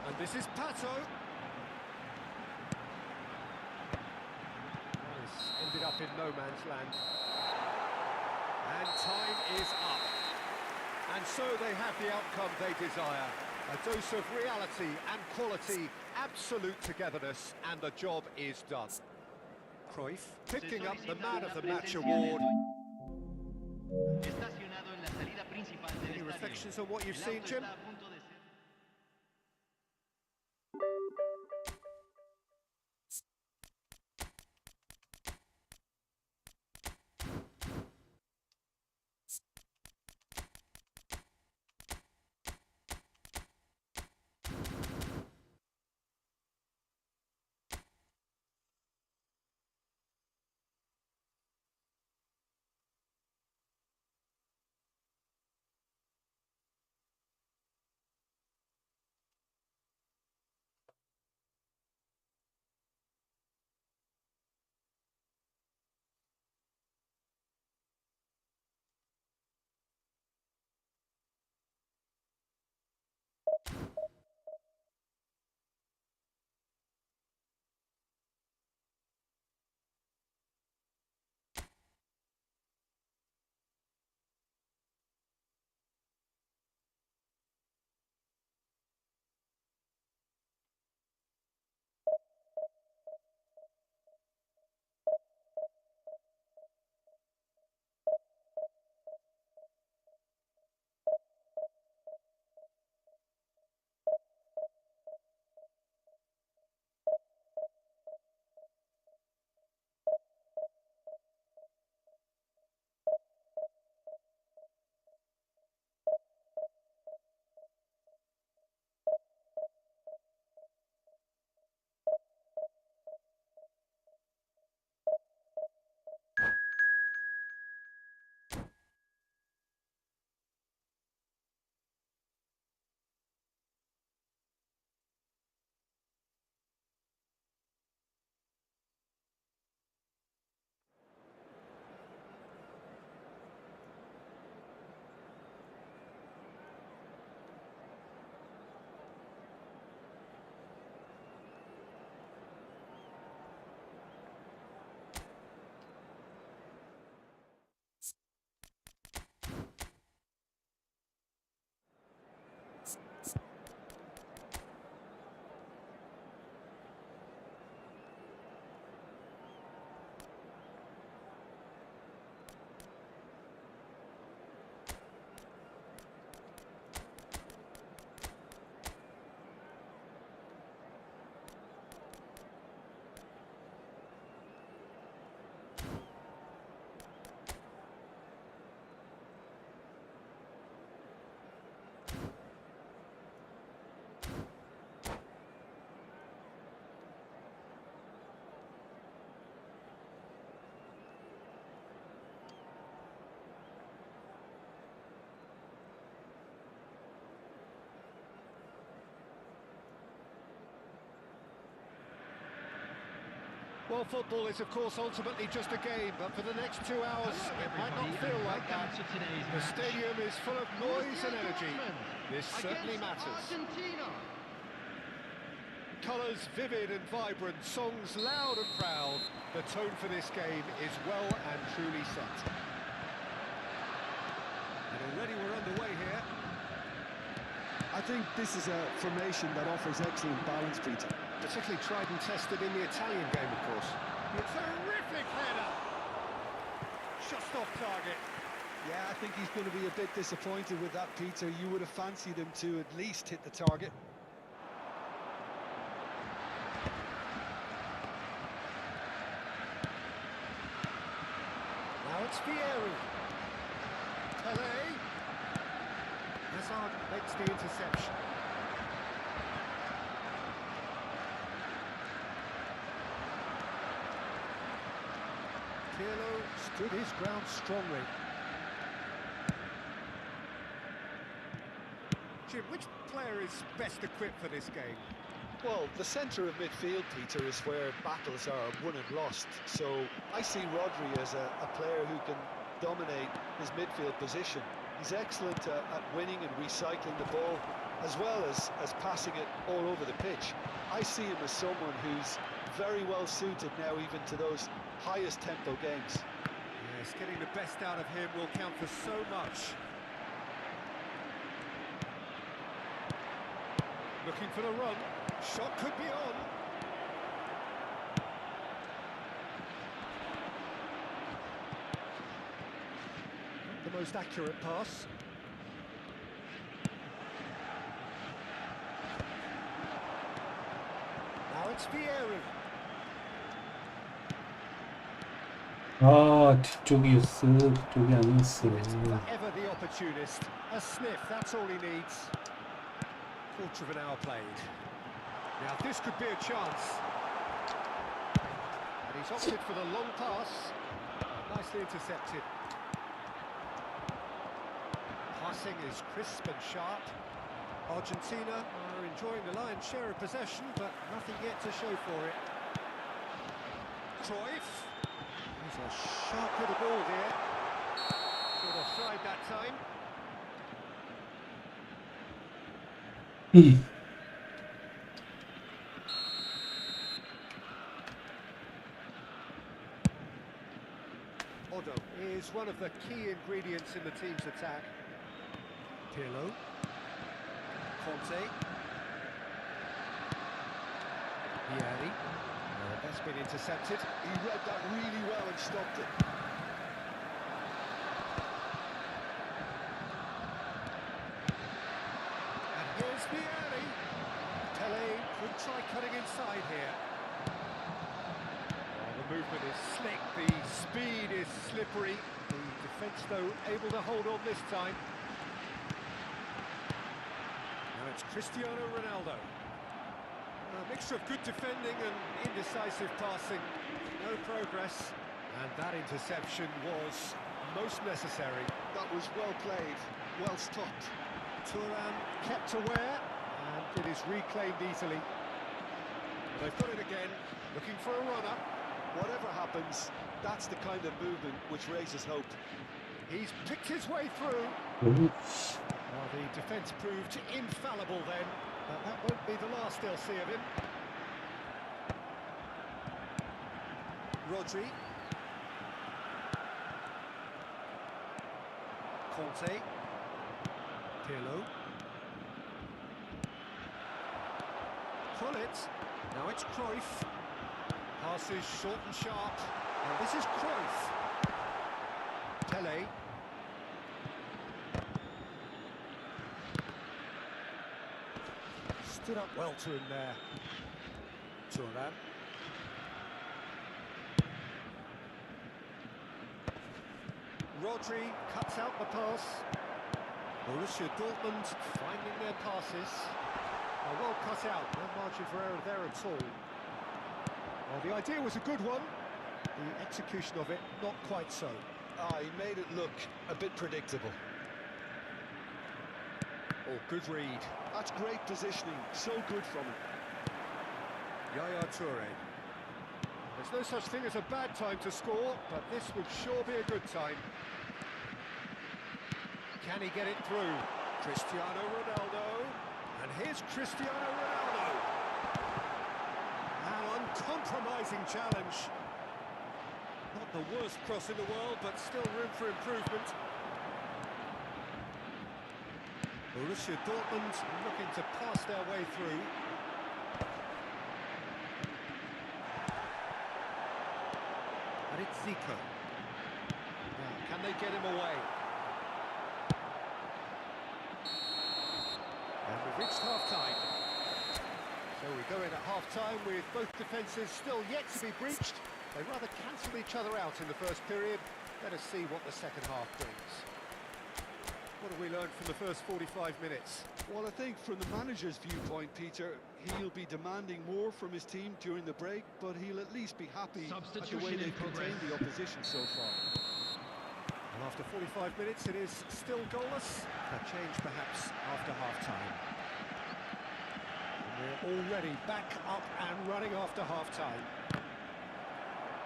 And this is Pato. This ended up in no man's land. And time is up. And so they have the outcome they desire. A dose of reality and quality, absolute togetherness, and the job is done. Cruyff picking up the Man of the Match award. Any reflections on what you've seen, Jim? Well, football is, of course, ultimately just a game, but for the next 2 hours, it might not feel like that. The stadium is full of noise and energy. This certainly matters. Argentina. Colours vivid and vibrant, songs loud and proud. The tone for this game is well and truly set. And already we're underway here. I think this is a formation that offers excellent balance, Peter. Particularly tried and tested in the Italian game, of course. A terrific header! Just off target. Yeah, I think he's going to be a bit disappointed with that, Peter. You would have fancied him to at least hit the target. Now it's Vieri. Pele. Hazard makes the interception. Pirlo stood his ground strongly. Jim, which player is best equipped for this game? Well, the centre of midfield, Peter, is where battles are won and lost. So I see Rodri as a player who can dominate his midfield position. He's excellent at winning and recycling the ball, as well as passing it all over the pitch. I see him as someone who's very well suited now even to those highest tempo games. Yes, getting the best out of him will count for so much. Looking for the run. Shot could be on. Not the most accurate pass. Now it's Vieri. 아, 뒤쪽이었어. 그쪽이 아니었어. It's forever the opportunist. A sniff, that's all he needs. Quarter of an hour played. Now this could be a chance. And he's opted for the long pass. Nicely intercepted. Passing is crisp and sharp. Argentina are enjoying the lion's share of possession, but nothing yet to show for it. Cruyff. He's a sharp little ball here. Short offside that time. Odo is one of the key ingredients in the team's attack. Pirlo. Conte. Vieri. That's been intercepted. He read that really well and stopped it. And here's Vieri. Pele could try cutting inside here. Oh, the movement is slick, the speed is slippery. The defence, though, able to hold on this time. Now it's Cristiano Ronaldo. A mixture of good defending and indecisive passing. No progress. And that interception was most necessary. That was well played, well stopped. Thuram kept aware, and it is reclaimed easily. They've got it again, looking for a runner. Whatever happens, that's the kind of movement which raises hope. He's picked his way through. 오, Well, the defence proved infallible then, but that won't be the last they'll see of him. Rodri. Conte. Pirlo. Krullit. Now it's Cruyff. Passes short and sharp. And this is Cruyff. Pele. Stood up well to him there. Thuram. Rodri cuts out the pass. Borussia Dortmund finding their passes. Well cut out, no margin for error there at all. Well, the idea was a good one. The execution of it, not quite so. He made it look a bit predictable. Oh, good read. That's great positioning, so good from him. Yaya Toure. There's no such thing as a bad time to score, but this would sure be a good time. Can he get it through? Cristiano Ronaldo. And here's Cristiano Ronaldo. An uncompromising challenge. Not the worst cross in the world, but still room for improvement. Borussia Dortmund looking to pass their way through. And it's Zico. Now, can they get him away? And we've reached half-time. So we go in at half-time with both defences still yet to be breached. They rather cancelled each other out in the first period. Let us see what the second half brings. What have we learned from the first 45 minutes? Well, I think from the manager's viewpoint, Peter, he'll be demanding more from his team during the break, but he'll at least be happy at the way they've contained the opposition so far. And after 45 minutes, it is still goalless. A change perhaps after half-time. And we're already back up and running after half-time.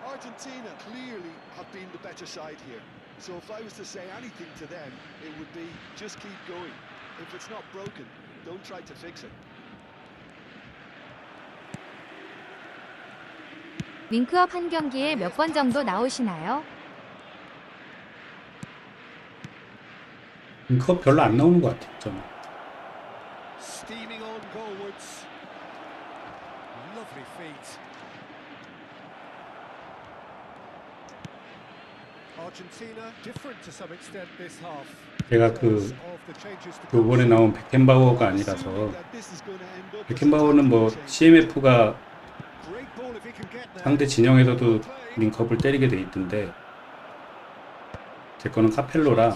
Argentina clearly have been the better side here. So if I was to say anything to them, it would be just keep going. If it's not broken, don't try to fix it. 링크업 한 경기에 몇 번 정도 나오시나요? 링크업 별로 안 나오는 것 같아요, 저는. Steaming on goalwards. Lovely feet. Argentina different to some extent this half. 제가 요번에 나온 베켄바워가 아니라서 베켄바워는 뭐 CMF가 상대 진영에서도 링크업을 때리게 돼 있던데 제 거는 카펠로라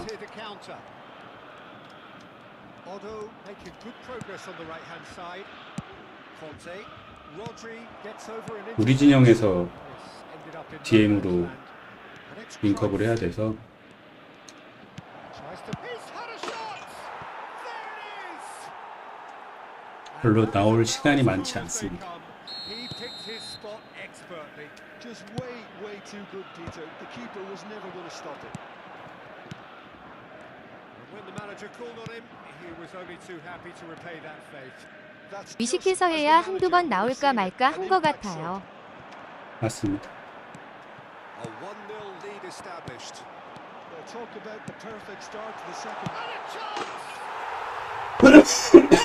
우리 진영에서 DM으로 링크업을 해야 돼서 별로 나올 시간이 많지 않습니다. 위식해서 해야 한두 번 나올까 말까 한 것 같아요. 맞습니다. A 1-0 lead established. We'll talk about the perfect start to the second. And a chance! A game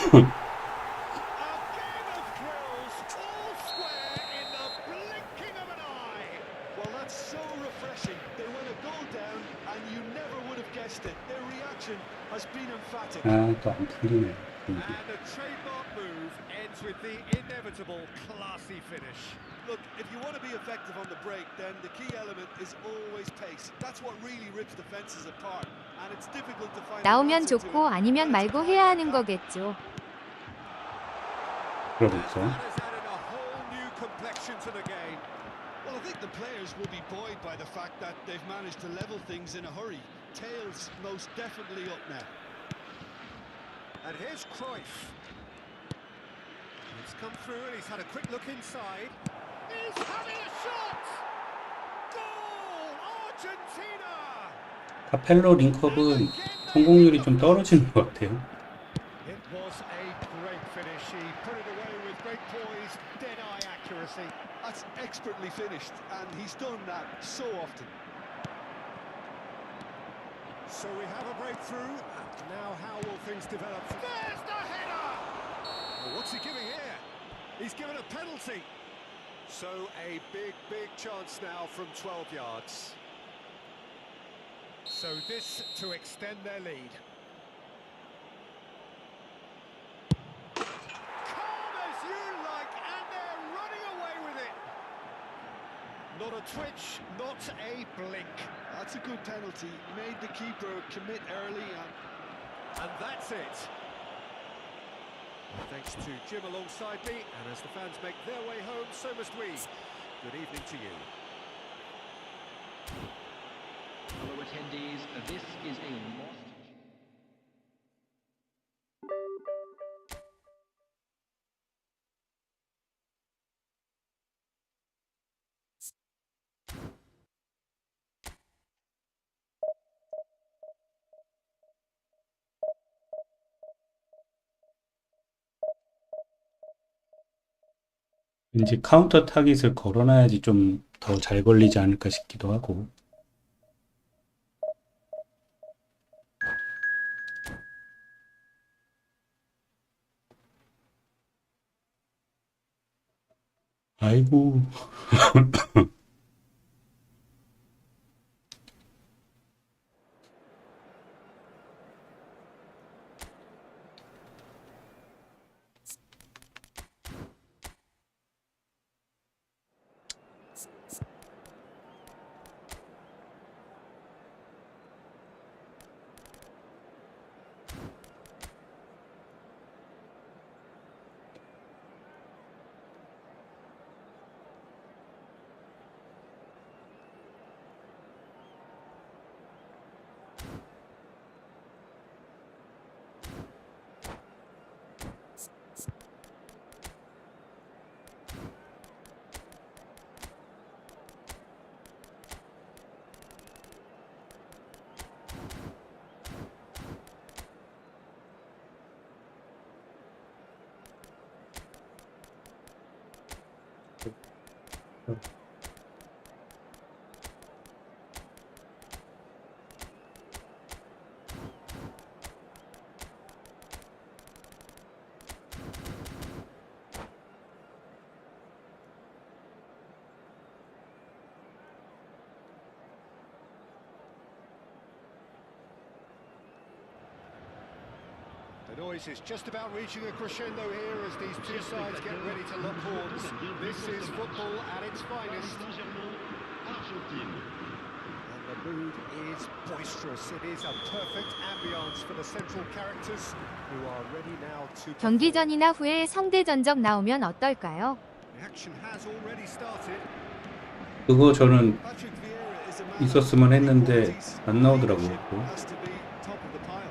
of thrills, all square in the blinking of an eye. Well, that's so refreshing. They went a goal down, and you never would have guessed it. Their reaction has been emphatic. 또 안 풀리네. And the trademark move ends with the inevitable classy finish. Look, if you want to be effective on the break, then the key element is always pace. That's what really rips defenses apart. And it's difficult to find. 나오면 좋고 아니면 말고 해야 하는 거겠죠. 그러겠죠. Well, I think the players will be buoyed by the fact that they've managed to level things in a hurry. Tails most definitely up now. And here's Cruyff. He's come through and he's had a quick look inside. He's having a shot! Goal! Argentina! 카펠로 링크업은 성공률이 좀 떨어지는 것 같아요. It was a great finish. He put it away with great poise, dead-eye accuracy. That's expertly finished, and he's done that so often. So we have a breakthrough. Now how will things develop? There's the header! Oh, what's he giving here? He's given a penalty. So a big chance now from 12 yards. So this to extend their lead. Calm as you like, and they're running away with it. Not a twitch, not a blink. That's a good penalty. Made the keeper commit early, and that's it. Thanks to Jim alongside me, and as the fans make their way home, so must we. Good evening to you. Fellow attendees, this is a lost... 왠지 카운터 타깃을 걸어놔야지 좀 더 잘 걸리지 않을까 싶기도 하고. 아이고. The noise is just about reaching a crescendo here as these two sides get ready to lock horns. This is football at its finest. And the mood is boisterous. It is a perfect ambience for the central characters who are ready now to... 경기 전이나 후에 성대 전적 나오면 어떨까요? The action has already started. 그거 저는 Patrick Vieira is a man 있었으면 했는데 of qualities. 안 나오더라고요. Leadership has to be top of the pile.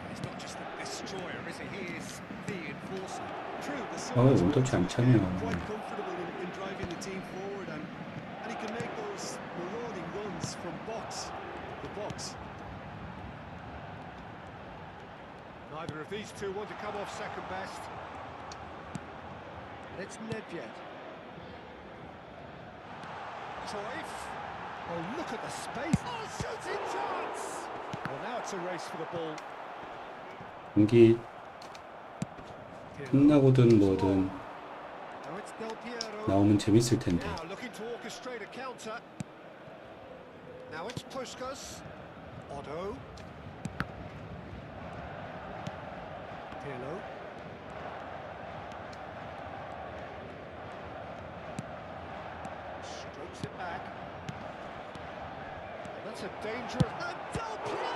He's not just the destroyer, is he? He is the enforcer. True, the 어우, Suns 원터치 안 차네요. quite comfortable in driving the team forward, and he can make those marauding runs from the box. Neither of these two want to come off second best. And it's Nedved. Cruyff. Oh, look at the space. Oh, shooting chance! Well, now it's a race for the ball. 경기 끝나고든 뭐든 Now it's Del Piero. 나오면 재밌을 텐데. Now looking to orchestrate a counter. Now it's Puskas. Otto. Pirlo. Strokes it back. And that's a dangerous... And Del Piero!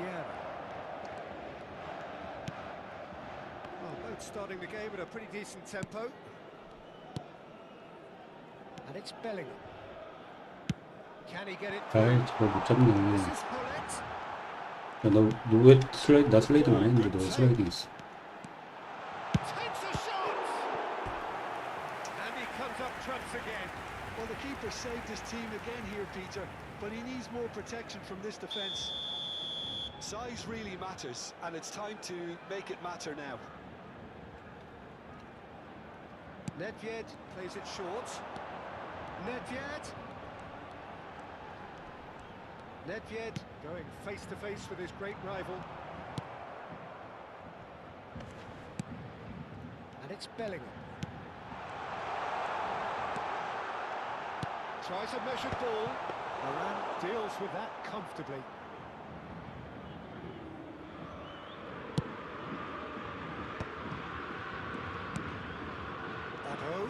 Yeah. Well, both starting the game at a pretty decent tempo. And it's Bellingham. Can he get it through? 아이, 저거 못 잡네. This is Hullet. 야, 너왜 슬라이드, 나 슬라이딩 안 했는데 너 왜 슬라이딩 했어? Takes a shot! And he comes up trumps again. Well, the keeper saved his team again here, Peter, but he needs more protection from this defence. Size really matters, and it's time to make it matter now. Nedved plays it short. Nedved. Nedved going face to face with his great rival. And it's Bellingham. Tries a measured ball. Varane deals with that comfortably. Otto.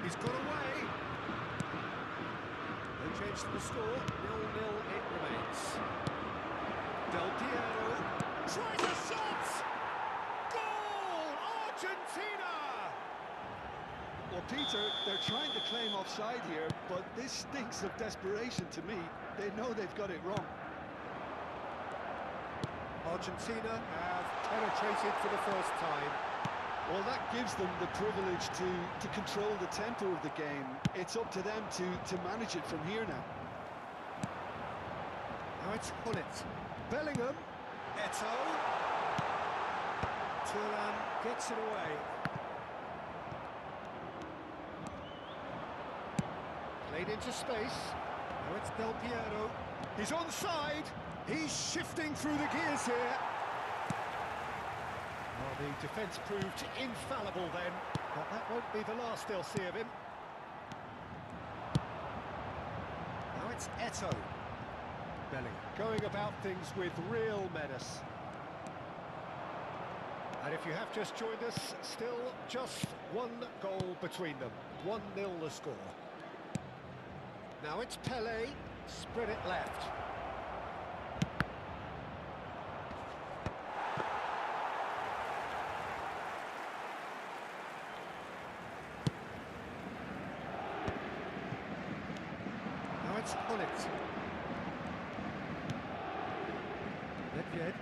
He's got away. No change to the score. 0-0 it remains. Del Piero tries a shot! Goal! Argentina! Well, Peter, they're trying to claim offside here, but this stinks of desperation to me. They know they've got it wrong. Argentina have penetrated for the first time. Well, that gives them the privilege to control the tempo of the game. It's up to them to manage it from here now. Now it's Hullet. Bellingham. Eto'o. Turan gets it away. Played into space. Now it's Del Piero. He's onside. He's shifting through the gears here. Well, the defence proved infallible then, but that won't be the last they'll see of him. Now it's Eto. Belling going about things with real menace. And if you have just joined us, still just one goal between them. 1-0 the score. Now it's Pelé, spread it left. Now it's Hullet. Nedved.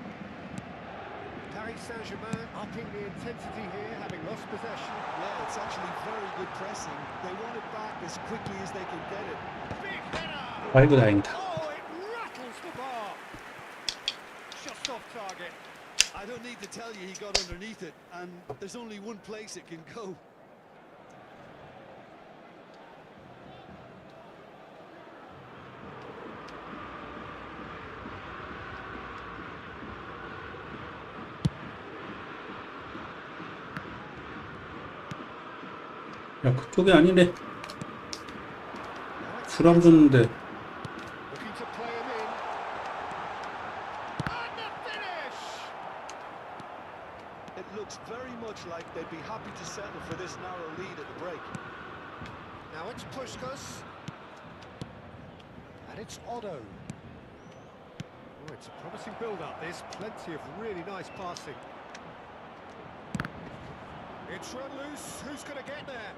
Paris Saint-Germain upping the intensity here, having lost possession. Yeah, it's actually very good pressing. They want it back as quickly as they can get it. Big header! 아이고 다행이다. Oh, it rattles the bar. Just off target. I don't need to tell you he got underneath it, and there's only one place it can go. 야 그쪽이 아니래. 술 안 줬는데. Looking to play him in. And the finish! It looks very much like they'd be happy to settle for this narrow lead at the break. Now it's Puskás. And it's Otto. Oh, it's a promising build-up. There's plenty of really nice passing. It's run loose. Who's going to get there?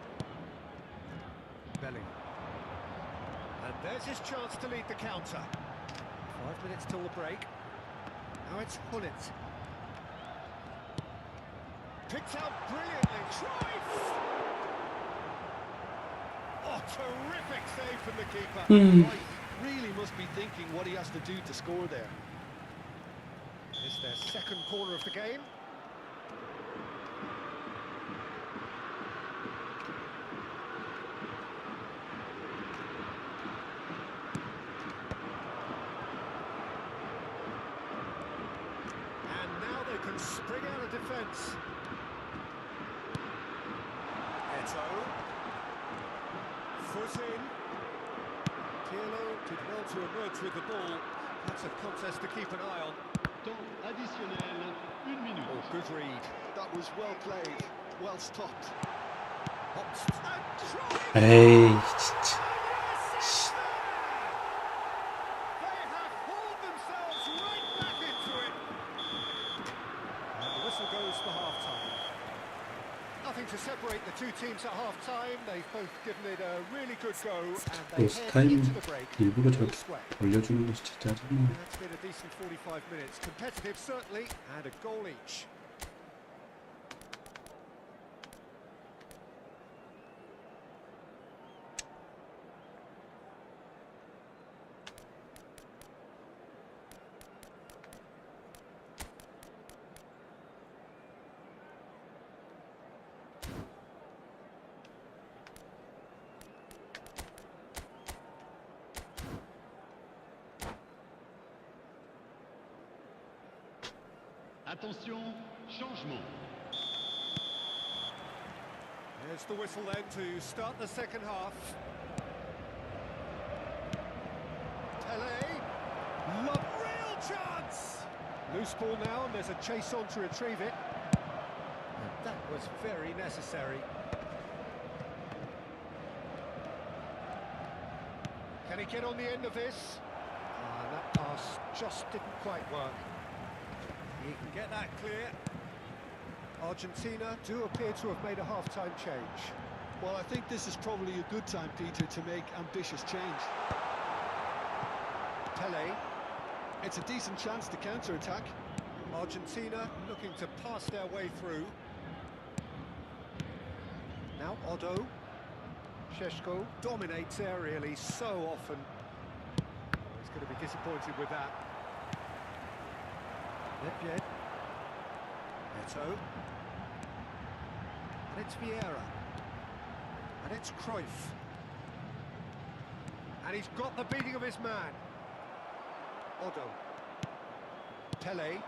Belling. And there's his chance to lead the counter. 5 minutes till the break. Now it's Hullet. Picked out brilliantly. Cruyff! Oh, terrific save from the keeper. Right, really must be thinking what he has to do to score there. It's their second corner of the game. Spring out of defence. Eto. Foot in. Pirlo did well to emerge with the ball. That's a contest to keep an eye on. Temps additionnel, 1 minute. Oh, good read. That was well played, well stopped. Hops and drives. 에이 진짜. They have hauled themselves right back into it. And the whistle goes for half-time. Nothing to separate the two teams at half-time. They've both given it a really good go, and they 로스 head 타임 into the break. 일부러 Full 저렇게 sweat. 벌려주는 것이 진짜 짜증나. That's been a decent 45 minutes. Competitive, certainly, and a goal each. Attention, changement. There's the whistle then to start the second half. Pelé, real chance! Loose ball now, and there's a chase on to retrieve it. And that was very necessary. Can he get on the end of this? That pass just didn't quite work. He can get that clear. Argentina do appear to have made a half-time change. Well, I think this is probably a good time, Peter, to make ambitious change. Pelé. It's a decent chance to counter-attack. Argentina looking to pass their way through. Now Otto. Šeško dominates aerially so often. He's going to be disappointed with that. Nedved. Eto. And it's Vieira. And it's Cruyff. And he's got the beating of his man. Odo. Pele.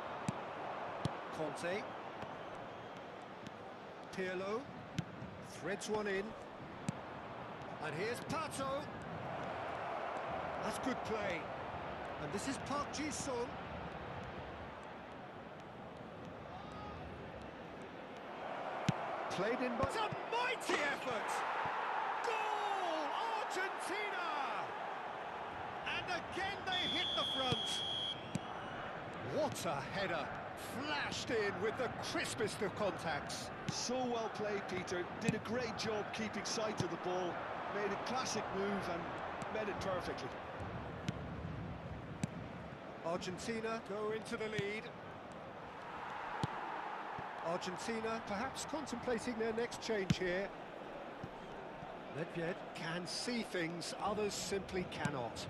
Conte. Pirlo. Threads one in. And here's Pato. That's good play. And this is Park Ji-sung. Played in by... It's a mighty effort! Goal! Argentina! And again they hit the front. What a header. Flashed in with the crispest of contacts. So well played, Peter. Did a great job keeping sight of the ball. Made a classic move and met it perfectly. Argentina go into the lead. Argentina perhaps contemplating their next change here. Nedved can see things others simply cannot.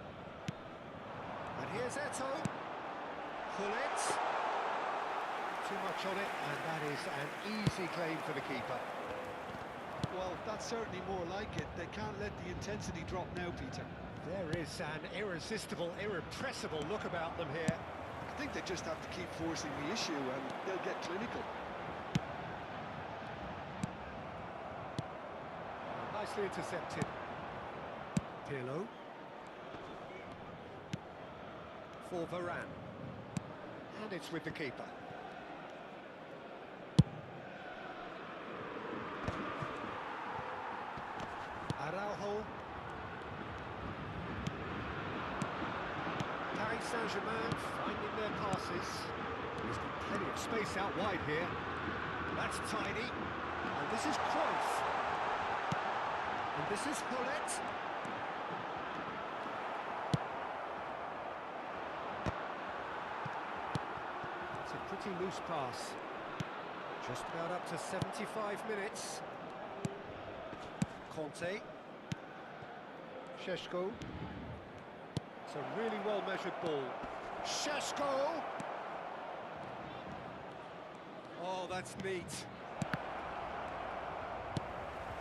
And here's Eto'o. Hullet. Too much on it, and that is an easy claim for the keeper. Well, that's certainly more like it. They can't let the intensity drop now, Peter. There is an irresistible, irrepressible look about them here. I think they just have to keep forcing the issue and they'll get clinical. Nicely intercepted. Pirlo. For Varane. And it's with the keeper. Araujo. Paris Saint-Germain finding their passes. He's got plenty of space out wide here. That's tidy. And this is Cruyff. And this is Hullet. It's a pretty loose pass. Just about up to 75 minutes. Conte. Šeško. It's a really well-measured ball. Šeško! Oh, that's neat.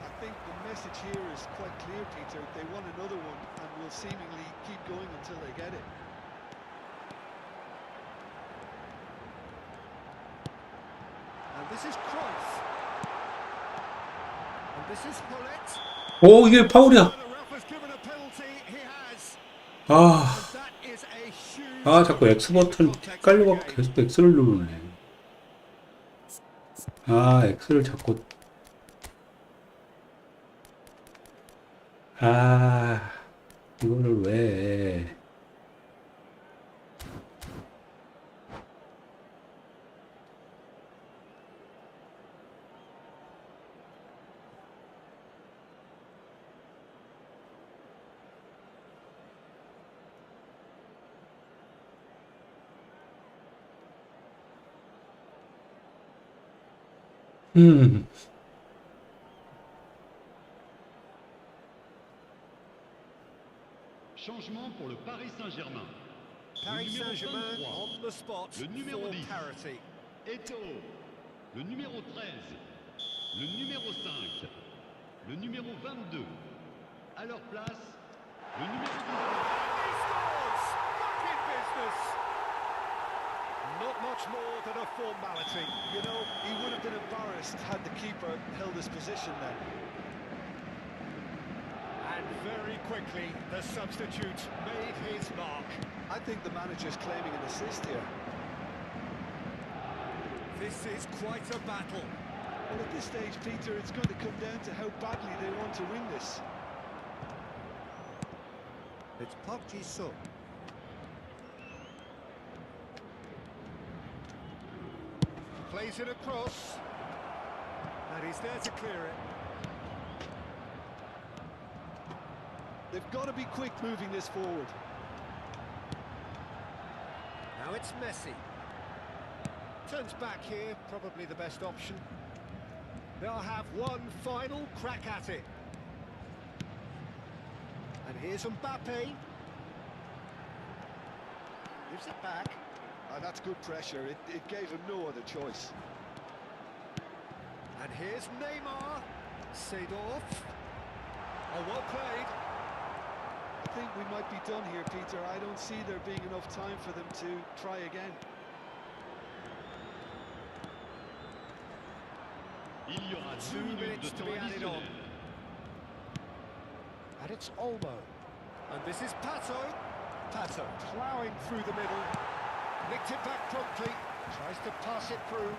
I think the message here is quite clear, Peter. They want another one and will seemingly keep going until they get it. And this is Cruyff. And this is Hullet. 오, 이게 파울이야. The ref has given a penalty. He has. 아, And that is a huge... 아, 자꾸 X 버튼 헷갈려갖고 계속 X를 누르네. 아, X를 자꾸. 아, 이거를 왜. Changement pour le Paris Saint-Germain. Paris Le numéro Saint-Germain 23, on the spot le numéro for 10. parity. Eto'o. Le numéro 13. Le numéro 5. Le numéro 22. À leur place, le numéro 19. He scores! Back in business! Not much more than a formality. You know, he would have been embarrassed had the keeper held his position then. And very quickly, the substitute made his mark. I think the manager's claiming an assist here. This is quite a battle. Well, at this stage, Peter, it's going to come down to how badly they want to win this. It's Park Ji-sung. Plays it across. And he's there to clear it. They've got to be quick moving this forward. Now it's Messi. Turns back here, probably the best option. They'll have one final crack at it. And here's Mbappe. Gives it back. That's good pressure. It gave him no other choice. And here's Neymar. Seedorf. Oh, well played. I think we might be done here, Peter. I don't see there being enough time for them to try again. Il y aura 2 2 minutes de minutes to temps be added on. additionnel. And it's Olmo. And this is Pato. Pato ploughing through the middle. Nicked it back promptly. Tries to pass it through.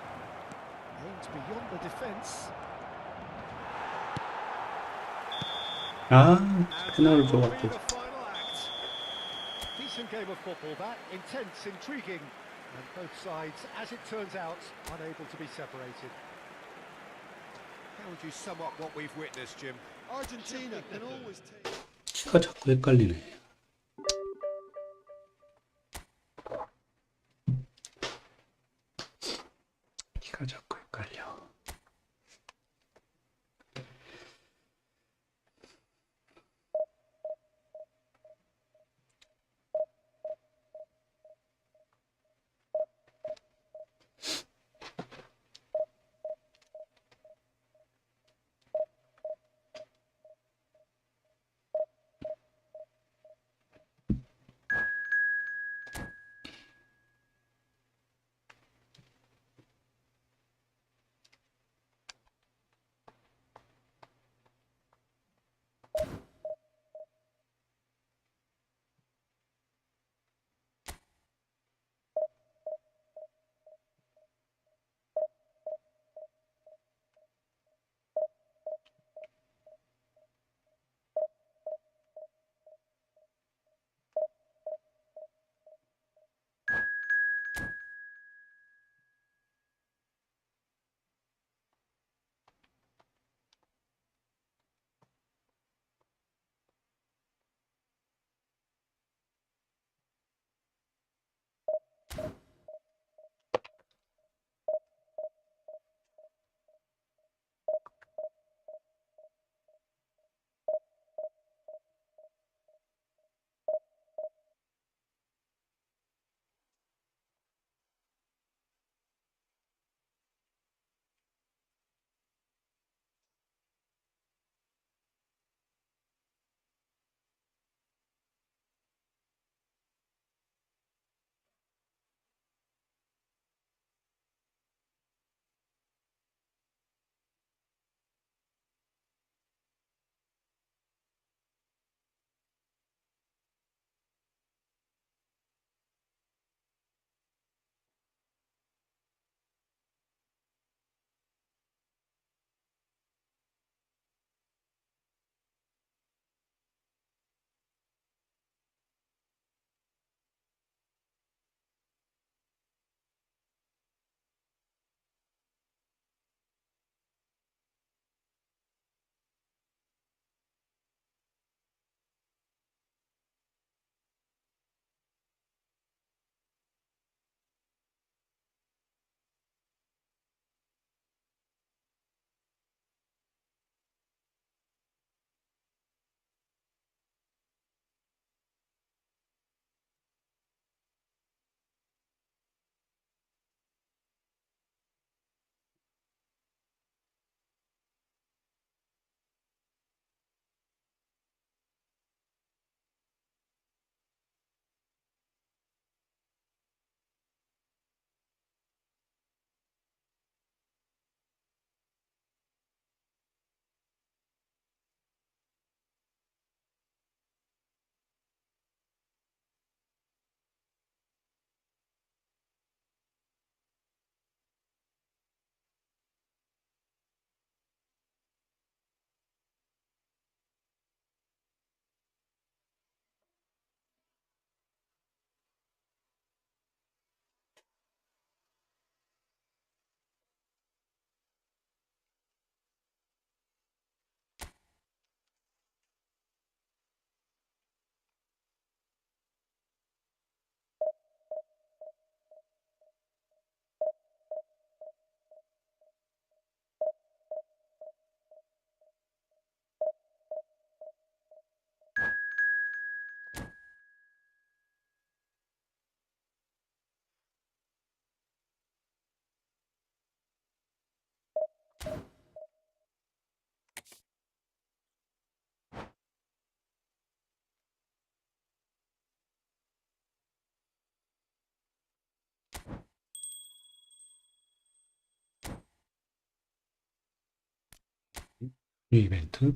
Aims beyond the defence. 아, And 페널 that will be 줘갖고. the final act. Decent game of football that. Intense, intriguing. And both sides, as it turns out, unable to be separated. How would you sum up what we've witnessed, Jim? Argentina can always take... 키가 자꾸 헷갈리네. 키가 자꾸 헷갈려. 이벤트.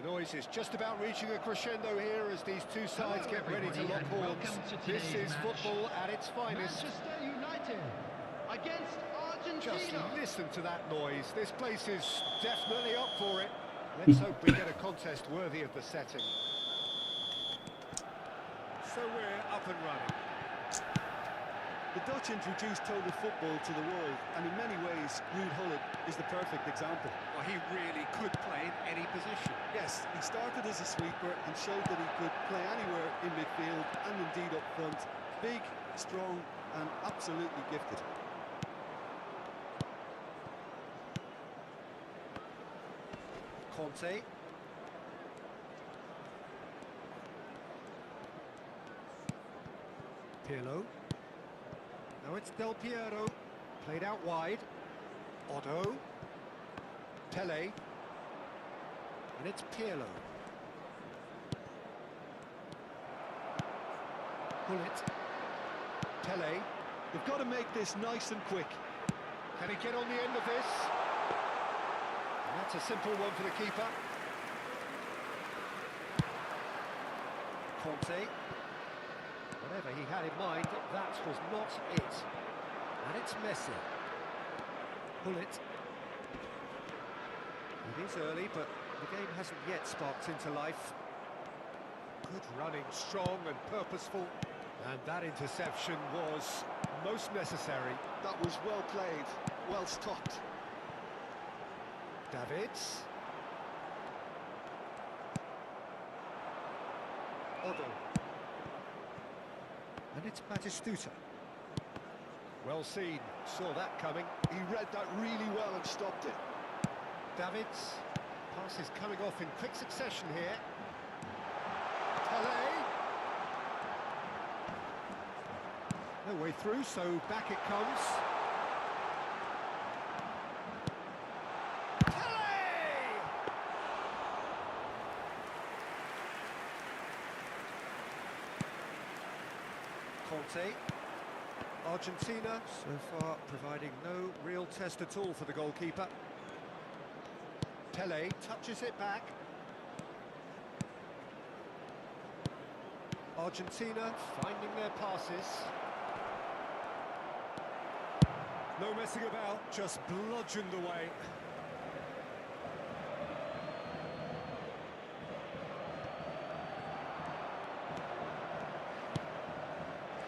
The noise is just about reaching a crescendo here as these two sides get ready to lock horns. This is football at its finest. Manchester United against Just Argentina. listen to that noise. This place is definitely up for it. Let's hope we get a contest worthy of the setting. So we're up and running. The Dutch introduced total football to the world, and in many ways, Ruud Gullit is the perfect example. Well, he really could play in any position. Yes, he started as a sweeper and showed that he could play anywhere in midfield and indeed up front. Big, strong, and absolutely gifted. Conte. Pirlo. Now it's Del Piero. Played out wide. Otto. Pele. And it's Pirlo. Gullit. Pele. They've got to make this nice and quick. Can he get on the end of this? And that's a simple one for the keeper. Conte. Whatever he had in mind, that was not it. And it's Messi. Pull it. It is early, but the game hasn't yet sparked into life. Good running, strong and purposeful. And that interception was most necessary. That was well played, well stopped. Davids. Odo. And it's Batistuta. Well seen, saw that coming. He read that really well and stopped it. Davids. Pass is coming off in quick succession here. Pele. No way through, so back it comes. Conte. Argentina so far providing no real test at all for the goalkeeper. Pele touches it back. Argentina finding their passes. No messing about, just bludgeoned away.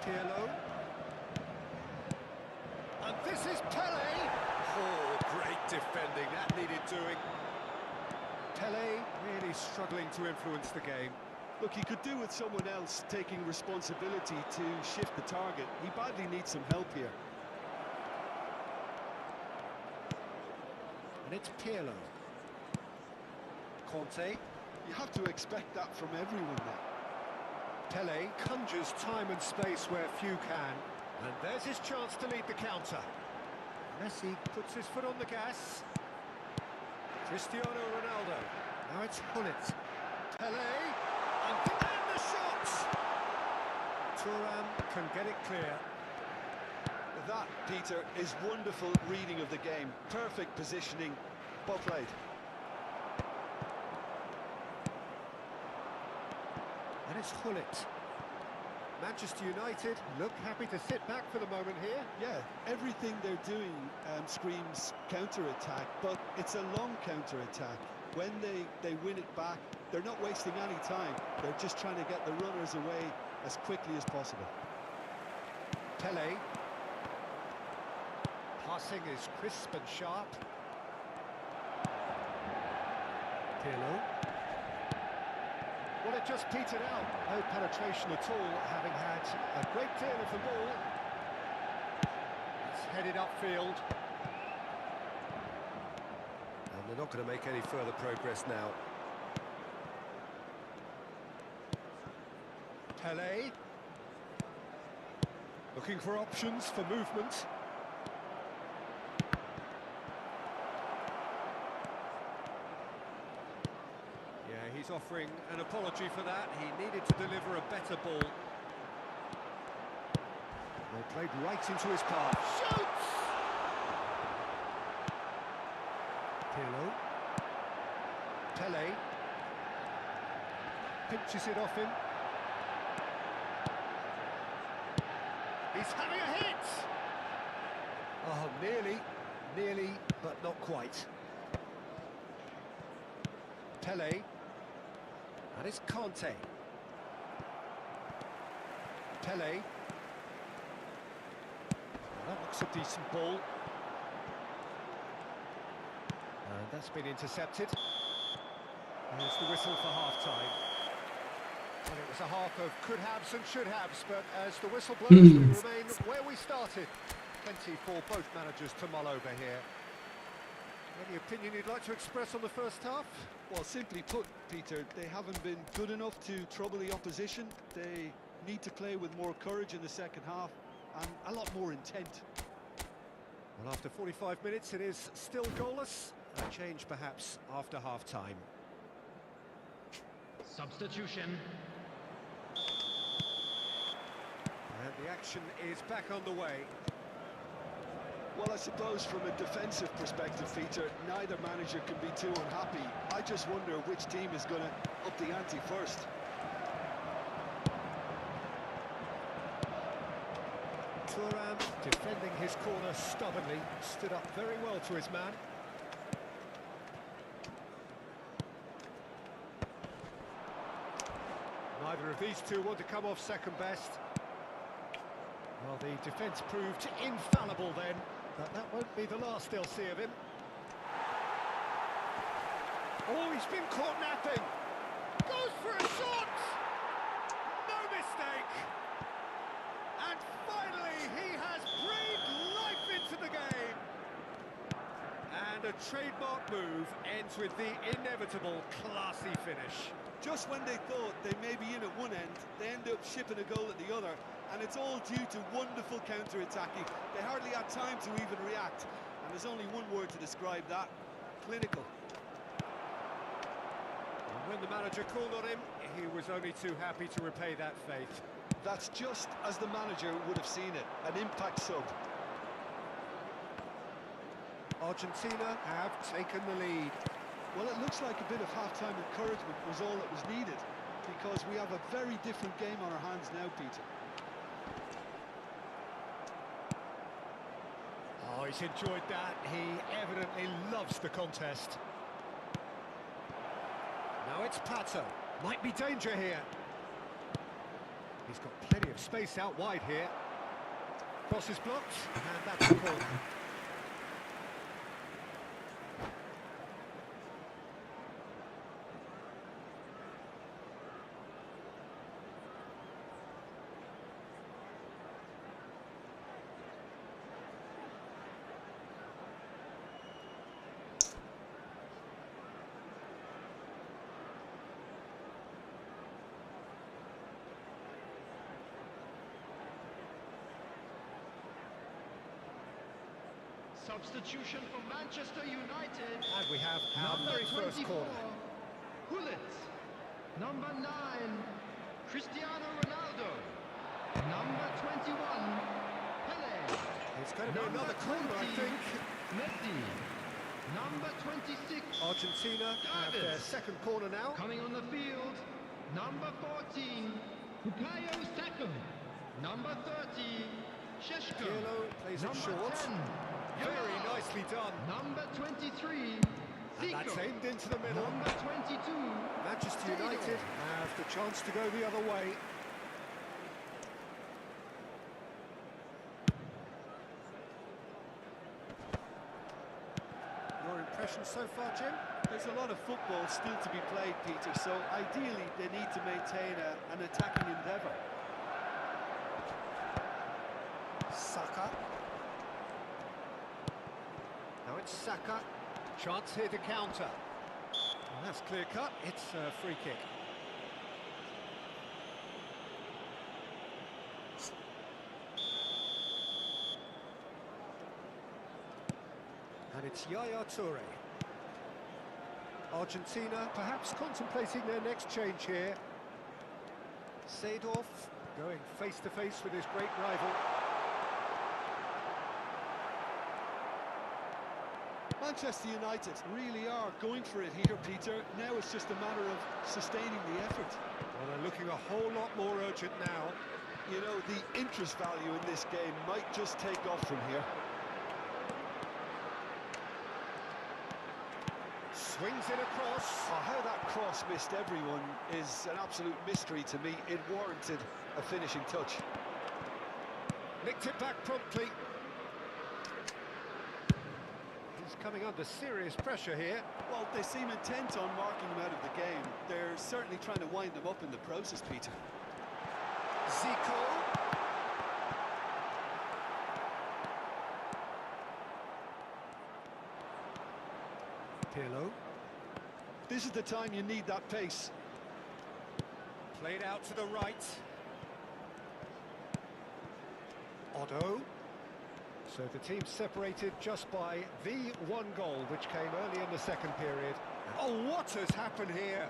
Pirlo. And this is Pele. Oh, great defending, that needed doing. Pele really struggling to influence the game. Look, he could do with someone else taking responsibility to shift the target. He badly needs some help here. And it's Pirlo. Conte. You have to expect that from everyone now. Pele conjures time and space where few can. And there's his chance to lead the counter. Messi puts his foot on the gas. Cristiano Ronaldo. Now it's Hullet. Pele. And the shot! Thuram can get it clear. That, Peter, is wonderful reading of the game. Perfect positioning. Well played. And it's Hullet. Manchester United look happy to sit back for the moment here. Yeah, everything they're doing screams counter-attack, but it's a long counter-attack. When they win it back, they're not wasting any time. They're just trying to get the runners away as quickly as possible. Pele. Passing is crisp and sharp. Pirlo. Well, it just petered out. No penetration at all, having had a great deal of the ball. It's headed upfield. And they're not going to make any further progress now. Pele. Looking for options for movement. He's offering an apology for that. He needed to deliver a better ball. Well, played right into his path. Shoots! Pirlo. Pele. Pinches it off him. He's having a hit! Oh, nearly, but not quite. Pele. And it's Conte. Pele. Well, that looks a decent ball. And that's been intercepted. There's the whistle for half-time. Well, it was a half of could-haves and should-haves, but as the whistle blows, we remain where we started. Plenty for both managers to mull over here. Any opinion you'd like to express on the first half? Well, simply put, Peter, they haven't been good enough to trouble the opposition. They need to play with more courage in the second half and a lot more intent. Well, after 45 minutes, it is still goalless. A change, perhaps, after half-time. Substitution. And the action is back underway. Well, I suppose from a defensive perspective, Peter, neither manager can be too unhappy. I just wonder which team is going to up the ante first. Thuram Defending his corner stubbornly, stood up very well to his man. Neither of these two want to come off second best. Well, the defence proved infallible then, but that won't be the last they'll see of him. Oh, he's been caught napping. Goes for a shot! No mistake! And finally, he has breathed life into the game. And a trademark move ends with the inevitable classy finish. Just when they thought they may be in at one end, they end up shipping a goal at the other, and it's all due to wonderful counter-attacking. They hardly had time to even react, and there's only one word to describe that: clinical. And when the manager called on him, he was only too happy to repay that faith. That's just as the manager would have seen it, an impact sub. Argentina have taken the lead. Well, it looks like a bit of half-time encouragement was all that was needed, because we have a very different game on our hands now, Peter. Oh, he's enjoyed that. He evidently loves the contest. Now it's Pato. Might be danger here. He's got plenty of space out wide here. Cross is blocked, and that's a corner. Substitution for Manchester United. And we have our very first corner. Hullet. Number 9, Cristiano Ronaldo. Number 21, Pele. It's going to be another corner, I think. Messi. Number 26, Argentina have their second corner now. coming on the field. Number 14, Bukayo Saka. Number 30, Sheshko. Pirlo plays it Number short. 10, Very nicely done. Number 23, And that's Zico. aimed into the middle. Number 22, Manchester United have the chance to go the other way. Your impression so far, Jim? There's a lot of football still to be played, Peter, so ideally they need to maintain an attacking endeavour. Saka. Now it's Saka. Chance here to counter. Well, that's clear cut. It's a free kick. And it's Yaya Toure. Argentina perhaps contemplating their next change here. Seedorf going face-to-face with his great rival. Manchester United really are going for it here, Peter. Now it's just a matter of sustaining the effort. Well, they're looking a whole lot more urgent now. You know, the interest value in this game might just take off from here. Swings it across. Oh, how that cross missed everyone is an absolute mystery to me. It warranted a finishing touch. Nicked it back promptly. He's coming under serious pressure here. Well, they seem intent on marking him out of the game. They're certainly trying to wind him up in the process, Peter. Zico. Pirlo. This is the time you need that pace. Played out to the right. Otto. So the team separated just by the one goal, which came early in the second period. Oh, what has happened here?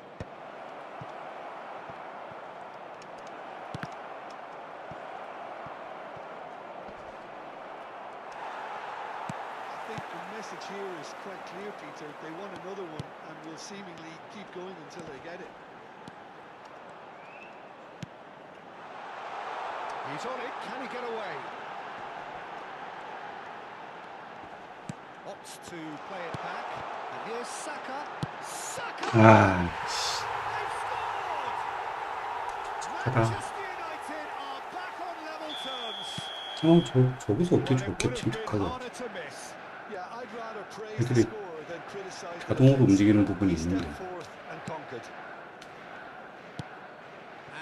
I think the message here is quite clear, Peter. They want another one and will seemingly keep going until they get it. He's on it. Can he get away? opts to play it back. And here's Saka. Saka! 아, They've scored! Manchester United are back on level terms. 저기서 어떻게 Well, it 저렇게 would have been 침착하게 harder to miss. Yeah, I'd rather praise the 애들이 scorer than criticize the 자동으로 defense. 움직이는 부분이 He stepped 있는데 forth and conquered.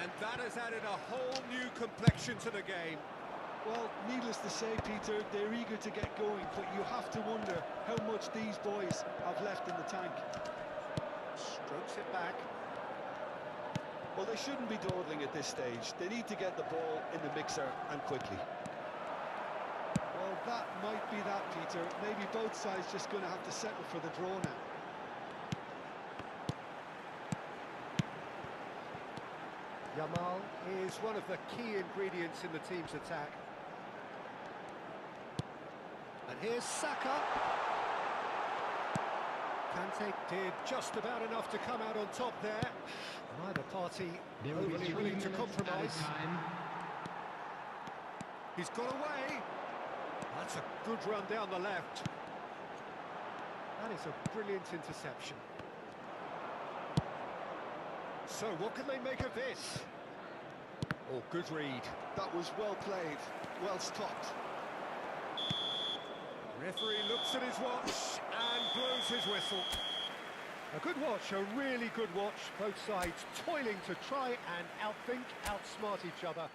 And that has added a whole new complexion to the game. Well, needless to say, Peter, they're eager to get going, but you have to wonder how much these boys have left in the tank. Strokes it back. Well, they shouldn't be dawdling at this stage. They need to get the ball in the mixer and quickly. Well, that might be that, Peter. Maybe both sides just going to have to settle for the draw now. Yamal is one of the key ingredients in the team's attack. And here's Saka. Kante did just about enough to come out on top there. Neither party overly willing to compromise. He's got away. That's a good run down the left. That is a brilliant interception. So what can they make of this? Oh, good read. That was well played, well stopped. Referee looks at his watch and blows his whistle. A good watch, a really good watch. Both sides toiling to try and outthink, outsmart each other.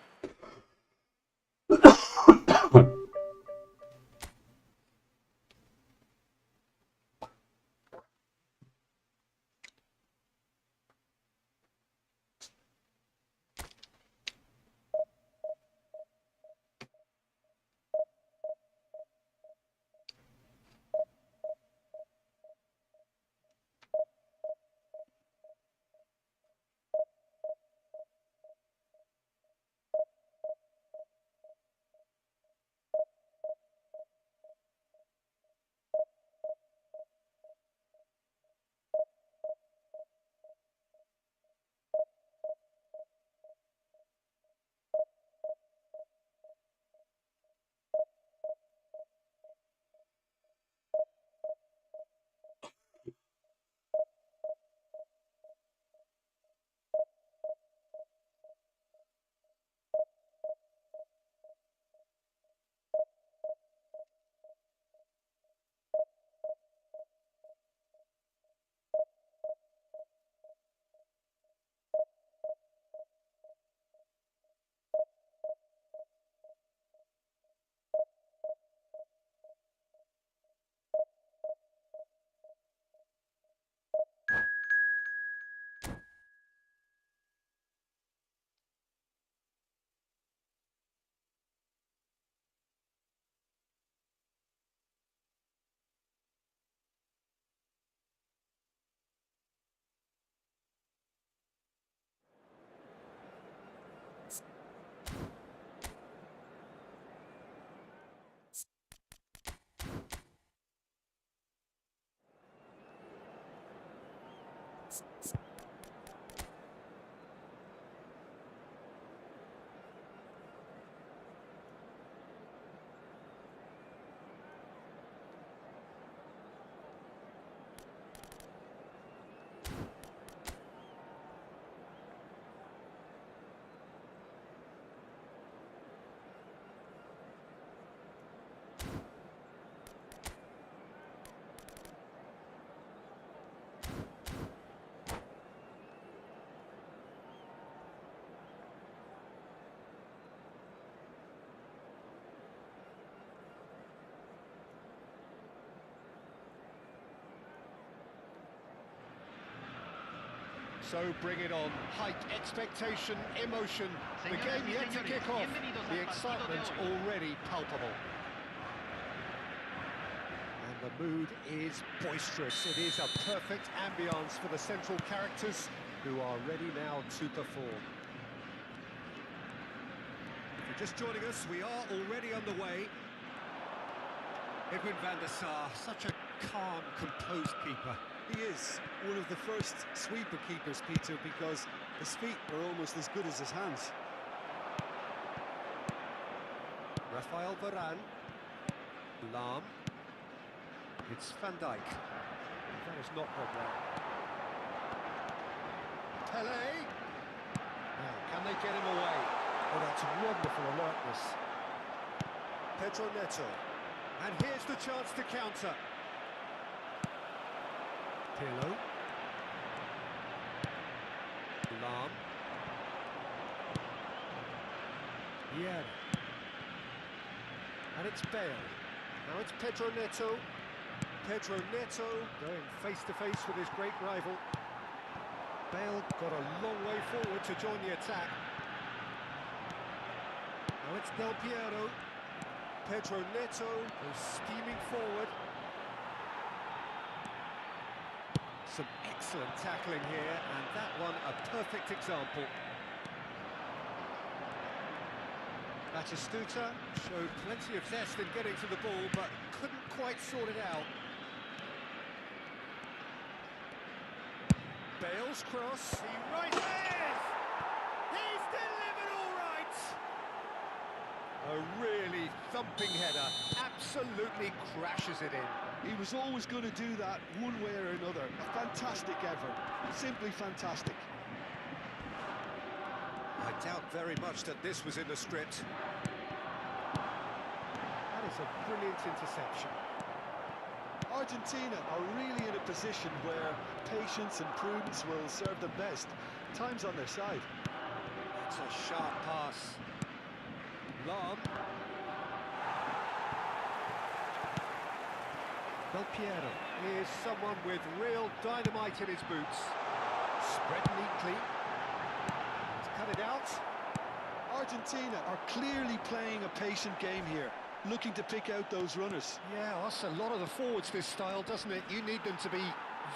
So bring it on. Height, expectation, emotion. The game yet to kick off. The excitement already palpable. And the mood is boisterous. It is a perfect ambience for the central characters who are ready now to perform. If you're just joining us, we are already underway. Edwin van der Sar, such a calm, composed keeper. He is one of the first sweeper keepers, Peter, because his feet are almost as good as his hands. Rafael Varane. Lam. It's Van Dijk. That has not gone well. Pele. Now, can they get him away? Oh, that's wonderful alertness. Pedro Neto. And here's the chance to counter. Pirlo. Lam. Yeah. And it's Bale. Now it's Pedro Neto. Pedro Neto going face to face with his great rival. Bale got a long way forward to join the attack. Now it's Del Piero. Pedro Neto goes steaming forward. Some excellent tackling here, and that one a perfect example. Batistuta showed plenty of zest in getting to the ball, but couldn't quite sort it out. Bale's cross. He right there! He's delivered all right! A really thumping header. Absolutely crashes it in. He was always going to do that one way or another. A fantastic effort. Simply fantastic. I doubt very much that this was in the script. That is a brilliant interception. Argentina are really in a position where patience and prudence will serve them best. Time's on their side. That's a sharp pass. Lam. Del Piero is someone with real dynamite in his boots. Spread neatly. Let's cut it out. Argentina are clearly playing a patient game here, looking to pick out those runners. Yeah, that's a lot of the forwards, this style, doesn't it? You need them to be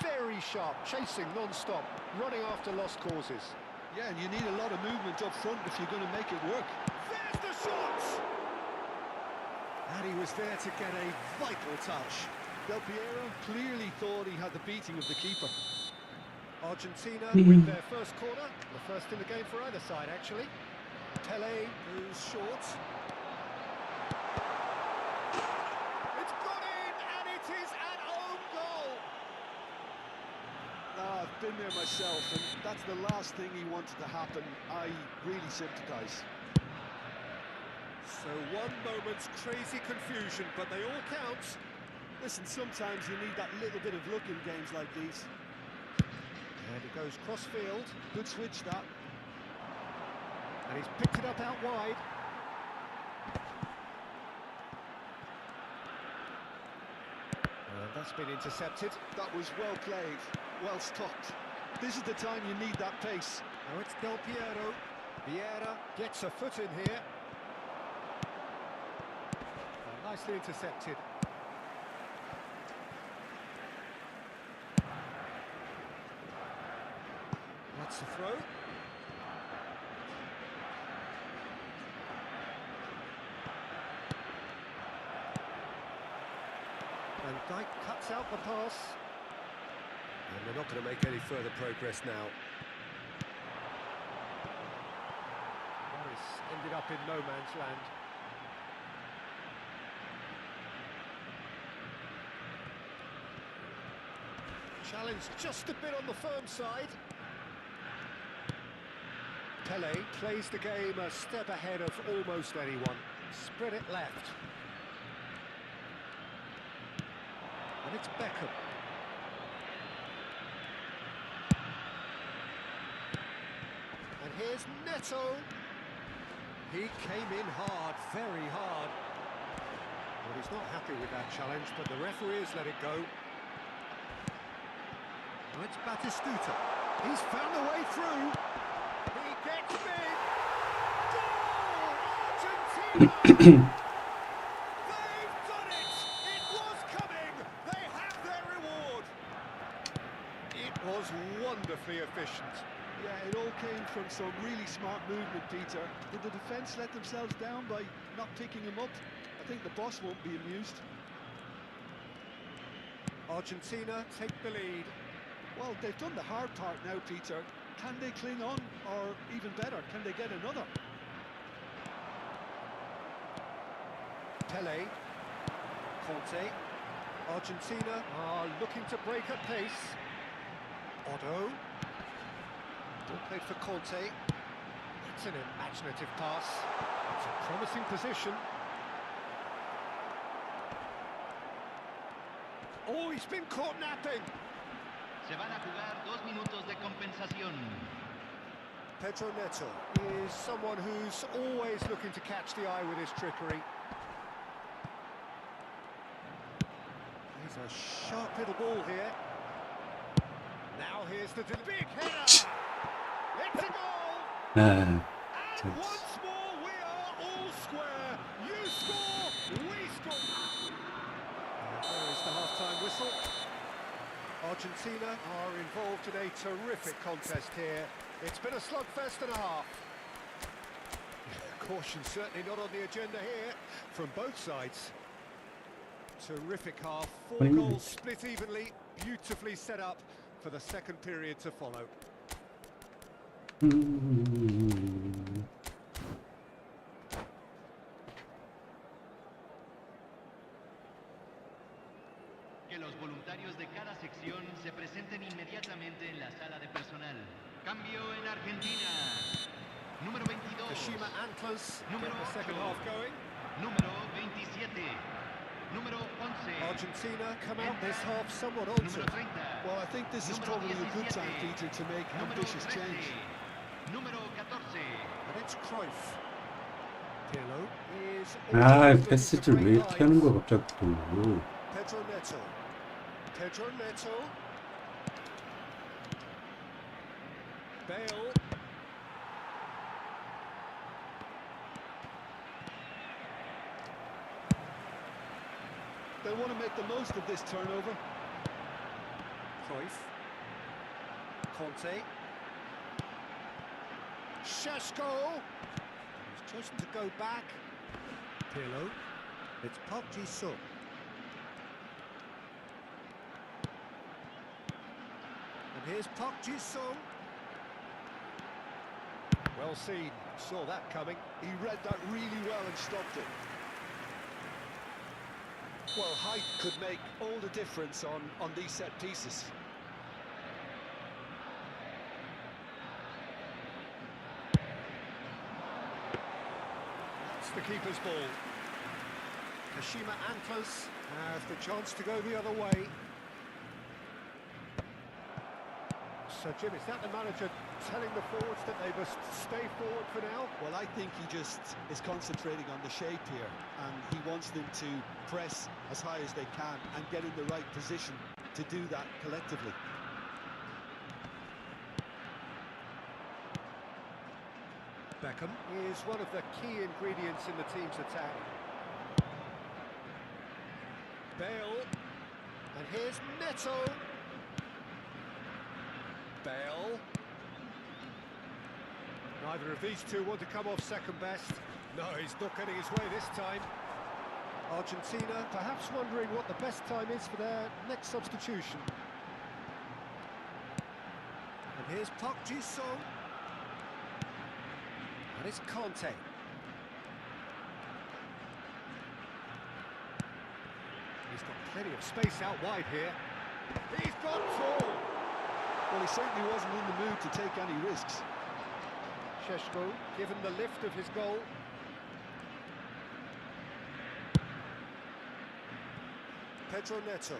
very sharp, chasing non-stop, running after lost causes. Yeah, and you need a lot of movement up front if you're going to make it work. There's the shot! And he was there to get a vital touch. Del Piero clearly thought he had the beating of the keeper. Argentina with their first corner, the first in the game for either side, actually. Pele, who's short. It's gone in, and it is an own goal! I've been there myself, and that's the last thing he wanted to happen. I really sympathise. So one moment's crazy confusion, but they all count. Listen, sometimes you need that little bit of luck in games like these. And it goes cross-field. Good switch, that. And he's picked it up out wide. And that's been intercepted. That was well played, well stopped. This is the time you need that pace. Now it's Del Piero. Vieira gets a foot in here. Nicely intercepted. That's the throw. And Dijk cuts out the pass. And they're not going to make any further progress now. Morris ended up in no man's land. Challenge just a bit on the firm side. Pele plays the game a step ahead of almost anyone. Spread it left. And it's Beckham. And here's Neto. He came in hard, very hard. Well, he's not happy with that challenge, but the referee has let it go. Now it's Batistuta. He's found a way through. He gets big. Goal! Argentina! They've done it! It was coming! They have their reward! It was wonderfully efficient. Yeah, it all came from some really smart movement, Peter. Did the defence let themselves down by not picking him up? I think the boss won't be amused. Argentina take the lead. Well, they've done the hard part now, Peter. Can they cling on, or even better, can they get another? Pele. Conte. Argentina are looking to break at pace. Otto. Ball played for Conte. It's an imaginative pass. It's a promising position. Oh, he's been caught napping. Se van a jugar 2 minutos de compensación. Pedro Neto is someone who's always looking to catch the eye with his trickery. He's a sharp little ball here. Now here's the big header. It's a goal. 아, And once more we are all square. You score, we score. And there is the half-time whistle. Argentina are involved in a terrific contest here. It's been a slugfest and a half. Caution certainly not on the agenda here from both sides. Terrific half, 4 goals split evenly, beautifully set up for the second period to follow. Que los voluntarios de cada sección se presenten inmediatamente en la sala de personal. Cambio en Argentina. Número 22. Kashima Antlers Número get the second 8. half going. Número 27. Número 11. Argentina come out this half somewhat Número altered. 30. Well, I think this is Número probably a good time, 17. Peter, to make Número ambitious 13. change. Número 14. And it's Cruyff. Pirlo is 아, always 패스를 looking 왜 to 이렇게 break 하는 lines. 거야 갑자기 또. Pedro Neto. Pedro Neto. Bale. They'll want to make the most of this turnover. Cruyff. Conte. Šeško. He's chosen to go back. Pirlo. It's Park Ji-sung. And here's Park Ji-sung. Well seen. Saw that coming. He read that really well and stopped it. Well, height could make all the difference on these set pieces. It's the keeper's ball. Kashima Antlers have the chance to go the other way. So, Jim, is that the manager telling the forwards that they must stay forward for now? Well, I think he just is concentrating on the shape here, and he wants them to press as high as they can and get in the right position to do that collectively. Beckham is one of the key ingredients in the team's attack. Bale, and here's Neto. Bale. Neither of these two want to come off second best. No, he's not getting his way this time. Argentina perhaps wondering what the best time is for their next substitution. And here's Park Ji-sung. And it's Conte. He's got plenty of space out wide here. He's got tall. Well, he certainly wasn't in the mood to take any risks. Šeško given the lift of his goal. Pedro Neto.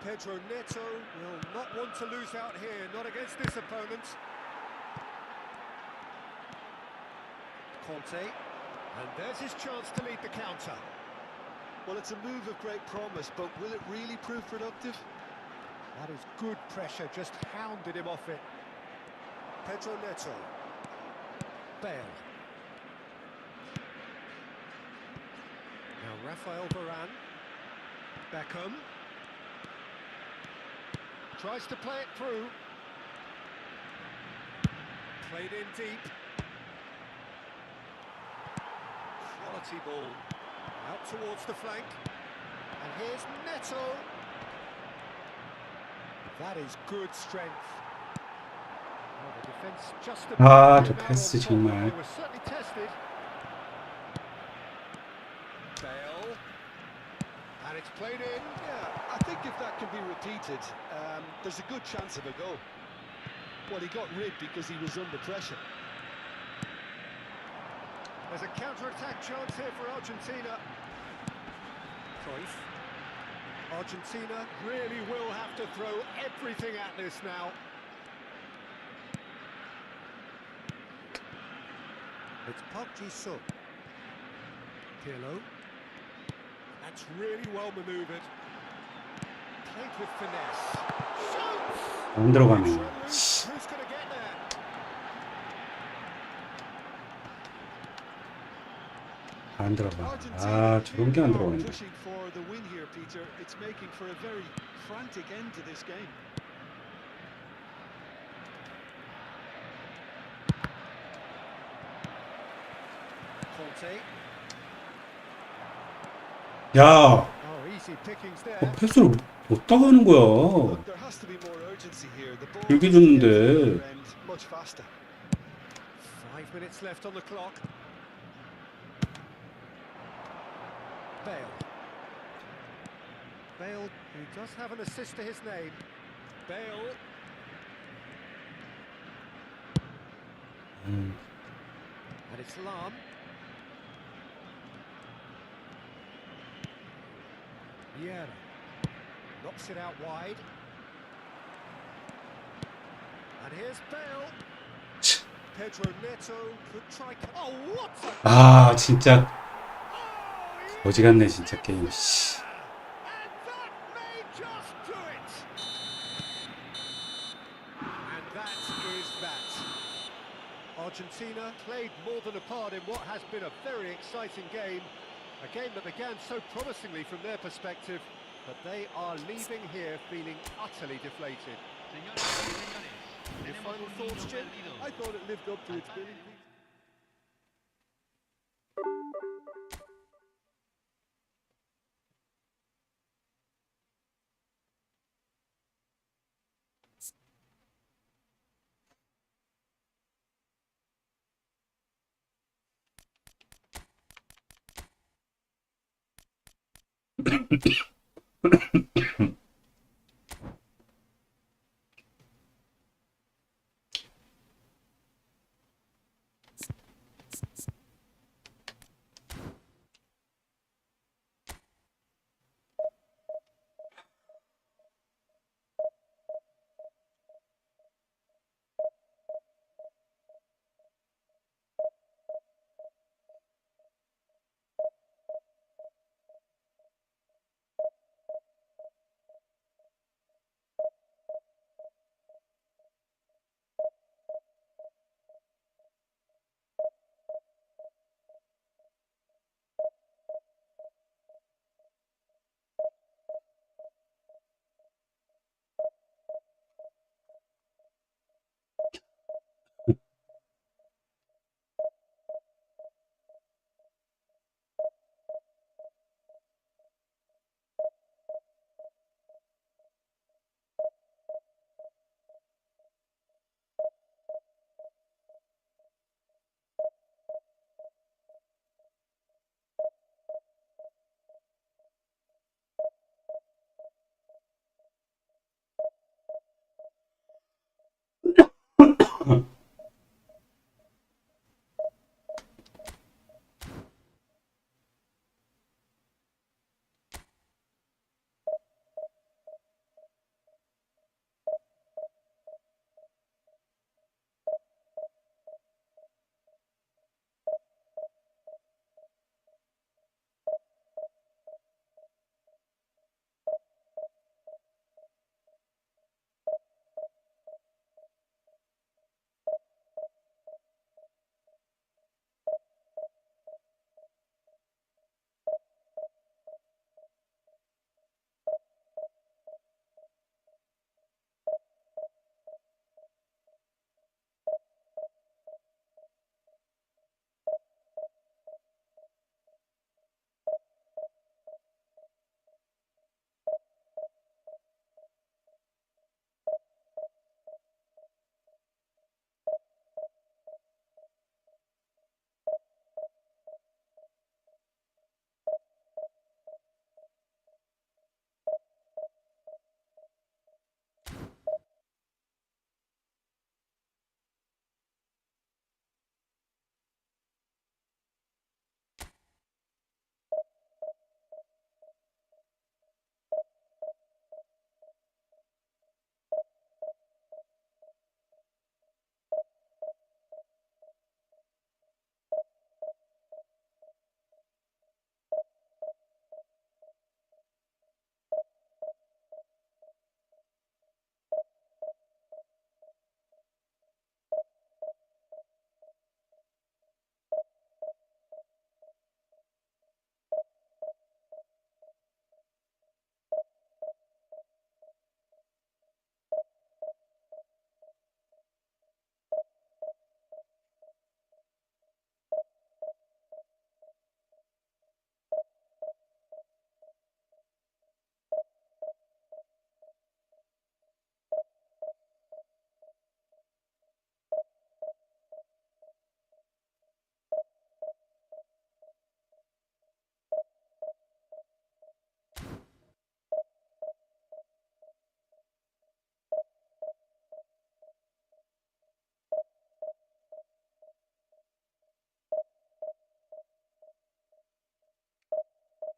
Pedro Neto will not want to lose out here, not against this opponent. Conte. And there's his chance to lead the counter. Well, it's a move of great promise, but will it really prove productive? That is good pressure, just hounded him off it. Pedro Neto. Bale. Now Rafael Varane. Beckham. Tries to play it through. Played in deep. Quality ball. Out towards the flank. And here's Neto. That is good strength. Well, the defense just about 아, came 저 out 패스 on top. 정말. They were certainly tested. Bale. And it's It's played in. Yeah, I think if that can be repeated, there's a good chance of a goal. Well, he got rid because he was under pressure. There's a counter-attack chance here for Argentina. Cruyff. Argentina really will have to throw everything at this now. It's Park Ji-sung. Pirlo. That's really well manoeuvred. Played with finesse. Shoots! 안 들어가네. Who's going to get there? 안 들어가. 아, 저런 게 안 들어가네. Pushing for the win here, Peter. It's making for a very frantic end to this game. Conte. 야, Oh, easy pickings there. 패스를 못 따가는 거야. Look, there has to be more urgency here. The ball 길게 has to get to 줬는데. their end much faster. 5 minutes left on the clock. Bale. Bale, who does have an assist to his name. Bale. And it's Lam. Vieira. Knocks it out wide. And here's Bale. Pedro Neto could try. Oh, what a... 아, 진짜 Oh, 거지 같네, 진짜 게임. 씨. and that may just do it. And that is that. Argentina played more than a part in what has been a very exciting game. A game that began so promisingly from their perspective, but they are leaving here feeling utterly deflated. Señoras y señores, Your tenemos final un thoughts, niño Jim? perdido. I thought it lived up to its billing.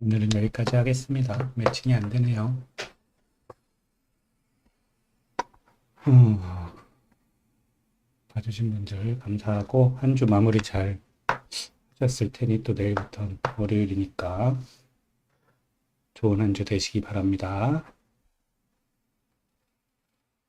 오늘은 여기까지 하겠습니다. 매칭이 안 되네요. 봐주신 분들 감사하고 한 주 마무리 잘 하셨을 테니 또 내일부터는 월요일이니까 좋은 한 주 되시기 바랍니다.